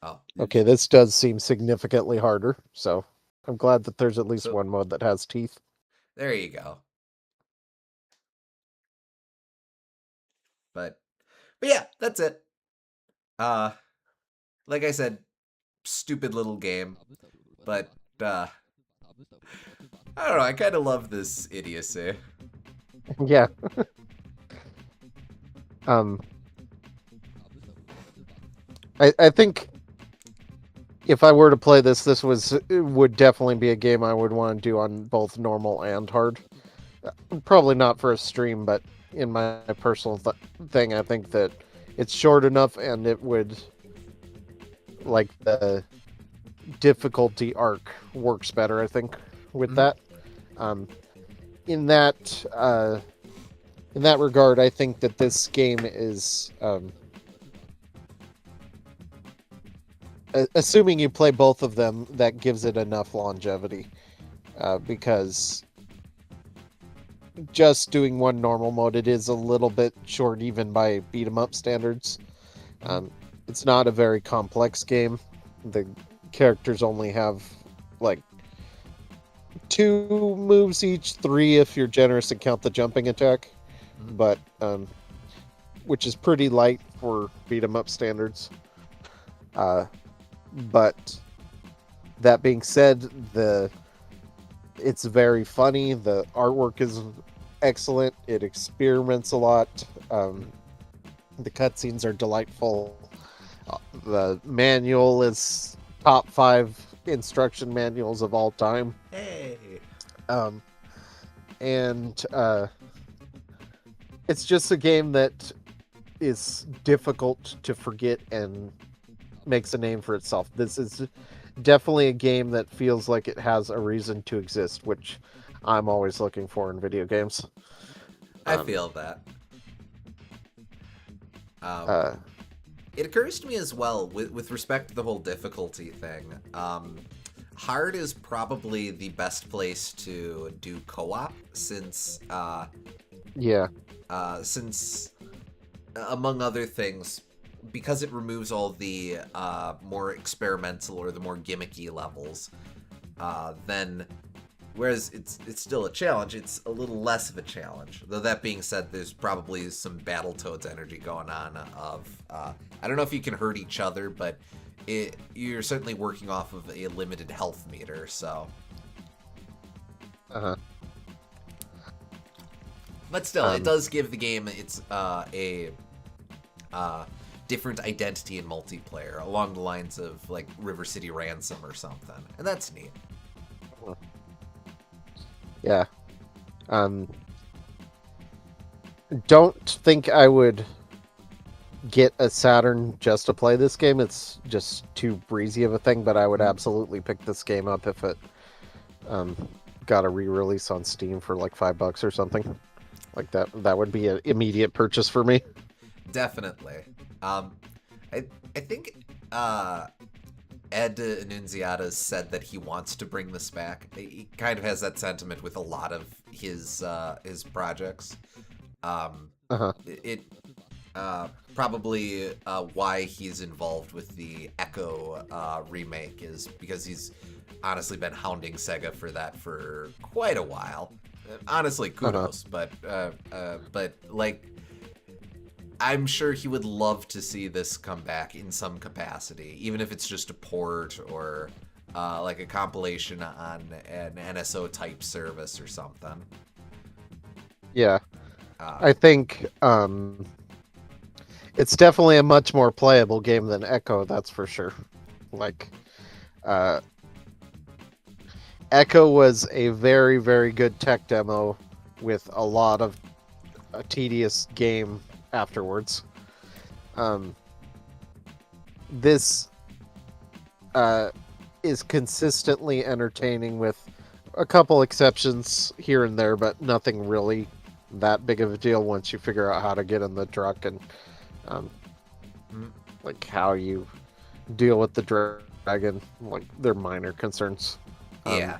Oh. Okay, this does seem significantly harder, so I'm glad that there's at least So- one mode that has teeth. There you go. But yeah, that's it. Like I said, stupid little game, but I don't know, I kind of love this idiocy. Yeah. I think if I were to play this, would definitely be a game I would want to do on both normal and hard. Probably not for a stream, but in my personal thing, I think that it's short enough and it would, like, the difficulty arc works better, I think, with that. In that regard, I think that this game is, assuming you play both of them, that gives it enough longevity, because just doing one normal mode, it is a little bit short even by beat 'em up standards. It's not a very complex game. The characters only have like 2 moves each, 3 if you're generous and count the jumping attack, but which is pretty light for beat 'em up standards. But that being said, it's very funny. The artwork is excellent. It experiments a lot. The cutscenes are delightful. The manual is top 5 instruction manuals of all time. Hey. And it's just a game that is difficult to forget and makes a name for itself. This is definitely a game that feels like it has a reason to exist, which I'm always looking for in video games. I feel that. It occurs to me as well, with respect to the whole difficulty thing, hard is probably the best place to do co-op, since among other things, because it removes all the more experimental or the more gimmicky levels, then whereas it's still a challenge, it's a little less of a challenge. Though that being said, there's probably some Battletoads energy going on of I don't know if you can hurt each other, but you're certainly working off of a limited health meter, so. But still, it does give the game its a different identity in multiplayer, along the lines of like River City Ransom or something, and that's neat. Yeah. Don't think I would get a Saturn just to play this game. It's just too breezy of a thing, but I would absolutely pick this game up if it got a re-release on Steam for like $5 or something. Like that would be an immediate purchase for me. Definitely. I think Ed Annunziata said that he wants to bring this back. He kind of has that sentiment with a lot of his projects. Probably why he's involved with the Echo remake is because he's honestly been hounding Sega for that for quite a while. Honestly, kudos, but like, I'm sure he would love to see this come back in some capacity, even if it's just a port or like a compilation on an NSO type service or something. Yeah, I think it's definitely a much more playable game than Echo, that's for sure. Like, Echo was a very, very good tech demo with a lot of a tedious game afterwards. This is consistently entertaining with a couple exceptions here and there, but nothing really that big of a deal once you figure out how to get in the truck and like how you deal with the dragon. Like, they're minor concerns. Yeah.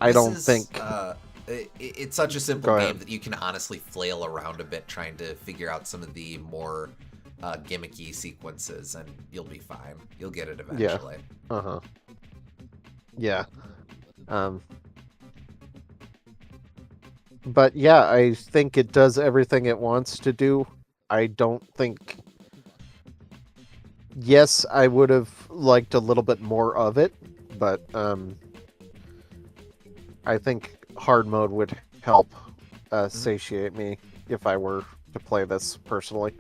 I don't think it's such a simple game that you can honestly flail around a bit trying to figure out some of the more gimmicky sequences, and you'll be fine. You'll get it eventually. Yeah. But yeah, I think it does everything it wants to do. I don't think... Yes, I would have liked a little bit more of it, but I think hard mode would help satiate me if I were to play this personally.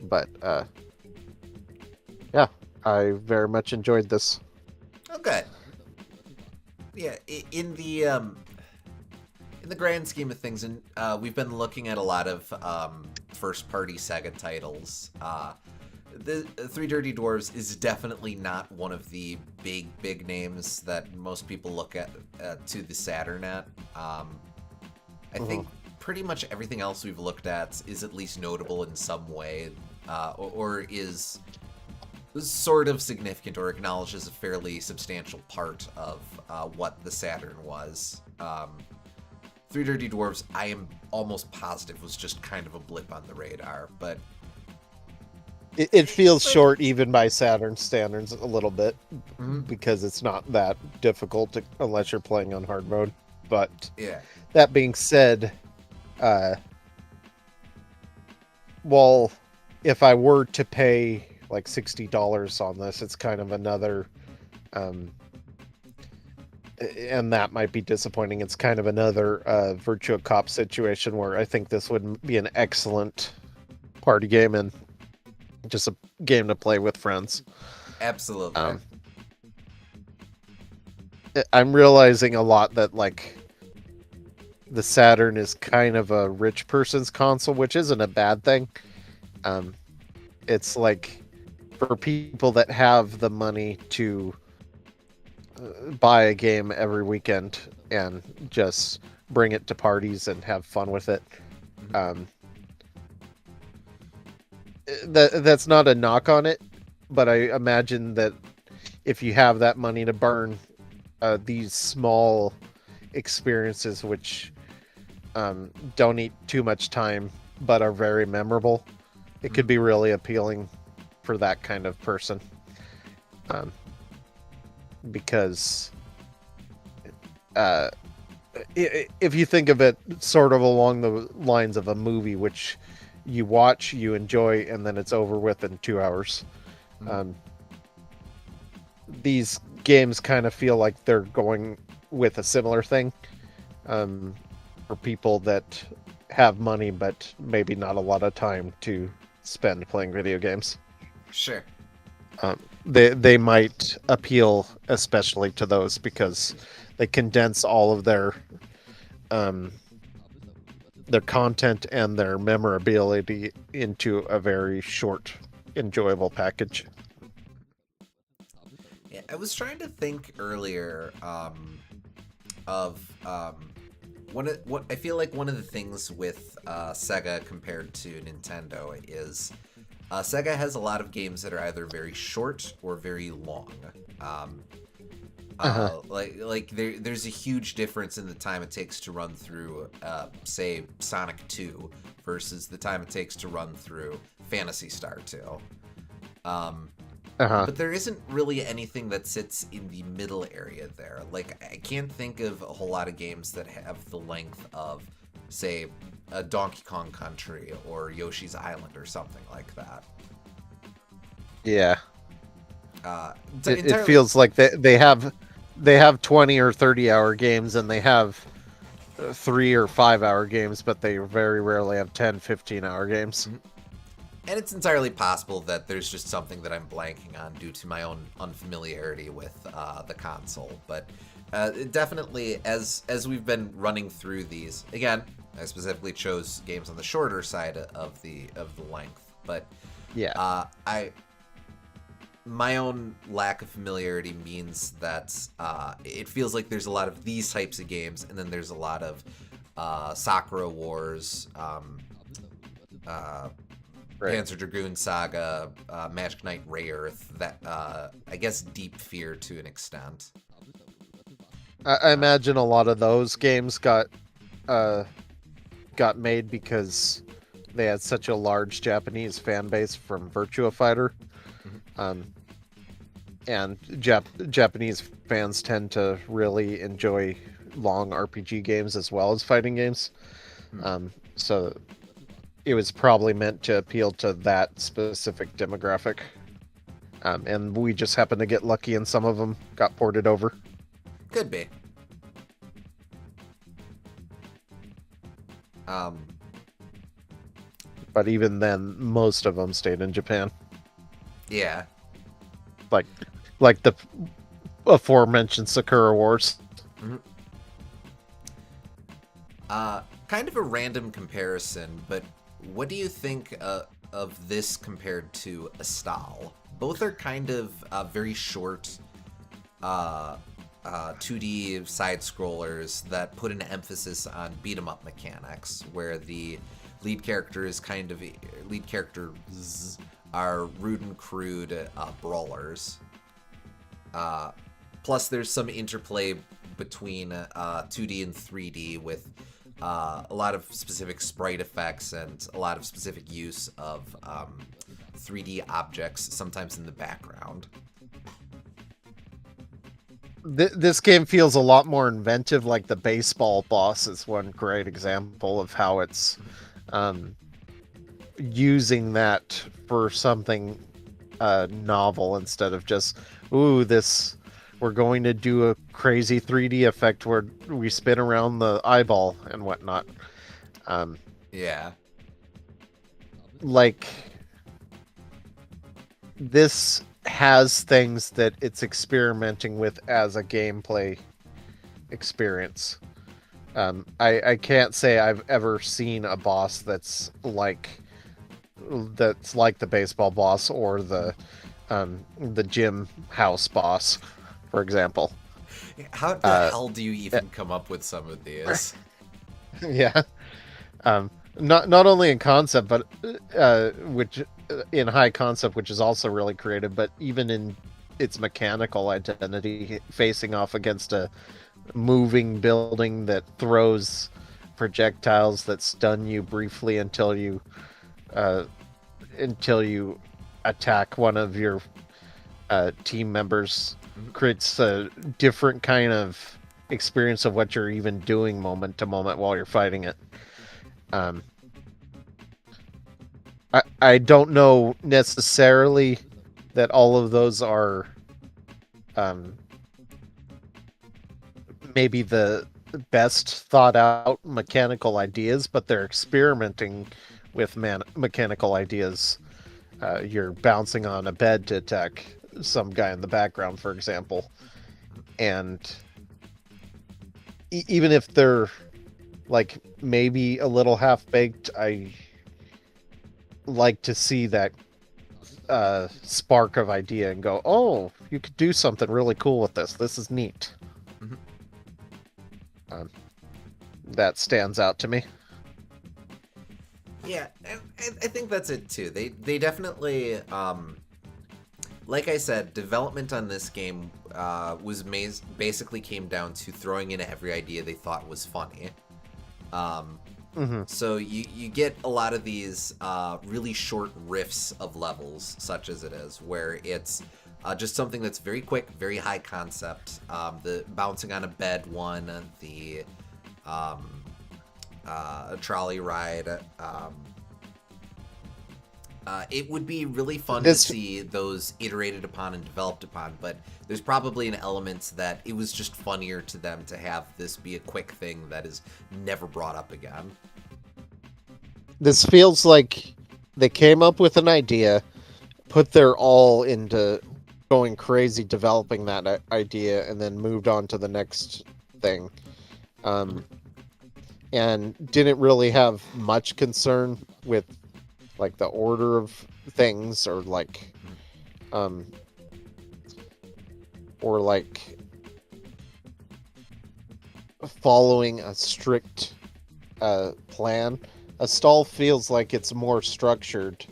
But yeah, I very much enjoyed this. Okay. Yeah, in the grand scheme of things, and we've been looking at a lot of first-party Sega titles. The Three Dirty Dwarves is definitely not one of the big names that most people look at to the Saturn at. I think pretty much everything else we've looked at is at least notable in some way, or is sort of significant or acknowledges a fairly substantial part of what the Saturn was. Three Dirty Dwarves, I am almost positive, was just kind of a blip on the radar, but it feels short even by Saturn standards a little bit, because it's not that difficult unless you're playing on hard mode. But yeah, that being said, well, if I were to pay like $60 on this, it's kind of another, and that might be disappointing. It's kind of another Virtua Cop situation where I think this would be an excellent party game and just a game to play with friends. Absolutely. I'm realizing a lot that like the Saturn is kind of a rich person's console, which isn't a bad thing. It's like for people that have the money to buy a game every weekend and just bring it to parties and have fun with it. that's not a knock on it, but I imagine that if you have that money to burn, these small experiences which don't eat too much time but are very memorable, it could be really appealing for that kind of person. Because if you think of it sort of along the lines of a movie, which you watch, you enjoy, and then it's over with in 2 hours. These games kind of feel like they're going with a similar thing for people that have money but maybe not a lot of time to spend playing video games. Sure. They might appeal especially to those because they condense all of their content and their memorability into a very short, enjoyable package. Yeah, I was trying to think earlier of what I feel like one of the things with Sega compared to Nintendo is Sega has a lot of games that are either very short or very long. Like there's a huge difference in the time it takes to run through, say, Sonic 2 versus the time it takes to run through Phantasy Star 2. But there isn't really anything that sits in the middle area there. Like, I can't think of a whole lot of games that have the length of, say, a Donkey Kong Country or Yoshi's Island or something like that. Yeah. It Entirely... feels like they have 20 or 30 hour games, and they have 3 or 5 hour games, but they very rarely have 10, 15 hour games. Mm-hmm. And it's entirely possible that there's just something that I'm blanking on due to my own unfamiliarity with the console. But definitely, as we've been running through these, again, I specifically chose games on the shorter side of the length. But yeah, my own lack of familiarity means that it feels like there's a lot of these types of games, and then there's a lot of Sakura Wars, right. Panzer Dragoon Saga, Magic Knight Rayearth, that I guess Deep Fear to an extent. I imagine a lot of those games got made because they had such a large Japanese fan base from Virtua Fighter. And Japanese fans tend to really enjoy long RPG games as well as fighting games. So it was probably meant to appeal to that specific demographic. And we just happened to get lucky and some of them got ported over. Could be. But even then, most of them stayed in Japan. Yeah. Like the aforementioned Sakura Wars. Kind of a random comparison, but what do you think of this compared to Astal? Both are kind of very short 2D side-scrollers that put an emphasis on beat-em-up mechanics, where the lead characters are rude and crude brawlers. Plus, there's some interplay between 2D and 3D with a lot of specific sprite effects and a lot of specific use of 3D objects, sometimes in the background. This game feels a lot more inventive. Like the baseball boss is one great example of how it's using that for something novel instead of just, we're going to do a crazy 3D effect where we spin around the eyeball and whatnot. Yeah. Like, this has things that it's experimenting with as a gameplay experience. I can't say I've ever seen a boss that's like the baseball boss or the gym house boss, for example. How the hell do you even come up with some of these? Yeah. Not only in concept, but which in high concept, which is also really creative, but even in its mechanical identity, facing off against a moving building that throws projectiles that stun you briefly until you attack one of your team members, creates a different kind of experience of what you're even doing moment to moment while you're fighting it. I don't know necessarily that all of those are maybe the best thought out mechanical ideas, but they're experimenting with mechanical ideas. You're bouncing on a bed to attack some guy in the background, for example. And even if they're like maybe a little half-baked, I like to see that spark of idea and go, oh, you could do something really cool with this. This is neat. That stands out to me. Yeah, and I think that's it too. They definitely, like I said, development on this game was basically came down to throwing in every idea they thought was funny. So you get a lot of these really short riffs of levels, such as it is, where it's just something that's very quick, very high concept. The bouncing on a bed one, the trolley ride. It would be really fun to see those iterated upon and developed upon, but there's probably an element that it was just funnier to them to have this be a quick thing that is never brought up again. This feels like they came up with an idea, put their all into going crazy developing that idea, and then moved on to the next thing. And didn't really have much concern with like the order of things or like following a strict plan. A stall feels like it's more structured,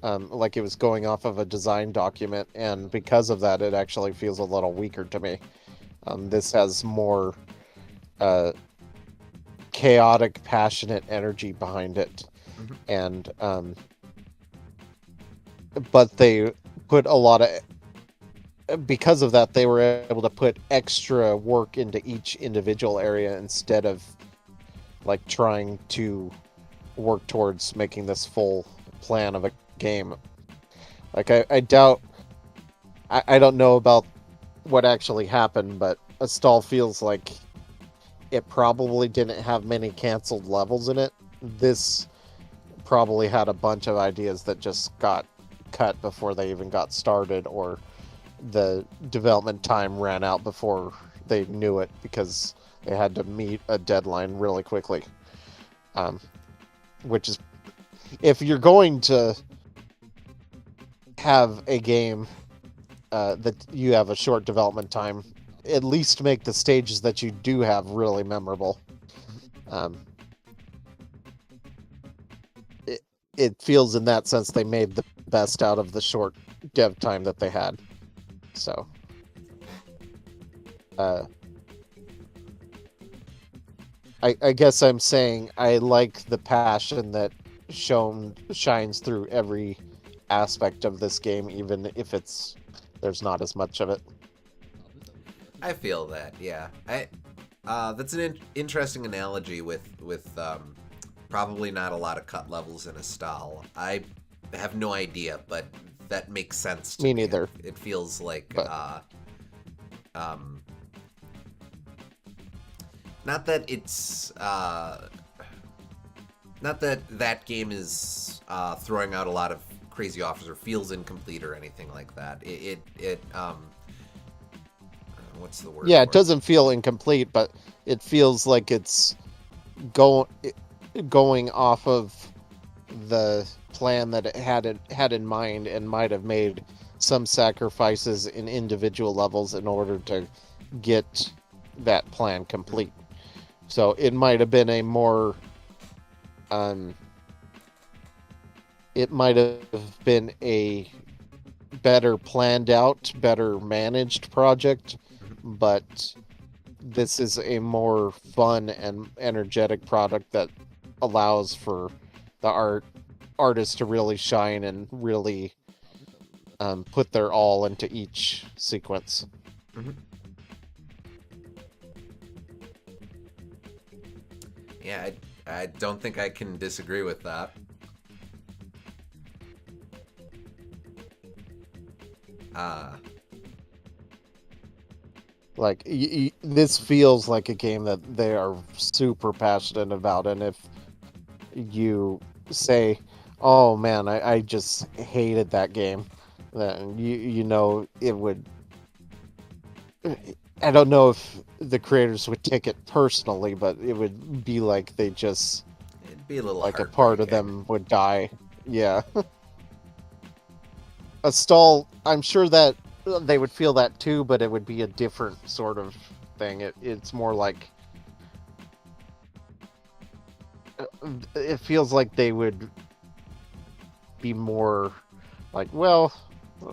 like it was going off of a design document, and because of that it actually feels a little weaker to me. This has more chaotic, passionate energy behind it. And but they put a lot of, because of that, they were able to put extra work into each individual area instead of like trying to work towards making this full plan of a game. Like I doubt, I don't know about what actually happened, but a stall feels like it probably didn't have many canceled levels in it. This probably had a bunch of ideas that just got cut before they even got started, or the development time ran out before they knew it because they had to meet a deadline really quickly. Which is, if you're going to have a game that you have a short development time, at least make the stages that you do have really memorable. It feels in that sense they made the best out of the short dev time that they had. So I guess I'm saying I like the passion that shines through every aspect of this game, even if there's not as much of it. I feel that, yeah. That's an interesting analogy with probably not a lot of cut levels in a stall. I have no idea, but that makes sense to me. Me neither. It feels like not that it's not that game is throwing out a lot of crazy offers or feels incomplete or anything like that. It what's the word? Yeah, it doesn't feel incomplete, but it feels like it's going off of the plan that it had in mind, and might have made some sacrifices in individual levels in order to get that plan complete. So it might have been a more it might have been a better planned out, better managed project, but this is a more fun and energetic product that allows for the artists to really shine and really put their all into each sequence. Mm-hmm. Yeah, I don't think I can disagree with that. Like, this feels like a game that they are super passionate about, and if you say, oh man, I just hated that game, then you know it would... I don't know if the creators would take it personally, but it would be like they just... It'd be a little like a part of heartbreaking. them would die. Yeah. A stall, I'm sure that they would feel that too, but it would be a different sort of thing. It's more like... it feels like they would be more like, well,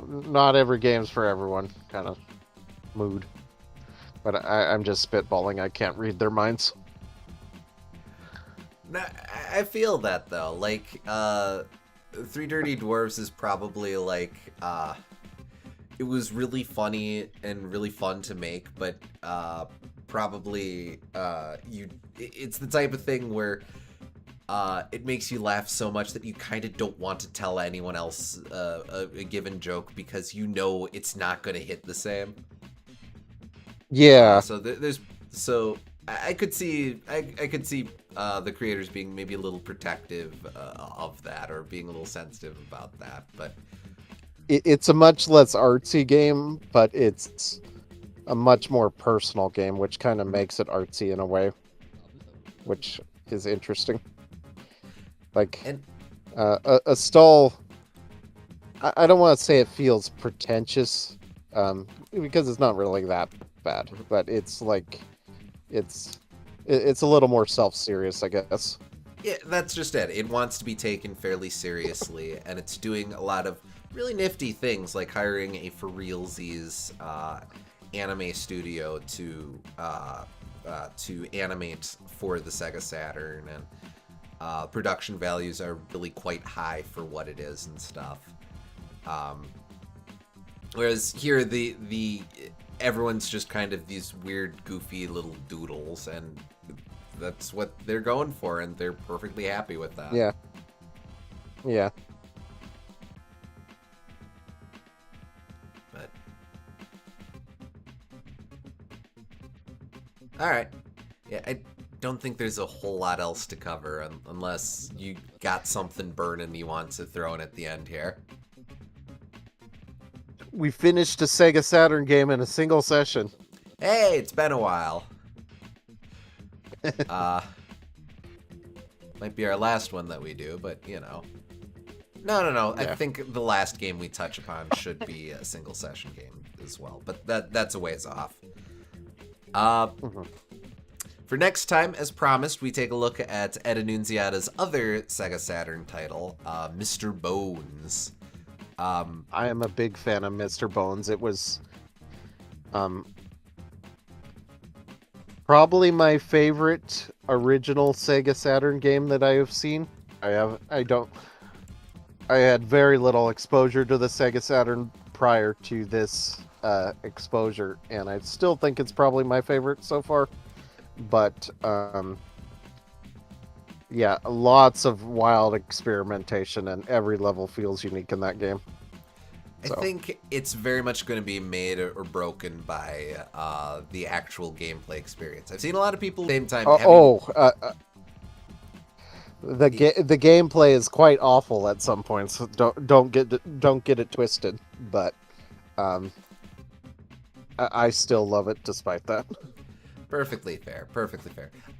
not every game's for everyone kind of mood. But I'm just spitballing. I can't read their minds. No, I feel that though. Like, Three Dirty Dwarves is probably like, it was really funny and really fun to make, but probably it's the type of thing where it makes you laugh so much that you kind of don't want to tell anyone else a given joke because you know it's not going to hit the same. Yeah. So I could see the creators being maybe a little protective of that, or being a little sensitive about that, but It's a much less artsy game, but it's a much more personal game, which kind of makes it artsy in a way, which is interesting. Like, and a stall, I don't want to say it feels pretentious, because it's not really that bad, but it's like, it's a little more self-serious, I guess. yeah, that's just it. It wants to be taken fairly seriously, and it's doing a lot of really nifty things, like hiring a for realsies anime studio to animate for the Sega Saturn, and production values are really quite high for what it is and stuff. Whereas here, the everyone's just kind of these weird, goofy little doodles, and that's what they're going for, and they're perfectly happy with that. Yeah. Yeah. But all right, yeah, I don't think there's a whole lot else to cover unless you got something burning you want to throw in at the end here. We finished a Sega Saturn game in a single session. Hey, it's been a while. Might be our last one that we do, but you know. No. Yeah. I think the last game we touch upon should be a single session game as well, but that's a ways off. For next time, as promised, we take a look at Ed Annunziata's other Sega Saturn title, Mr. Bones. I am a big fan of Mr. Bones. It was probably my favorite original Sega Saturn game that I have seen. I had very little exposure to the Sega Saturn prior to this exposure, and I still think it's probably my favorite so far. But yeah, lots of wild experimentation, and every level feels unique in that game. I think it's very much going to be made or broken by the actual gameplay experience. I've seen a lot of people at the same time the gameplay is quite awful at some points. Don't get it twisted, but I still love it despite that. Perfectly fair.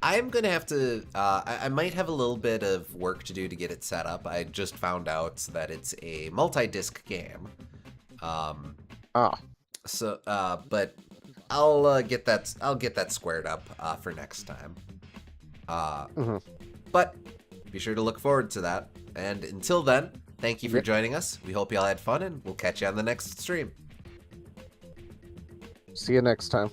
I'm going to have to... I might have a little bit of work to do to get it set up. I just found out that it's a multi-disc game. So, but I'll get that squared up for next time. But be sure to look forward to that. And until then, thank you for joining us. We hope y'all had fun, and we'll catch you on the next stream. See you next time.